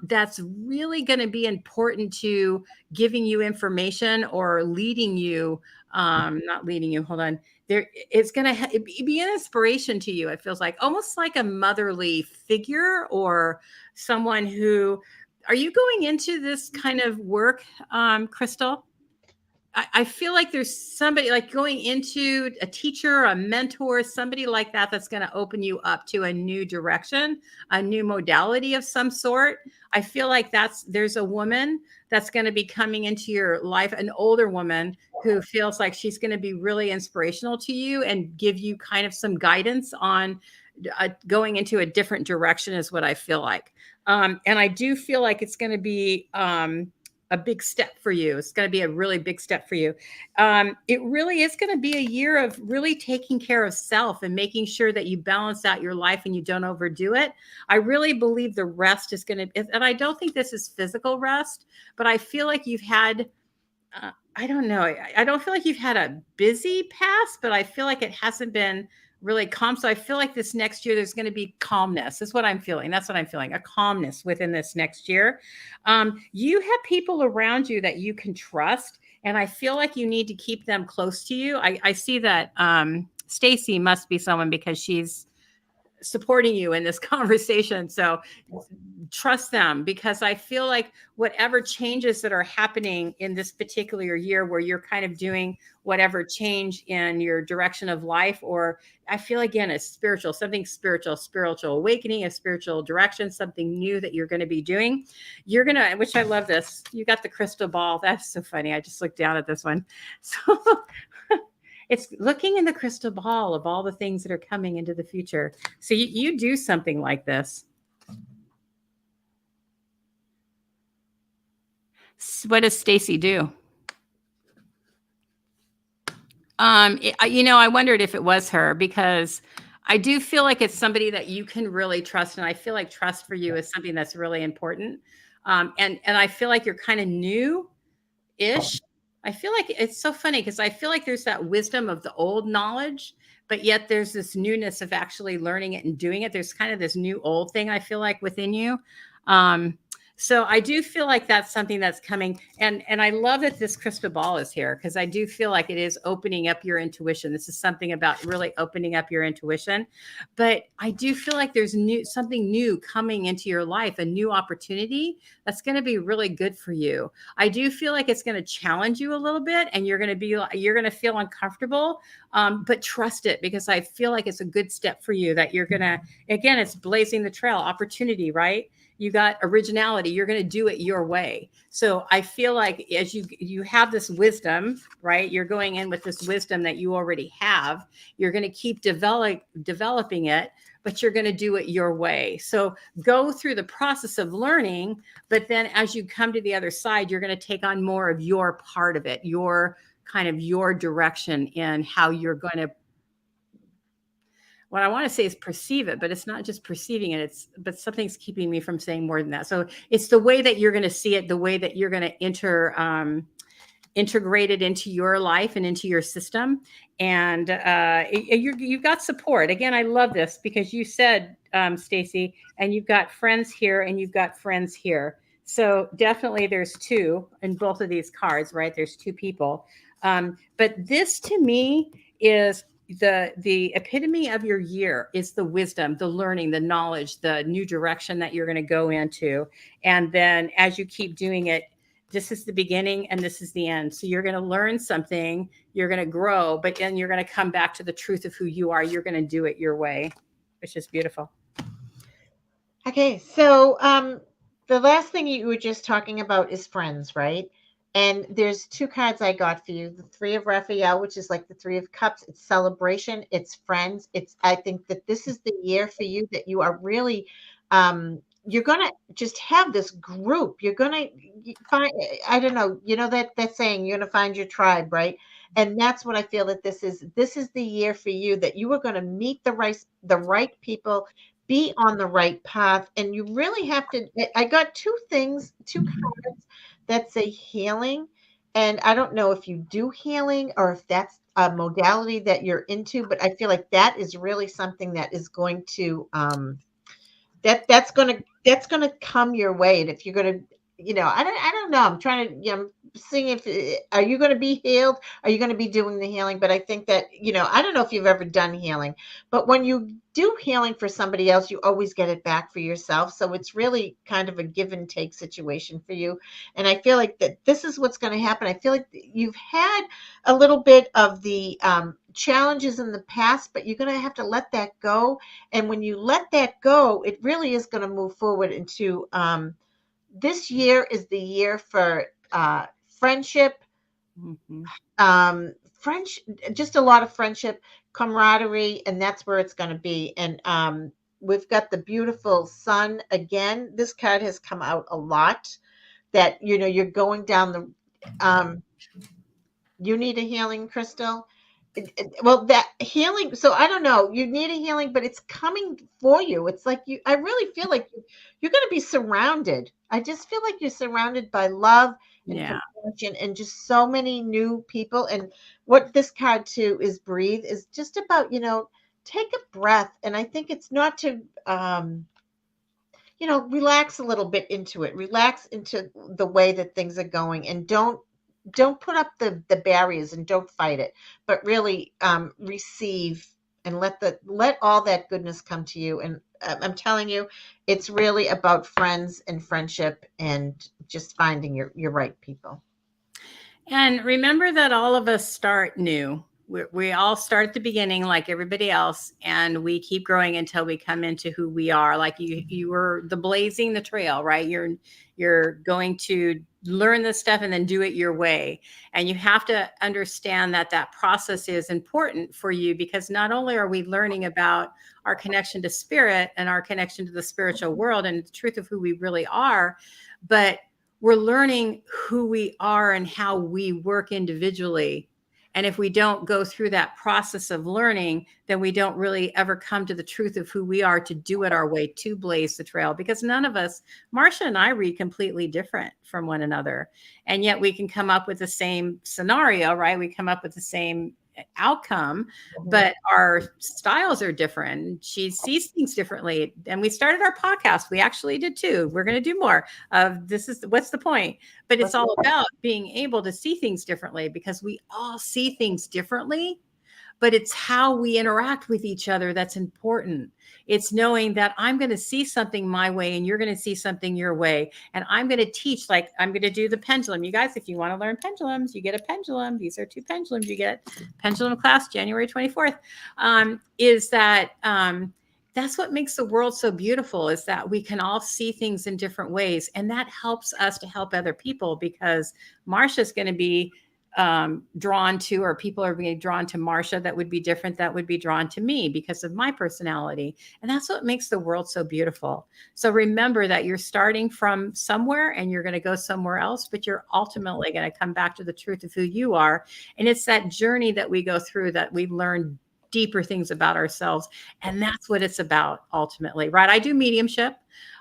that's really going to be important to giving you information or leading you, not leading you, hold on. There, it's going to be an inspiration to you. It feels like almost like a motherly figure or someone who, are you going into this kind of work, Crystal? I feel like there's somebody like going into a teacher, a mentor, somebody like that that's going to open you up to a new direction, a new modality of some sort. I feel like there's a woman that's going to be coming into your life, an older woman who feels like she's going to be really inspirational to you and give you kind of some guidance on going into a different direction is what I feel like. And I do feel like it's going to be a big step for you. It's going to be a really big step for you. It really is going to be a year of really taking care of self and making sure that you balance out your life and you don't overdo it. I really believe the rest is going to, and I don't think this is physical rest, but I feel like you've had, I don't know. I don't feel like you've had a busy past, but I feel like it hasn't been really calm. So I feel like this next year there's going to be calmness. Is what I'm feeling. That's what I'm feeling. A calmness within this next year. You have people around you that you can trust, and I feel like you need to keep them close to you. I see that Stacy must be someone because she's supporting you in this conversation. So trust them, because I feel like whatever changes that are happening in this particular year where you're kind of doing whatever change in your direction of life, or I feel again, it's spiritual, something spiritual awakening, a spiritual direction, something new that you're going to be doing. You're going to, which I love this. You got the crystal ball. That's so funny. I just looked down at this one. So it's looking in the crystal ball of all the things that are coming into the future. So you do something like this. What does Stacy do? I wondered if it was her, because I do feel like it's somebody that you can really trust. And I feel like trust for you is something that's really important. And I feel like you're kind of new-ish. I feel like it's so funny because I feel like there's that wisdom of the old knowledge, but yet there's this newness of actually learning it and doing it. There's kind of this new old thing I feel like within you. So I do feel like that's something that's coming. And I love that this crystal ball is here, because I do feel like it is opening up your intuition. This is something about really opening up your intuition. But I do feel like there's something new coming into your life, a new opportunity that's going to be really good for you. I do feel like it's going to challenge you a little bit, and you're going to feel uncomfortable, but trust it, because I feel like it's a good step for you that you're going to, again, it's blazing the trail, opportunity, right? You got originality. You're going to do it your way. So I feel like as you have this wisdom, right? You're going in with this wisdom that you already have. You're going to keep developing it, but you're going to do it your way. So go through the process of learning, but then as you come to the other side, you're going to take on more of your part of it, your kind of your direction in how you're going to, what I want to say is perceive it, but it's not just perceiving it. But something's keeping me from saying more than that. So it's the way that you're going to see it, the way that you're going to integrate it into your life and into your system. And you've got support. Again, I love this because you said, Stacy, and you've got friends here and you've got friends here. So definitely there's two in both of these cards, right? There's two people. But this to me is the epitome of your year is the wisdom, the learning, the knowledge, the new direction that you're going to go into. And then as you keep doing it, this is the beginning and this is the end. So you're going to learn something, you're going to grow, but then you're going to come back to the truth of who you are. You're going to do it your way, which is beautiful. Okay, so the last thing you were just talking about is friends, right? And there's two cards I got for you. The Three of Raphael, which is like the Three of Cups. It's celebration. It's friends. I think that this is the year for you that you are really, you're going to just have this group. You're going to find, I don't know, that saying, you're going to find your tribe, right? And that's what I feel that this is the year for you, that you are going to meet the right people, be on the right path. And you really have to, I got two cards that say healing. And I don't know if you do healing or if that's a modality that you're into, but I feel like that is really something that is going to, that's going to that's going to come your way. And if you're going to, I don't know. I'm trying to, seeing if, are you going to be healed? Are you going to be doing the healing? But I think that, I don't know if you've ever done healing, but when you do healing for somebody else, you always get it back for yourself. So it's really kind of a give and take situation for you. And I feel like that this is what's going to happen. I feel like you've had a little bit of the challenges in the past, but you're going to have to let that go. And when you let that go, it really is going to move forward into this year is the year for friendship, Mm-hmm. French, just a lot of friendship, camaraderie, and that's where it's going to be. And we've got the beautiful sun again. This card has come out a lot. That you're going down the. You need a healing, Crystal. Well, that healing. So I don't know. You need a healing, but it's coming for you. It's like you. I really feel like you're going to be surrounded. I just feel like you're surrounded by love and Yeah. compassion and just so many new people. And what this card too is breathe is just about take a breath. And I think it's not to relax a little bit into it. Relax into the way that things are going, and don't put up the barriers and don't fight it, but really receive and let all that goodness come to you. And I'm telling you, it's really about friends and friendship and just finding your right people. And remember that all of us start new. We all start at the beginning like everybody else, and we keep growing until we come into who we are. Like you were the blazing the trail, right? You're going to learn this stuff and then do it your way. And you have to understand that that process is important for you, because not only are we learning about our connection to spirit and our connection to the spiritual world and the truth of who we really are, but we're learning who we are and how we work individually. And if we don't go through that process of learning, then we don't really ever come to the truth of who we are to do it our way, to blaze the trail. Because none of us, Marsha and I, read completely different from one another. And yet we can come up with the same scenario, right? We come up with the same outcome, but our styles are different. She sees things differently. And we started our podcast. We actually did too. We're going to do more of this. Is what's the point? But it's all about being able to see things differently, because we all see things differently, but it's how we interact with each other that's important. It's knowing that I'm going to see something my way and you're going to see something your way. And I'm going to teach, like I'm going to do the pendulum. You guys, if you want to learn pendulums, you get a pendulum. These are 2 pendulums. You get pendulum class January 24th. That's what makes the world so beautiful, is that we can all see things in different ways. And that helps us to help other people, because Marsha's going to be drawn to, or people are being drawn to Marsha that would be different, that would be drawn to me because of my personality. And that's what makes the world so beautiful. So remember that you're starting from somewhere and you're going to go somewhere else, but you're ultimately going to come back to the truth of who you are. And it's that journey that we go through that we learn deeper things about ourselves. And that's what it's about ultimately, right? I do mediumship.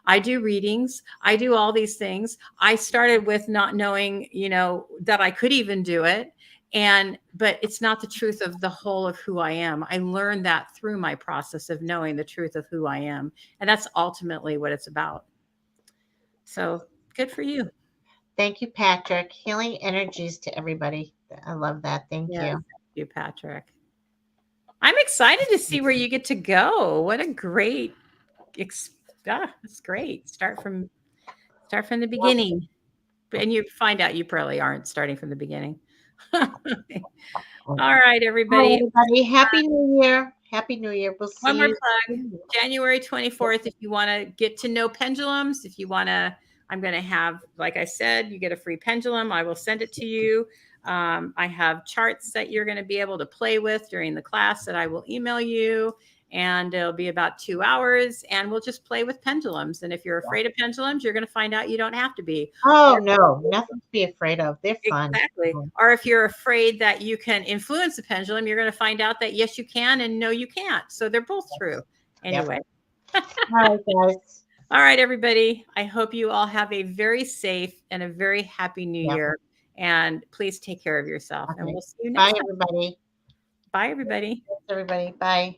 I do readings. I do all these things. I started with not knowing, that I could even do it. But it's not the truth of the whole of who I am. I learned that through my process of knowing the truth of who I am. And that's ultimately what it's about. So good for you. Thank you, Patrick. Healing energies to everybody. I love that. Thank Yes, you. thank you, Patrick. I'm excited to see where you get to go. What a great, it's great. Start from the beginning. And you find out you probably aren't starting from the beginning. All right, Hi, everybody. everybody. Happy New Year. Happy New Year. We'll One see more you plug. soon. January 24th, if you want to get to know pendulums, if you want to, I'm going to have, like I said, you get a free pendulum. I will send it to you. I have charts that you're going to be able to play with during the class that I will email you. And it'll be about 2 hours, and we'll just play with pendulums. And if you're afraid of pendulums, you're going to find out you don't have to be. Oh, no, nothing to be afraid of. They're fun. Exactly. Or if you're afraid that you can influence the pendulum, you're going to find out that yes, you can, and no, you can't. So they're both true. Anyway. Yep. All right, guys. All right, everybody. I hope you all have a very safe and a very happy new Yep. year. And please take care of yourself. Okay. And we'll see you Bye, next time. everybody. Bye, everybody. Thanks, everybody. Bye.